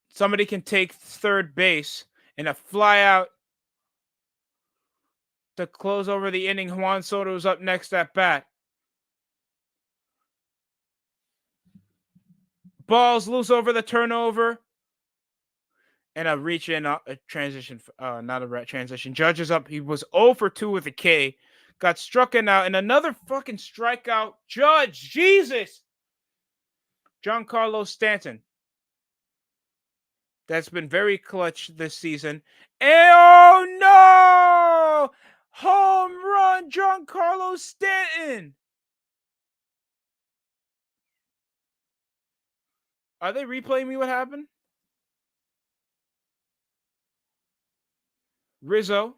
S1: somebody can take third base and a fly out to close over the inning. Juan Soto's up next at bat. Ball's loose over the turnover. And a reach in a transition, not a transition. Judge is up. He was 0 for 2 with a K. Got struck out, and another fucking strikeout. Judge, Jesus. Giancarlo Stanton. That's been very clutch this season. And, oh no! Home run, Giancarlo Stanton. Are they replaying me what happened? Rizzo.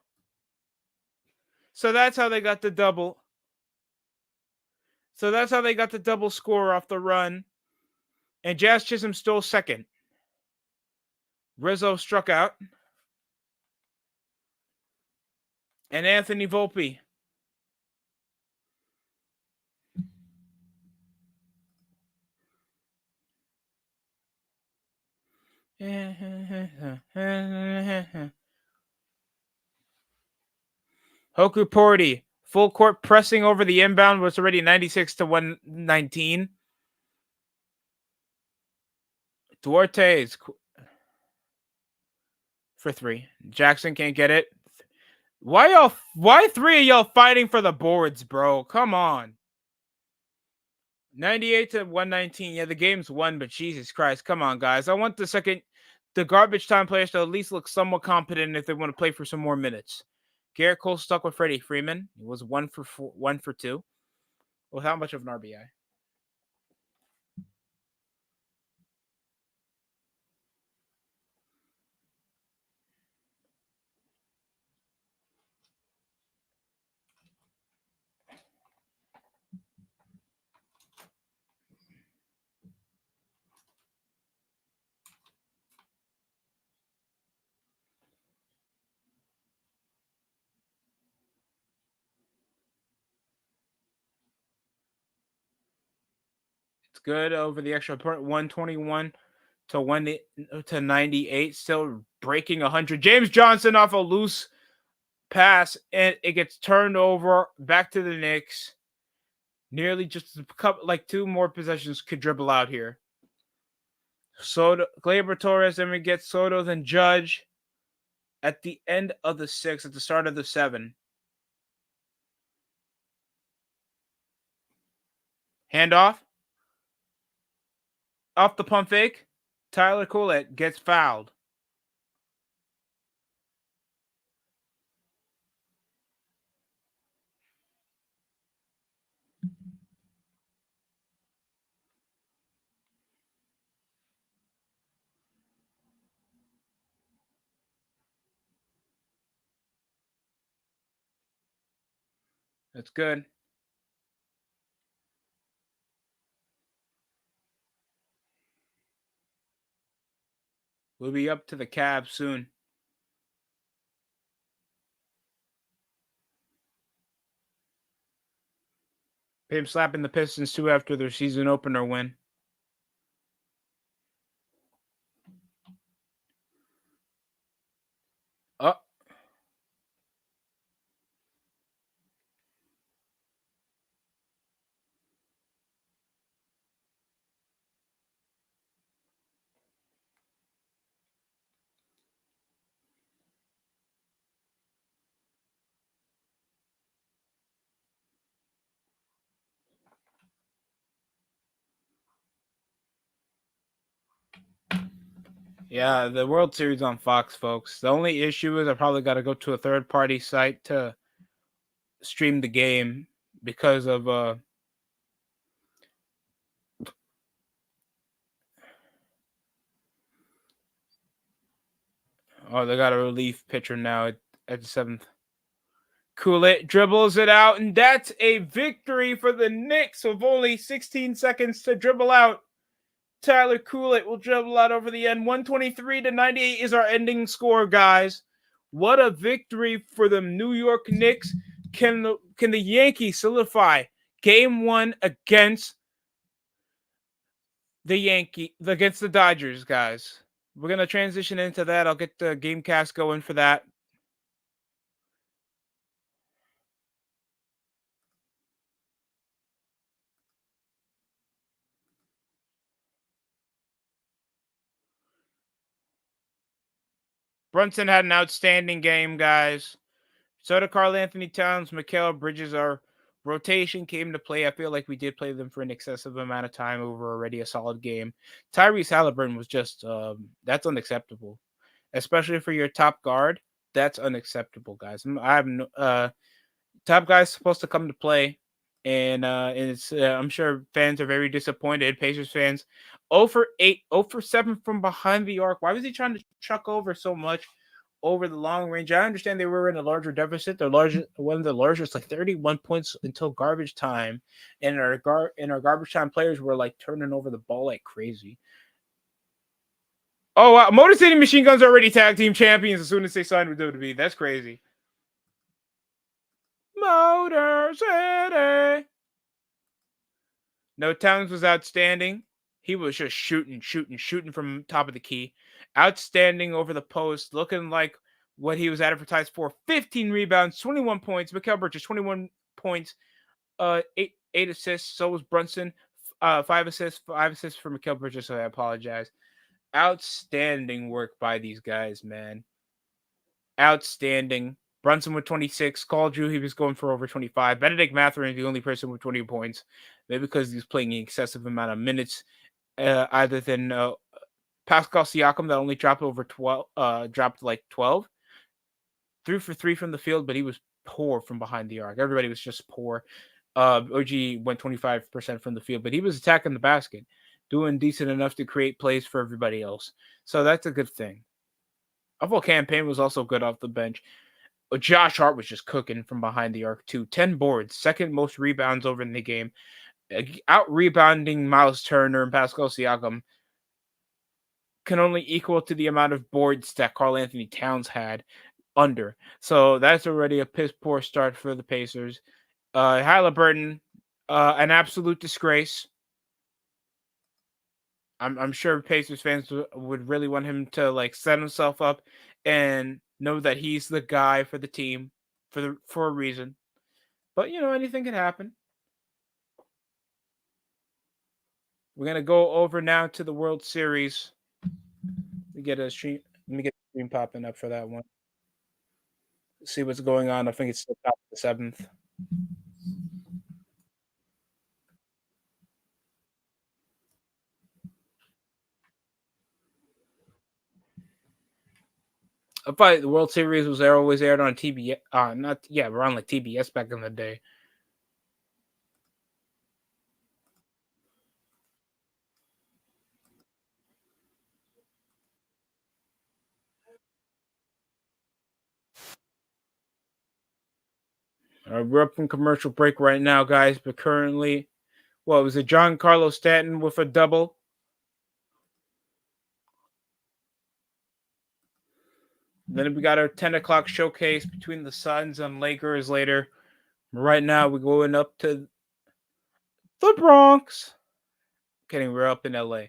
S1: So that's how they got the double. So that's how they got the double score off the run. And Jazz Chisholm stole second. Rizzo struck out. And Anthony Volpe. Hoku Porty. Full court pressing over the inbound was already 96 to 119. Duarte's for 3. Jackson can't get it. Why 3 of y'all fighting for the boards, bro? Come on. 98 to 119. Yeah, the game's won, but Jesus Christ. Come on, guys. I want the garbage time players to at least look somewhat competent if they want to play for some more minutes. Garrett Cole stuck with Freddie Freeman. He was 1 for 2. With how much of an RBI? It's good over the extra point. 121 to 98. Still breaking 100. James Johnson off a loose pass, and it gets turned over back to the Knicks. Nearly just a couple, like 2 more possessions could dribble out here. Soto, Gleyber Torres, then we get Soto, then Judge at the end of the 6, at the start of the 7. Handoff. Off the pump fake. Tyler Coolett gets fouled. That's good. We'll be up to the Cavs soon. Pim slapping the Pistons too after their season opener win. Oh. Yeah, the World Series on Fox, folks. The only issue is I probably got to go to a third-party site to stream the game because of they got a relief pitcher now at the 7th. Coolett dribbles it out, and that's a victory for the Knicks with only 16 seconds to dribble out. Tyler Coolett will dribble out over the end. 123 to 98 is our ending score, guys. What a victory for the New York Knicks. Can the Yankees solidify game 1 against against the Dodgers, guys? We're going to transition into that. I'll get the game cast going for that. Brunson had an outstanding game, guys. So did Karl Anthony Towns. Mikal Bridges, our rotation came to play. I feel like we did play them for an excessive amount of time over already a solid game. Tyrese Halliburton was just that's unacceptable, especially for your top guard. That's unacceptable, guys. I have no, top guy's supposed to come to play, and it's I'm sure fans are very disappointed. Pacers fans, 0 for 8, 0 for 7 from behind the arc. Why was he trying to chuck over so much over the long range? I understand they were in a larger deficit. They're larger, one of the largest, like 31 points until garbage time, and our garbage time players were like turning over the ball like crazy. Oh wow, Motor City Machine Guns are already tag team champions as soon as they signed with WWE. That's crazy. Motor City. No, Towns was outstanding. He was just shooting from top of the key. Outstanding over the post, looking like what he was advertised for. 15 rebounds, 21 points. Mikal Bridges, 21 points, eight assists. So was Brunson. 5 assists for Mikal Bridges, so I apologize. Outstanding work by these guys, man. Outstanding. Brunson with 26. Call Drew, he was going for over 25. Benedict Mathurin, the only person with 20 points. Maybe because he's playing an excessive amount of minutes, either than Pascal Siakam that only dropped over 12, dropped like 12. 3 for 3 from the field, but he was poor from behind the arc. Everybody was just poor. OG went 25% from the field, but he was attacking the basket, doing decent enough to create plays for everybody else. So that's a good thing. Our campaign was also good off the bench. Josh Hart was just cooking from behind the arc too. 10 boards, second most rebounds over in the game. Out rebounding Miles Turner and Pascal Siakam can only equal to the amount of boards that Karl Anthony Towns had under. So that's already a piss poor start for the Pacers. Halliburton, an absolute disgrace. I'm sure Pacers fans would really want him to like set himself up and know that he's the guy for the team for a reason. But you know, anything can happen. We're gonna go over now to the World Series. We get a stream. Let me get the stream popping up for that one. See what's going on. I think it's still top of the 7th. I thought the World Series was always aired on TBS. Not around like TBS back in the day. We're up in commercial break right now, guys. But currently, well, it was a Giancarlo Stanton with a double. Then we got our 10 o'clock showcase between the Suns and Lakers later. Right now, we're going up to the Bronx. Kidding, we're up in LA.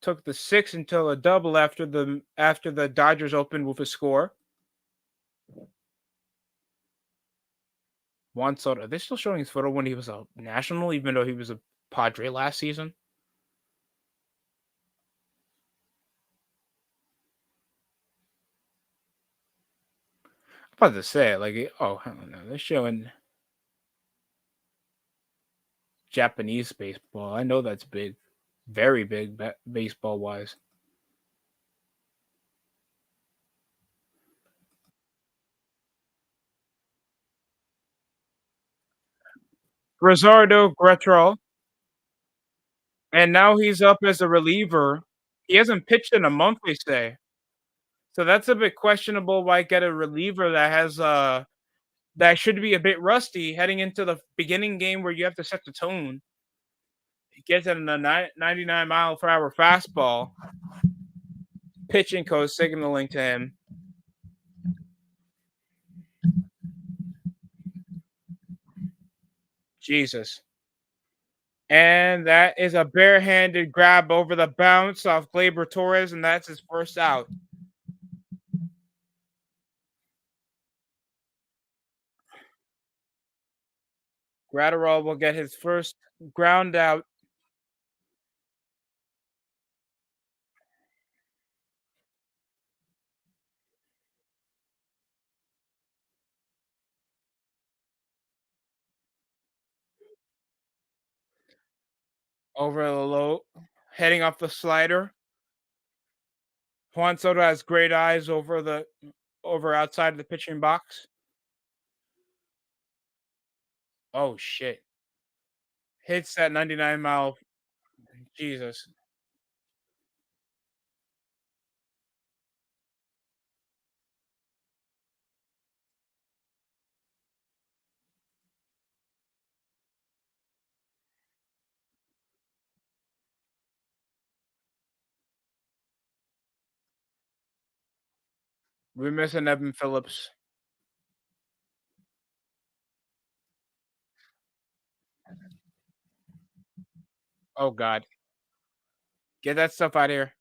S1: Took the 6 until a double after the Dodgers opened with a score. Juan Soto. Are they still showing his photo when he was a National, even though he was a Padre last season? I'm about to say, like, oh, I don't know. They're showing Japanese baseball. I know that's big. Very big baseball wise. Grisardo Gretrol. And now he's up as a reliever. He hasn't pitched in a month, they say. So that's a bit questionable why get a reliever that has that should be a bit rusty heading into the beginning game where you have to set the tone. He gets it in a 99 mile per hour fastball. Pitching coach signaling to him. Jesus. And that is a barehanded grab over the bounce off Gleyber Torres, and that's his first out. Gratterall will get his first ground out. over the low, heading off the slider. Juan Soto has great eyes over outside of the pitching box. Oh shit! Hits that 99 mile. Jesus. We're missing Evan Phillips. Oh god. Get that stuff out of here.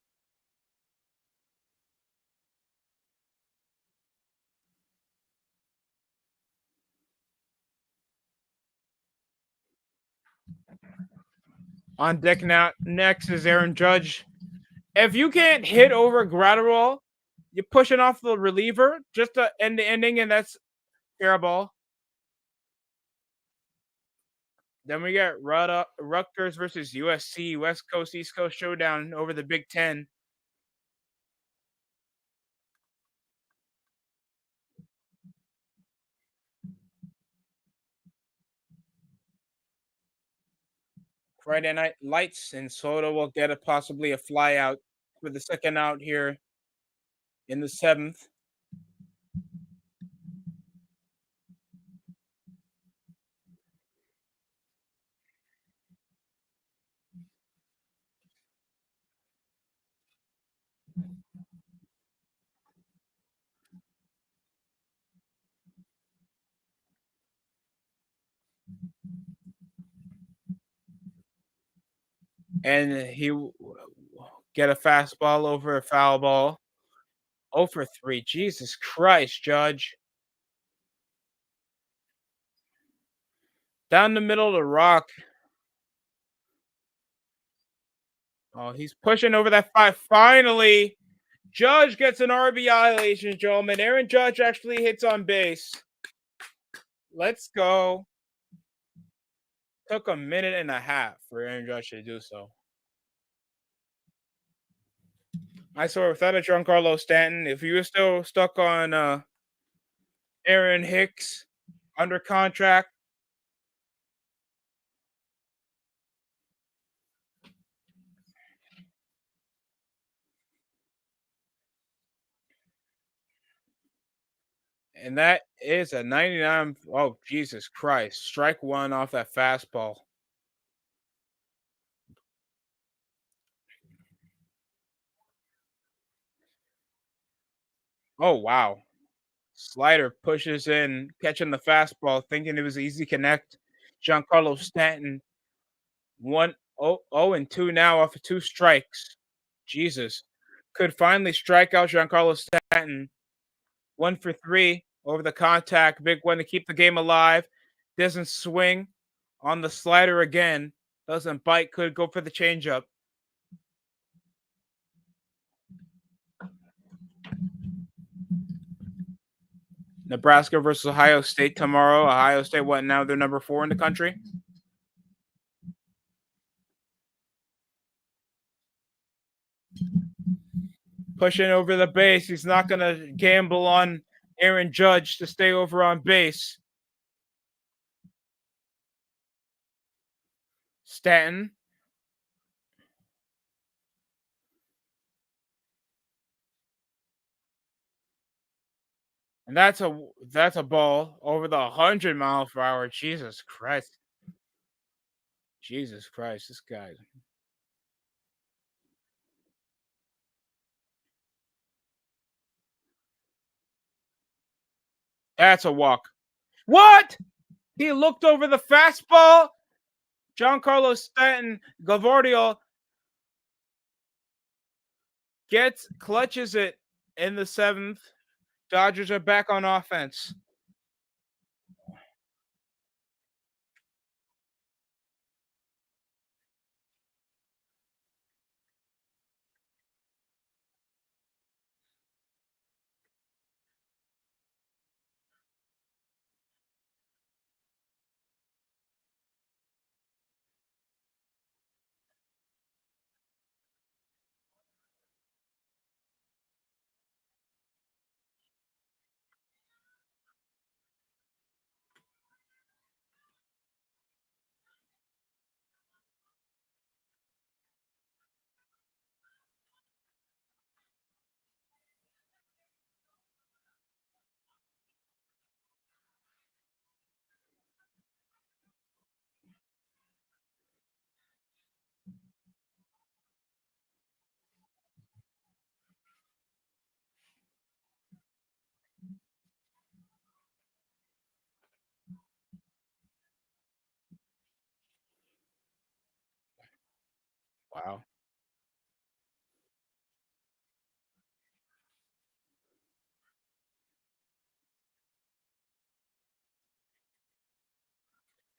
S1: On deck now next is Aaron Judge. If you can't hit over Gratterall, you're pushing off the reliever just to end the inning, and that's fair ball. Then we get Rutgers versus USC, West Coast East Coast showdown over the Big Ten. Friday night lights, and Soto will get possibly a fly out for the second out here in the seventh. And he get a fastball over a foul ball. 0 for 3. Jesus Christ, Judge. Down the middle of the rock. Oh, he's pushing over that five. Finally, Judge gets an RBI, ladies and gentlemen. Aaron Judge actually hits on base. Let's go. Took a minute and a half for Aaron Judge to do so. I swear, without a Giancarlo Stanton, if you were still stuck on Aaron Hicks under contract, and that is a 99. Oh, Jesus Christ. Strike one off that fastball. Oh, wow. Slider pushes in, catching the fastball, thinking it was an easy connect. Giancarlo Stanton, 1-0-2 now off of 2 strikes. Jesus. Could finally strike out Giancarlo Stanton. 1 for 3 over the contact. Big one to keep the game alive. Doesn't swing on the slider again. Doesn't bite. Could go for the changeup. Nebraska versus Ohio State tomorrow. Ohio State, what now? They're number 4 in the country. Pushing over the base. He's not going to gamble on Aaron Judge to stay over on base. Stanton. And that's a ball over the 100 mph. Jesus Christ. Jesus Christ, this guy. That's a walk. What? He looked over the fastball. Giancarlo Stanton, Gavardio clutches it in the 7th. Dodgers are back on offense.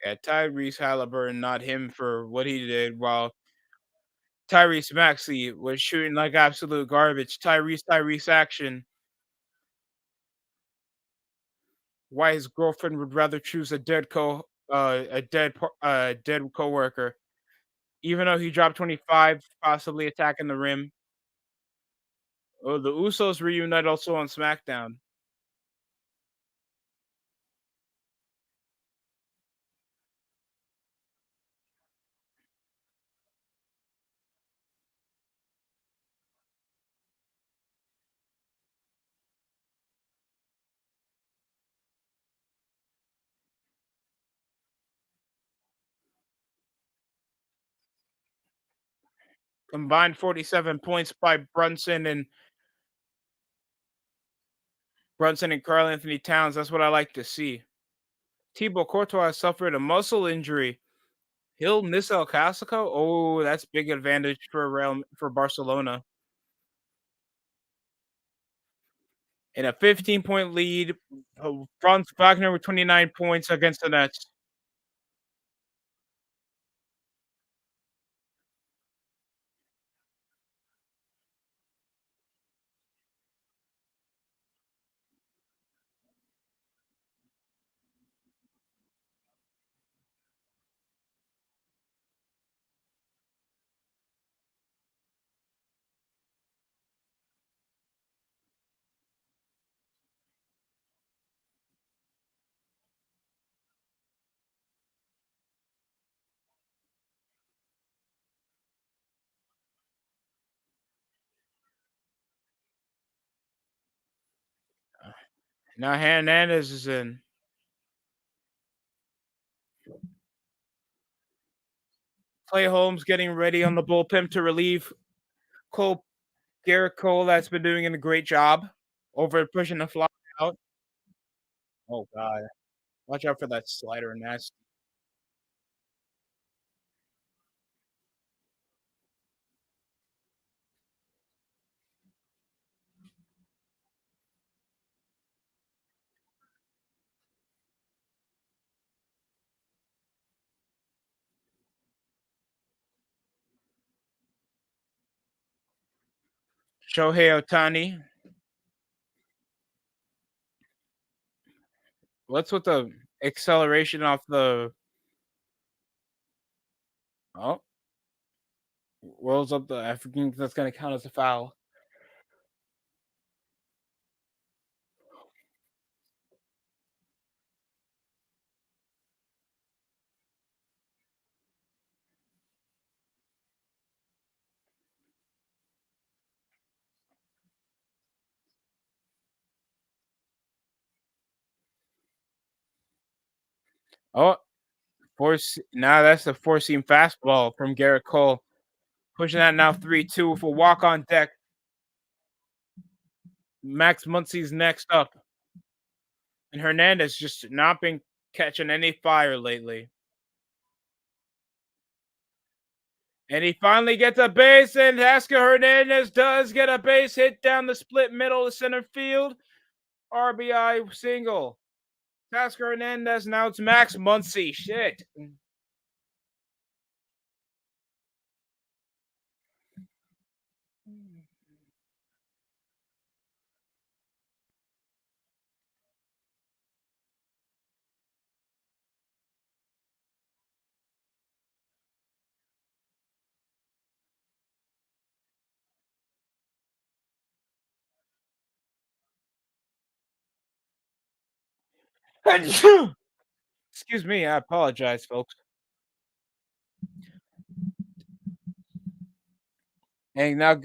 S1: Yeah, Tyrese Halliburton, not him for what he did, while Tyrese Maxey was shooting like absolute garbage. Tyrese action. Why his girlfriend would rather choose a dead coworker, even though he dropped 25, possibly attacking the rim. Oh, the Usos reunite also on SmackDown. Combined 47 points by Brunson and Karl Anthony Towns. That's what I like to see. Thibaut Courtois suffered a muscle injury. He'll miss El Clasico. Oh, that's big advantage for Barcelona. In a 15-point lead, Franz Wagner with 29 points against the Nets. Now Hernandez is in. Clay Holmes getting ready on the bullpen to relieve Cole Garrett Cole. That's been doing a great job over pushing the fly out. Oh God, watch out for that slider nest. Shohei Otani. What's with the acceleration off the? Oh, rolls up the. I think that's going to count as a foul. Oh, force. Now that's the four seam fastball from Garrett Cole. Pushing that now 3-2 for walk on deck. Max Muncy's next up. And Hernandez just not been catching any fire lately. And he finally gets a base, and Haskell Hernandez does get a base hit down the split middle of center field. RBI single. Haskell Hernandez, now it's Max Muncy. Shit. Excuse me, I apologize, folks. And now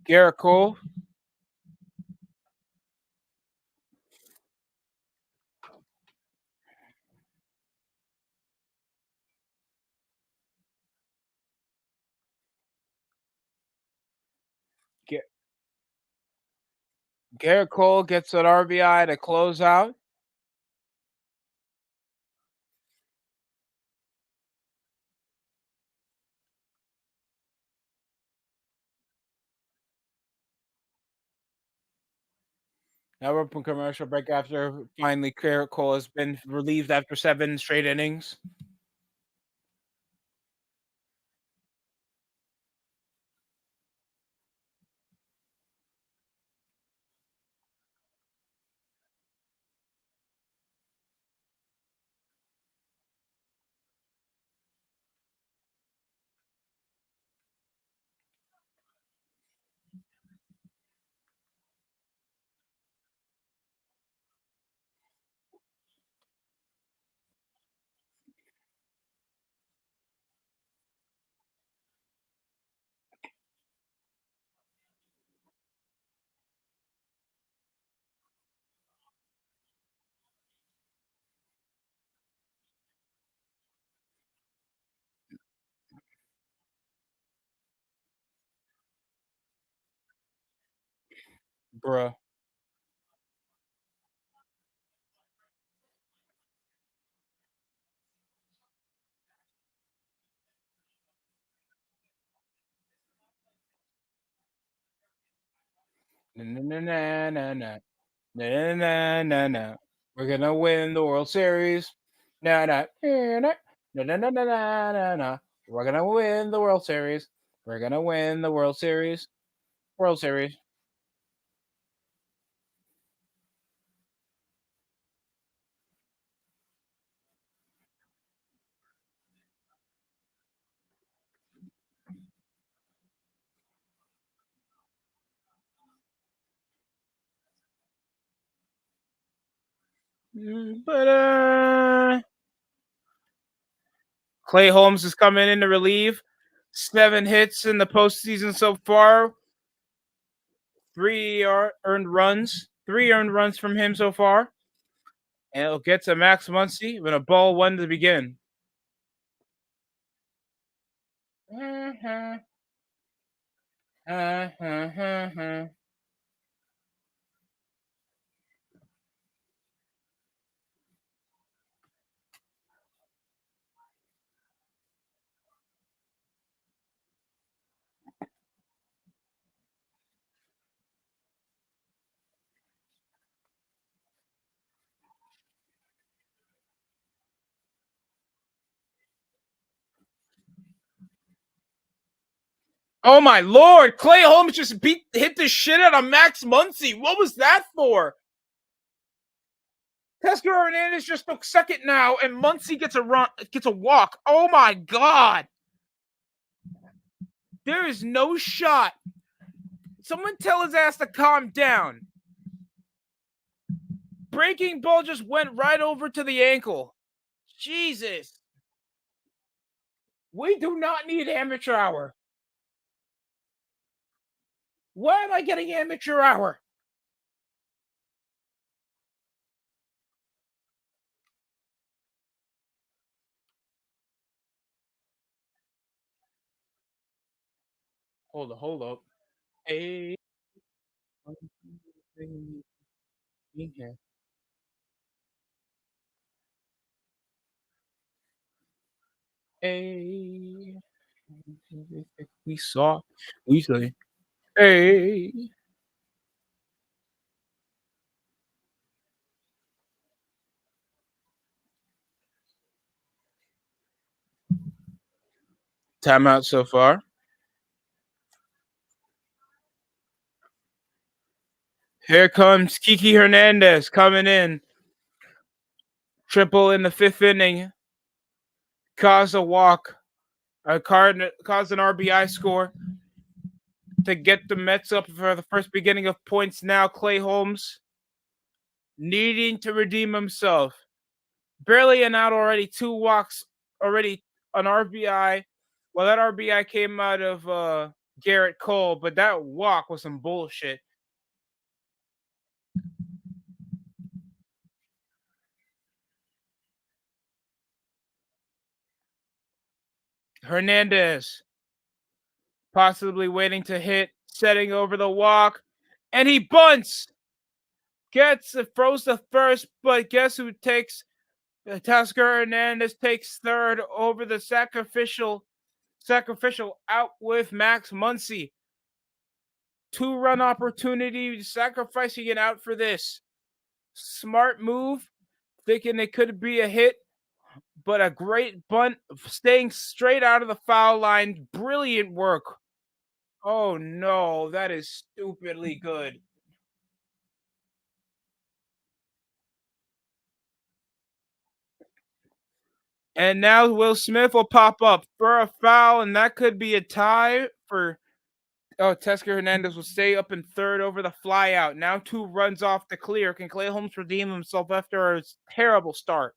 S1: Garrett Cole. Garrett Cole gets an RBI to close out. Now we're up on commercial break after finally Garrett Cole has been relieved after 7 straight innings. Bruh. Na na na na na na na na na na. We're gonna win the World Series. Na na na na na na na na na na. We're gonna win the World Series. We're gonna win the World Series. World Series. But Clay Holmes is coming in to relieve. 7 hits in the postseason so far. 3 earned runs. 3 earned runs from him so far. And it'll get to Max Muncy with a ball 1 to begin. Oh my lord! Clay Holmes just hit the shit out of Max Muncy. What was that for? Teoscar Hernandez just took second now, and Muncy gets a walk. Oh my god! There is no shot. Someone tell his ass to calm down. Breaking ball just went right over to the ankle. Jesus. We do not need amateur hour. Why am I getting amateur hour? Hold up. Hey. Hey. We saw. We say. Hey. Timeout so far. Here comes Kiki Hernandez coming in. Triple in the 5th inning. Caused a walk. Caused an RBI score to get the Mets up for the first beginning of points now. Clay Holmes needing to redeem himself. Barely an out already. 2 walks already. An RBI. Well, that RBI came out of Garrett Cole, but that walk was some bullshit. Hernandez possibly waiting to hit, setting over the walk, and he bunts. Throws the first, but guess who takes? Teoscar Hernandez takes third over the sacrificial out with Max Muncy. 2-run opportunity, sacrificing it out for this. Smart move, thinking it could be a hit, but a great bunt, staying straight out of the foul line. Brilliant work. Oh no, that is stupidly good. And now Will Smith will pop up for a foul, and that could be a tie for. Oh, Tesker Hernandez will stay up in third over the flyout. Now 2 runs off the clear. Can Clay Holmes redeem himself after a terrible start?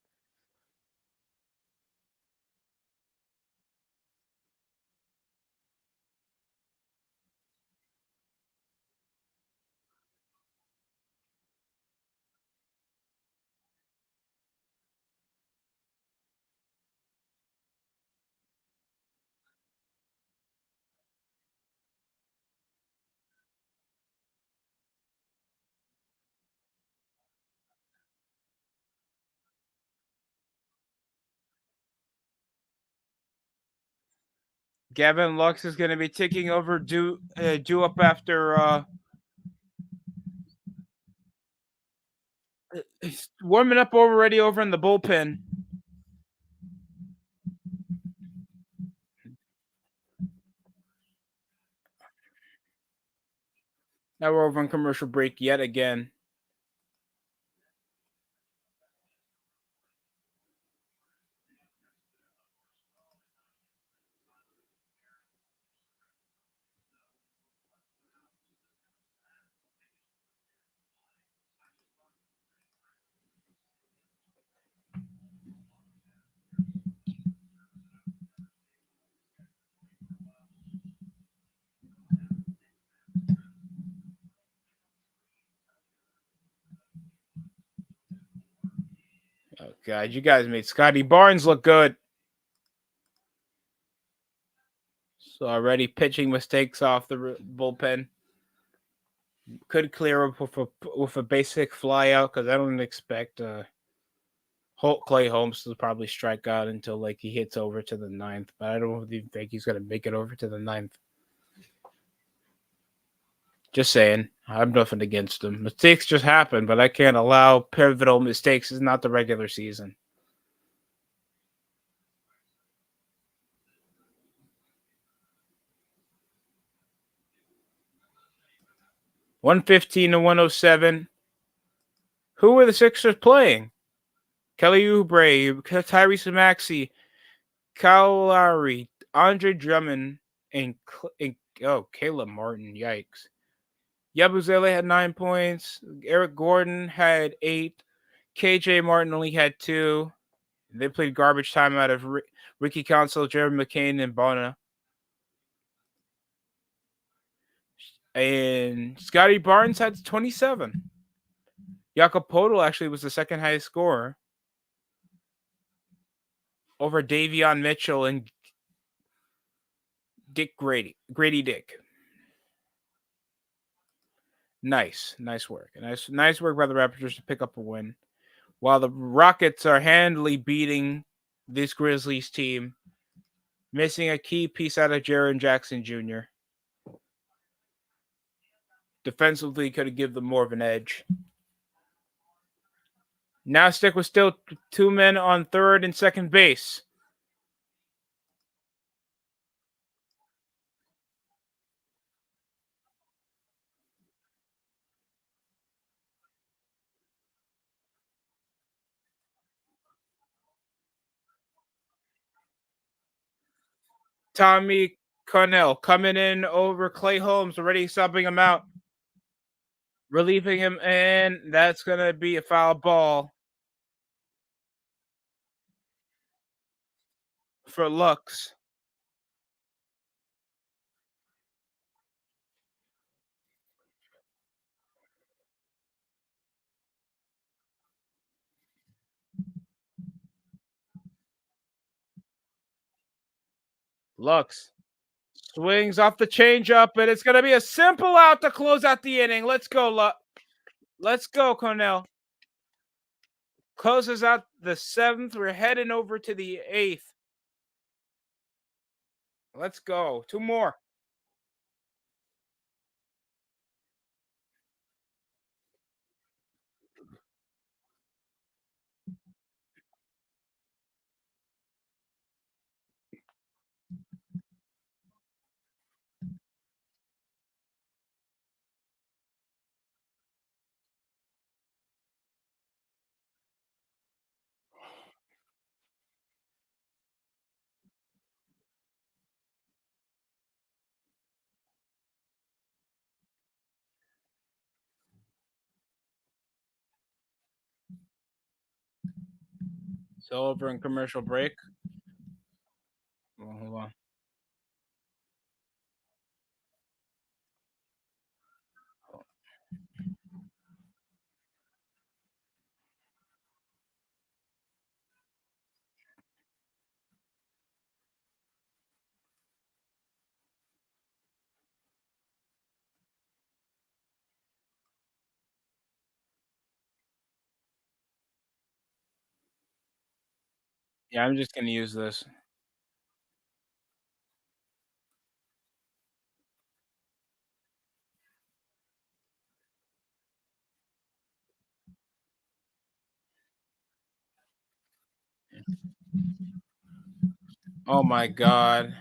S1: Gavin Lux is going to be taking over due up after he's warming up already over in the bullpen. Now we're over on commercial break yet again. Oh God, you guys made Scotty Barnes look good. So already pitching mistakes off the bullpen. Could clear up with a basic fly out because I don't expect Clay Holmes to probably strike out until like he hits over to the 9th. But I don't even think he's gonna make it over to the 9th. Just saying, I have nothing against him. Mistakes just happen, but I can't allow pivotal mistakes. It's not the regular season. $115 to 107. Who were the Sixers playing? Kelly Oubre, Tyrese Maxey, Kyle Lowry, Andre Drummond, and Caleb Martin. Yikes. Yabusele had 9 points. Eric Gordon had 8. KJ Martin only had 2. They played garbage time out of Ricky Council, Jared McCain, and Bona. And Scotty Barnes had 27. Jakob Podol actually was the second highest scorer over Davion Mitchell and Dick Grady Dick. Nice work. Nice work by the Raptors to pick up a win. While the Rockets are handily beating this Grizzlies team, missing a key piece out of Jaren Jackson Jr. Defensively, could have given them more of an edge. Now stick with still 2 men on third and second base. Tommy Connell coming in over Clay Holmes, already subbing him out, relieving him, and that's going to be a foul ball for Lux. Lux swings off the changeup, and it's going to be a simple out to close out the inning. Let's go, Let's go, Connell. Closes out the 7th. We're heading over to the 8th. Let's go. 2 more. So over in commercial break. Well, hold on. Yeah, I'm just gonna use this. Oh my god.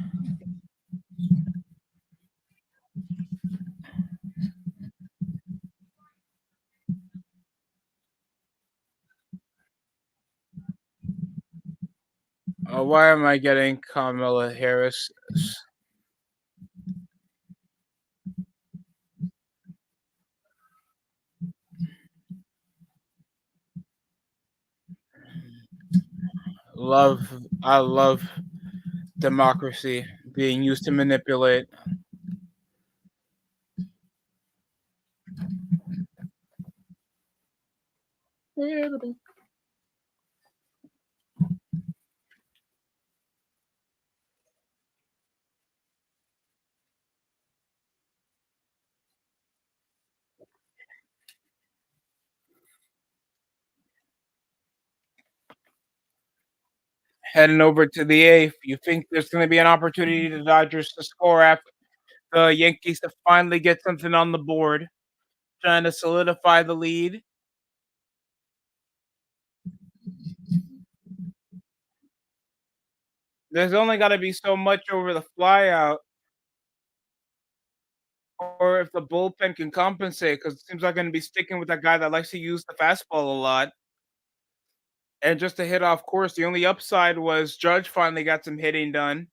S1: Why am I getting Kamala Harris? I love democracy being used to manipulate. Heading over to the eighth, you think there's going to be an opportunity to Dodgers to score after the Yankees to finally get something on the board, trying to solidify the lead? There's only got to be so much over the flyout, or if the bullpen can compensate, because it seems like going to be sticking with that guy that likes to use the fastball a lot. And just to hit off course, the only upside was Judge finally got some hitting done.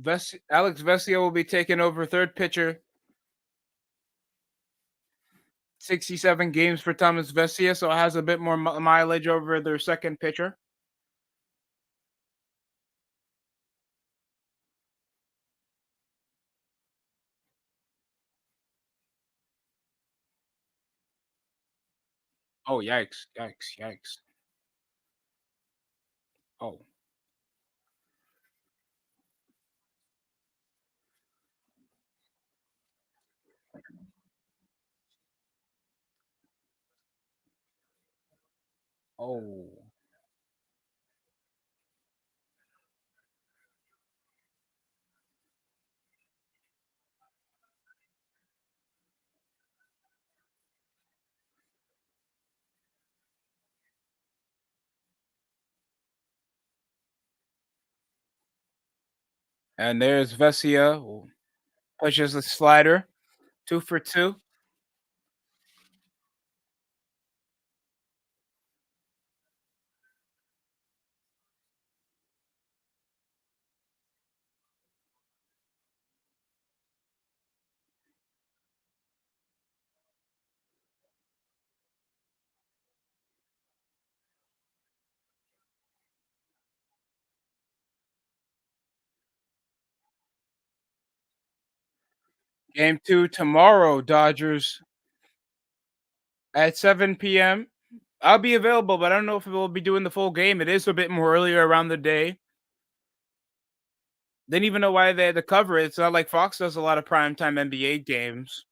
S1: Alex Vesia will be taking over third pitcher. 67 games for Thomas Vesia, so it has a bit more mileage over their second pitcher. Oh, yikes, yikes, yikes. Oh. Oh. And there's Vesia, who pushes the slider, 2 for 2. Game 2 tomorrow, Dodgers at 7 p.m. I'll be available, but I don't know if we'll be doing the full game. It is a bit more earlier around the day. Didn't even know why they had to cover it. It's not like Fox does a lot of primetime NBA games.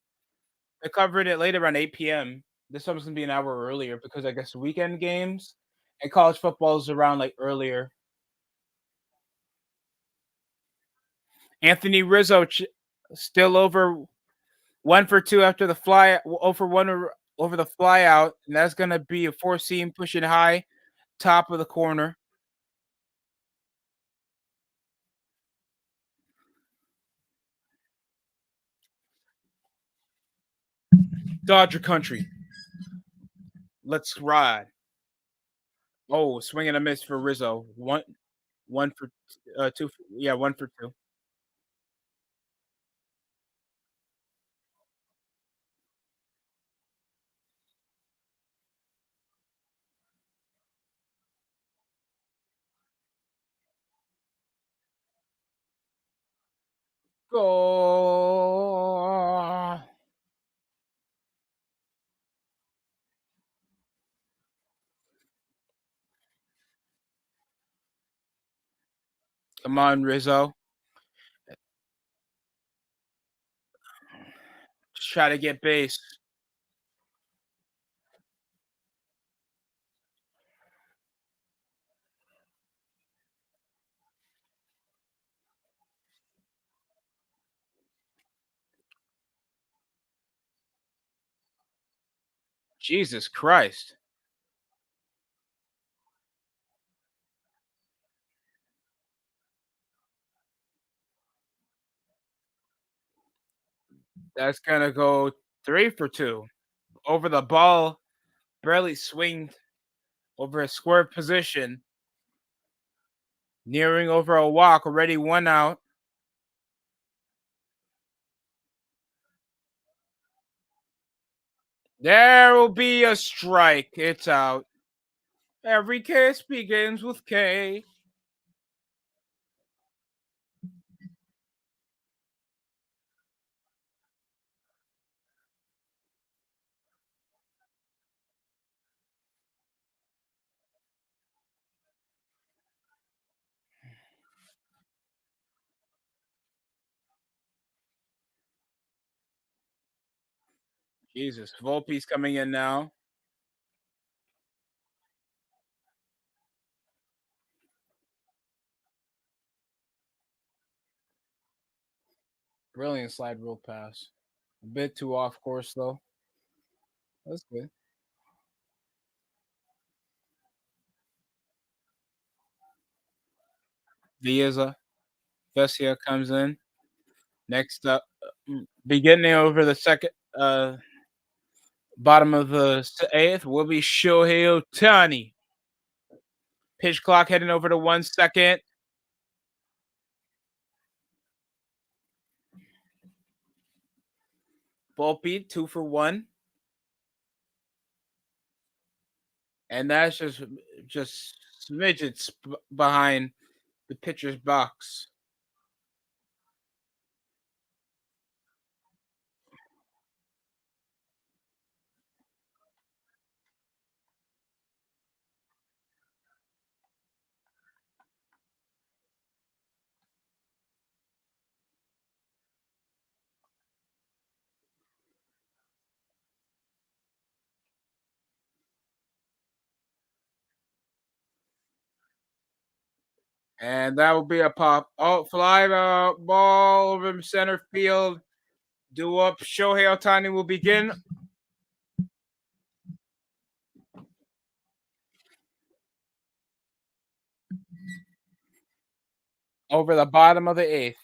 S1: They covered it late around 8 p.m. This one's gonna be an hour earlier because I guess weekend games and college football is around like earlier. Anthony Rizzo still over 1 for 2 after the fly, over one over the fly out, and that's gonna be a 4 seam pushing high, top of the corner. Dodger country. Let's ride. Oh, swing and a miss for Rizzo. One for two. Yeah, 1 for 2. Goal! Come on, Rizzo. Just try to get base. Jesus Christ. That's gonna go 3 for 2. Over the ball, barely swinged over a square position. Nearing over a walk, already 1 out. There will be a strike. It's out. Every kiss begins with K. Jesus, Volpe's coming in now. Brilliant slide rule pass. A bit too off course though. That's good. Vieza, Vesia comes in. Next up, beginning over the second, bottom of the eighth will be Shohei Ohtani. Pitch clock heading over to 1 second. Volpe 2 for 1, and that's just smidgets behind the pitcher's box. And that will be a pop. Oh, fly the ball over center field. Do up. Shohei Ohtani will begin. Over the bottom of the eighth.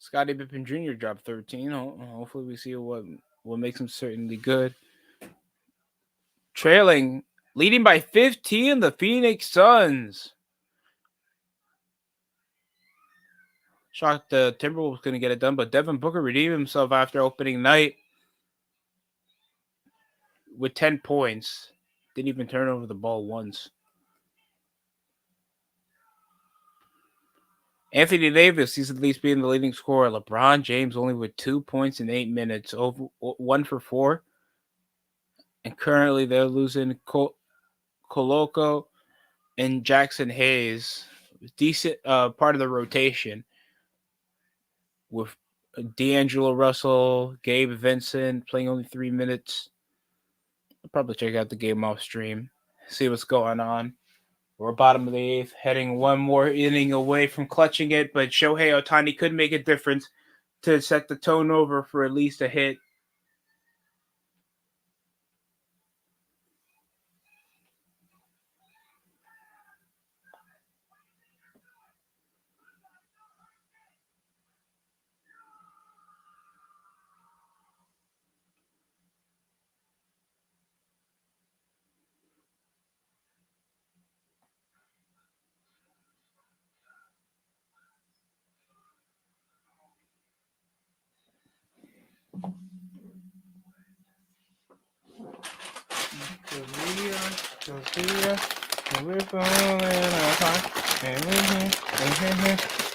S1: Scottie Pippen Jr. dropped 13. Hopefully, we see what makes him certainly good. Trailing, leading by 15, the Phoenix Suns. Shocked the Timberwolves couldn't get it done, but Devin Booker redeemed himself after opening night with 10 points. Didn't even turn over the ball once. Anthony Davis, he's at least being the leading scorer. LeBron James only with 2 points in 8 minutes, over 1 for 4. And currently they're losing Coloco and Jackson Hayes. Decent part of the rotation with D'Angelo Russell, Gabe Vincent playing only 3 minutes. I'll probably check out the game off stream, see what's going on. We're bottom of the eighth, heading one more inning away from clutching it, but Shohei Ohtani could make a difference to set the tone over for at least a hit. We're falling apart, and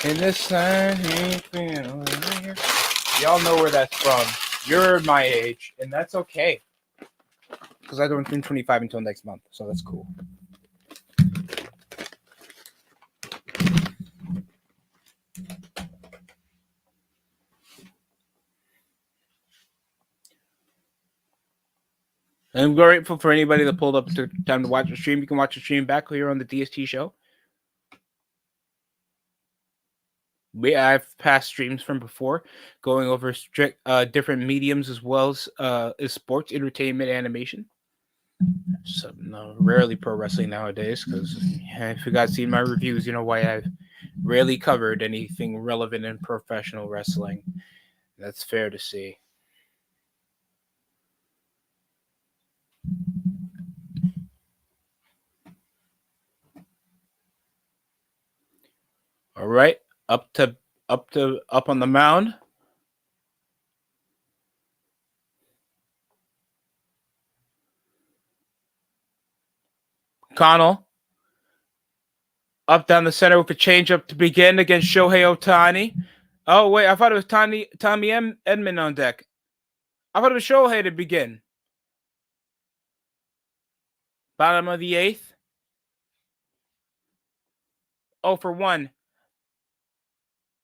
S1: in the sun, y'all know where that's from. You're my age, and that's okay. Because I don't turn 25 until next month, so that's cool. I'm grateful for anybody that pulled up to time to watch the stream. You can watch the stream back here on the DST show. I've passed streams from before, going over different mediums as well as sports, entertainment, animation. So rarely pro wrestling nowadays, because if you guys seen my reviews, you know why I've rarely covered anything relevant in professional wrestling. That's fair to see. All right, up on the mound. Connell up down the center with a changeup to begin against Shohei Ohtani. Oh wait, I thought it was Tommy Edman on deck. I thought it was Shohei to begin. Bottom of the eighth. 0-for-1.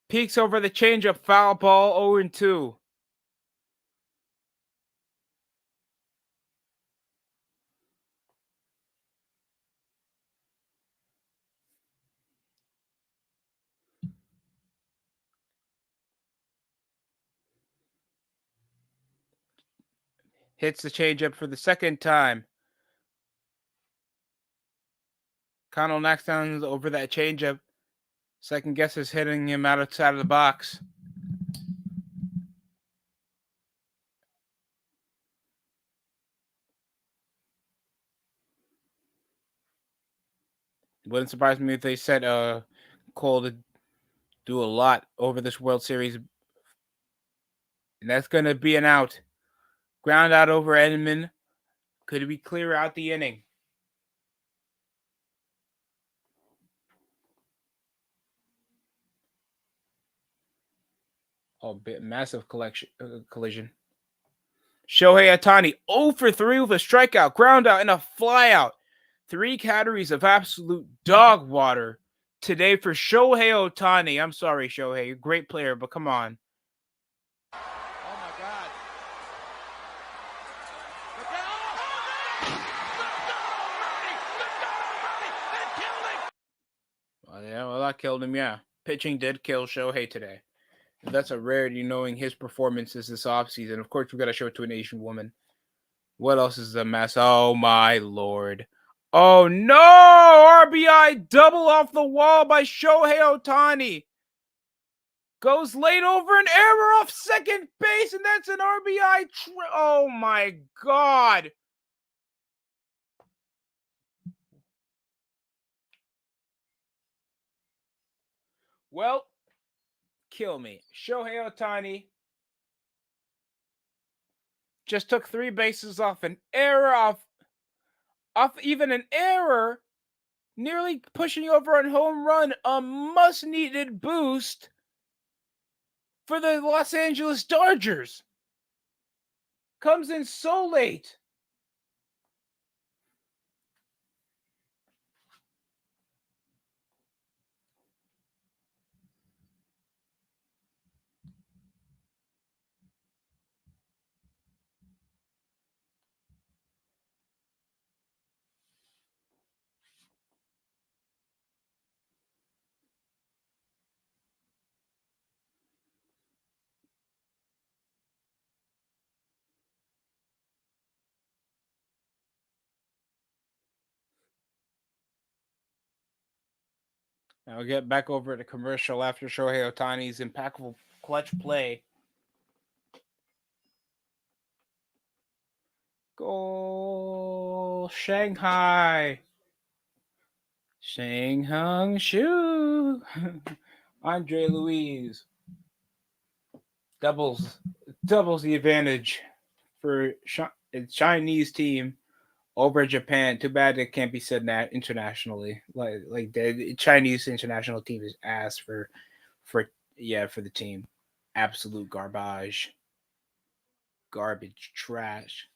S1: Peeks over the changeup, foul ball, 0-2. Hits the changeup for the second time. Connell knocks down over that changeup. Second guess is hitting him outside of the box. Wouldn't surprise me if they said Cole to do a lot over this World Series. And that's going to be an out. Ground out over Edman. Could we clear out the inning? Oh, massive collision. Shohei Ohtani 0-for-3 with a strikeout, ground out, and a flyout. 3 categories of absolute dog water today for Shohei Ohtani. I'm sorry, Shohei. Great player, but come on.
S5: Oh, my God.
S1: Well, yeah, well, that killed him, yeah. Pitching did kill Shohei today. That's a rarity, knowing his performances this offseason. Of course, we got to show it to an Asian woman. What else is a mess? Oh, my Lord. Oh, no! RBI double off the wall by Shohei Ohtani. Goes late over an error off second base, and that's an RBI. Oh, my God. Well, kill me. Shohei Ohtani just took 3 bases off an error, off even an error, nearly pushing over on home run, a must-needed boost for the Los Angeles Dodgers. Comes in so late. I'll get back over to commercial after Shohei Ohtani's impactful clutch play. Goal, Shanghai. Shanghai Shu. Andre Louise. doubles the advantage for Chinese team over Japan. Too bad it can't be said that internationally. Like the Chinese international team is ass for for the team. Absolute garbage, trash.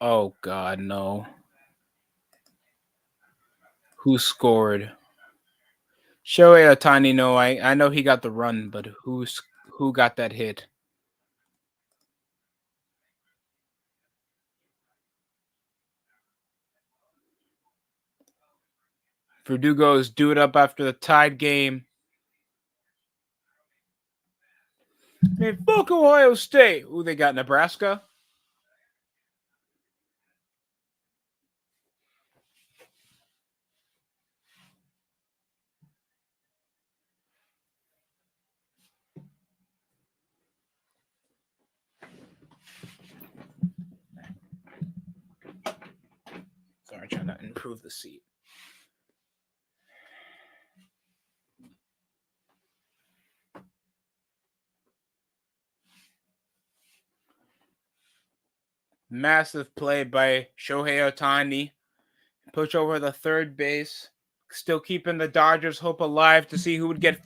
S1: Oh God, no! Who scored? Shohei Otani. No, I know he got the run, but who got that hit? Verdugo's do it up after the tied game. Hey, fuck Ohio State. Who they got? Nebraska. Sorry, trying to improve the seat. Massive play by Shohei Otani. Push over the third base. Still keeping the Dodgers' hope alive to see who would get.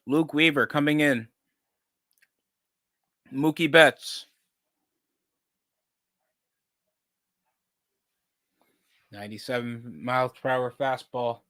S1: Luke Weaver coming in. Mookie Betts. 97 miles per hour fastball.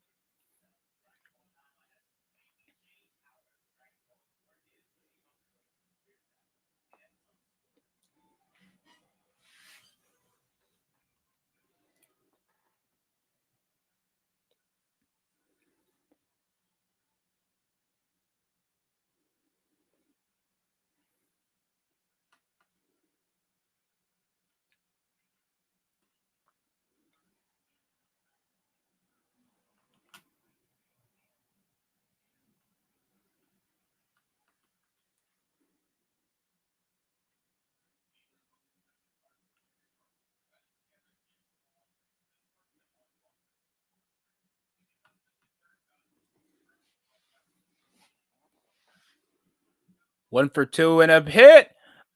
S1: One for two and a hit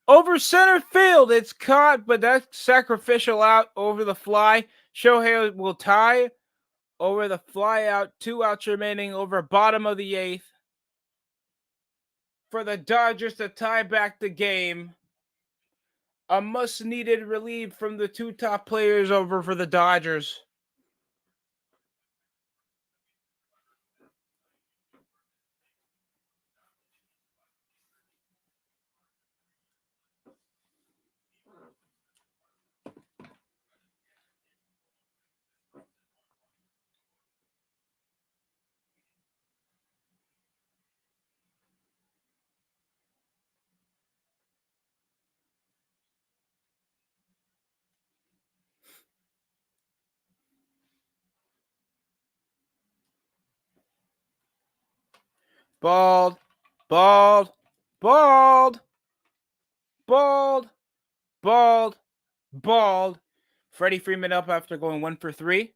S1: over center field. It's caught, but that's sacrificial out over the fly. Shohei will tie over the fly out. 2 outs remaining over bottom of the 8th for the Dodgers to tie back the game. A must-needed relief from the 2 top players over for the Dodgers. Bald, bald, bald, bald, bald, bald. Freddie Freeman up after going 1 for 3.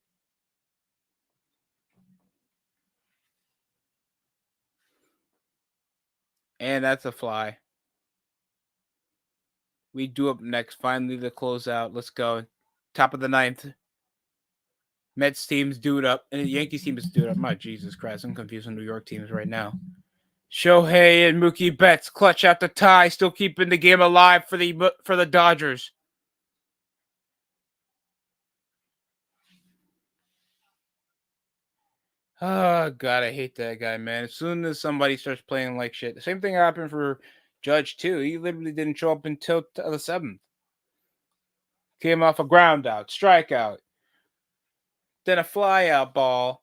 S1: And that's a fly. We do up next. Finally, the closeout. Let's go. Top of the 9th. Mets teams do it up. And the Yankees team is do it up. My Jesus Christ. I'm confusing New York teams right now. Shohei and Mookie Betts clutch out the tie. Still keeping the game alive for the Dodgers. Oh, God, I hate that guy, man. As soon as somebody starts playing like shit. The same thing happened for Judge too. He literally didn't show up until the 7th. Came off a ground out, strikeout, then a fly out ball.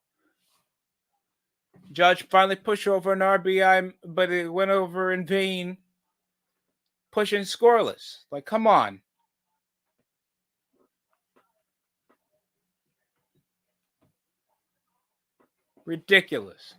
S1: Judge finally pushed over an RBI, but it went over in vain. Pushing scoreless. Like, come on. Ridiculous.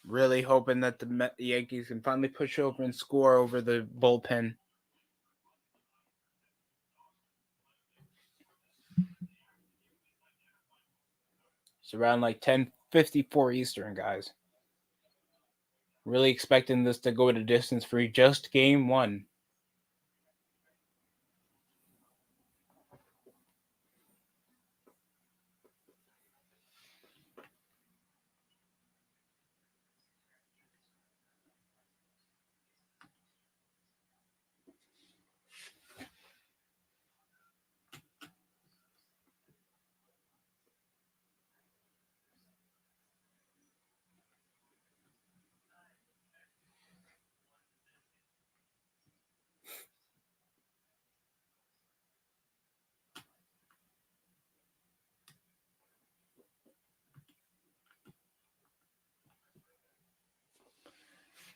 S1: Really hoping that the Yankees can finally push over and score over the bullpen. It's around like 10:54 Eastern, guys. Really expecting this to go to distance for just game 1.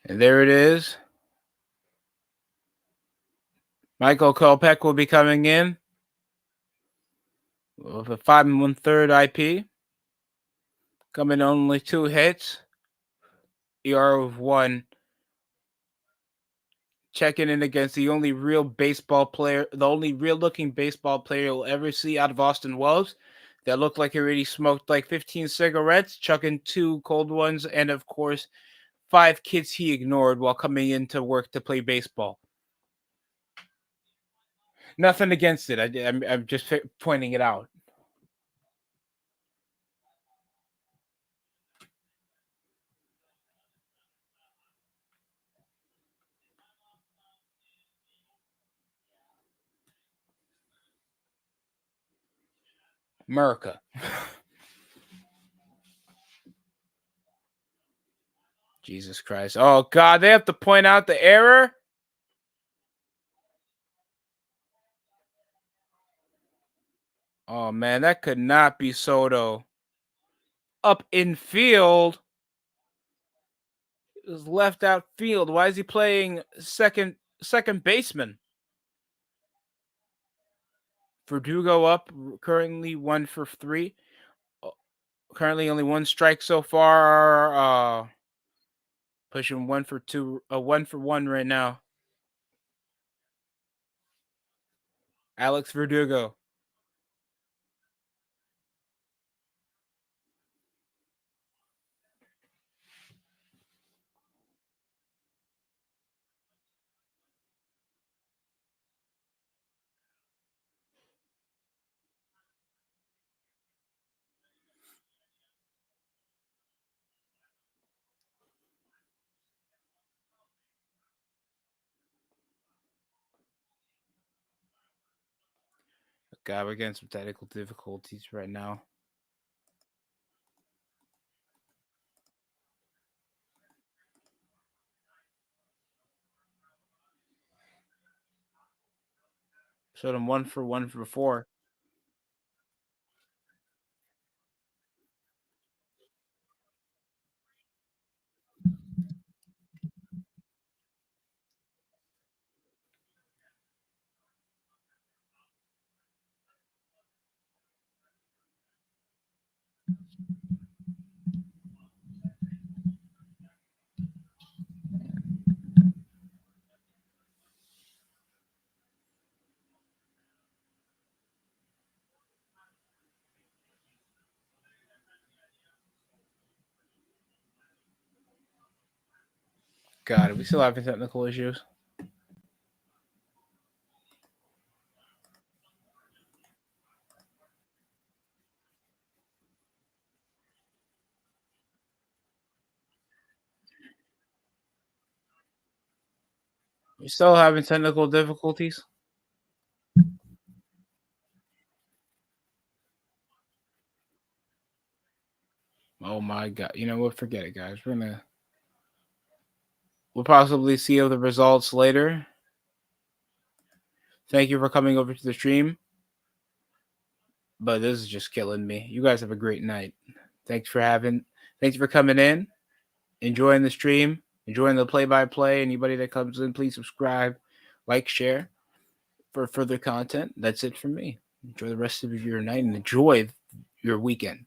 S1: And there it is. Michael Kopech will be coming in with a 5 1/3 IP. Coming only 2 hits. ERA of 1. Checking in against the only real baseball player, the only real looking baseball player you'll ever see out of Austin Wells. That looked like he already smoked like 15 cigarettes, chucking 2 cold ones, and of course, 5 kids he ignored while coming into work to play baseball. Nothing against it. I'm just pointing it out. America. Jesus Christ. Oh, God. They have to point out the error? Oh, man. That could not be Soto. Up in field. It was left out field. Why is he playing second baseman? Verdugo up. Currently 1 for 3. Currently only 1 strike so far. Pushing 1 for 2. 1 for 1 right now. Alex Verdugo. God, we're getting some technical difficulties right now. Showed him 1 for 4. God, are we still having technical issues? You still having technical difficulties? Oh my God! You know what? Forget it, guys. We'll possibly see the results later. Thank you for coming over to the stream. But this is just killing me. You guys have a great night. Thanks for coming in, enjoying the stream, enjoying the play-by-play. Anybody that comes in, please subscribe, like, share for further content. That's it from me. Enjoy the rest of your night and enjoy your weekend.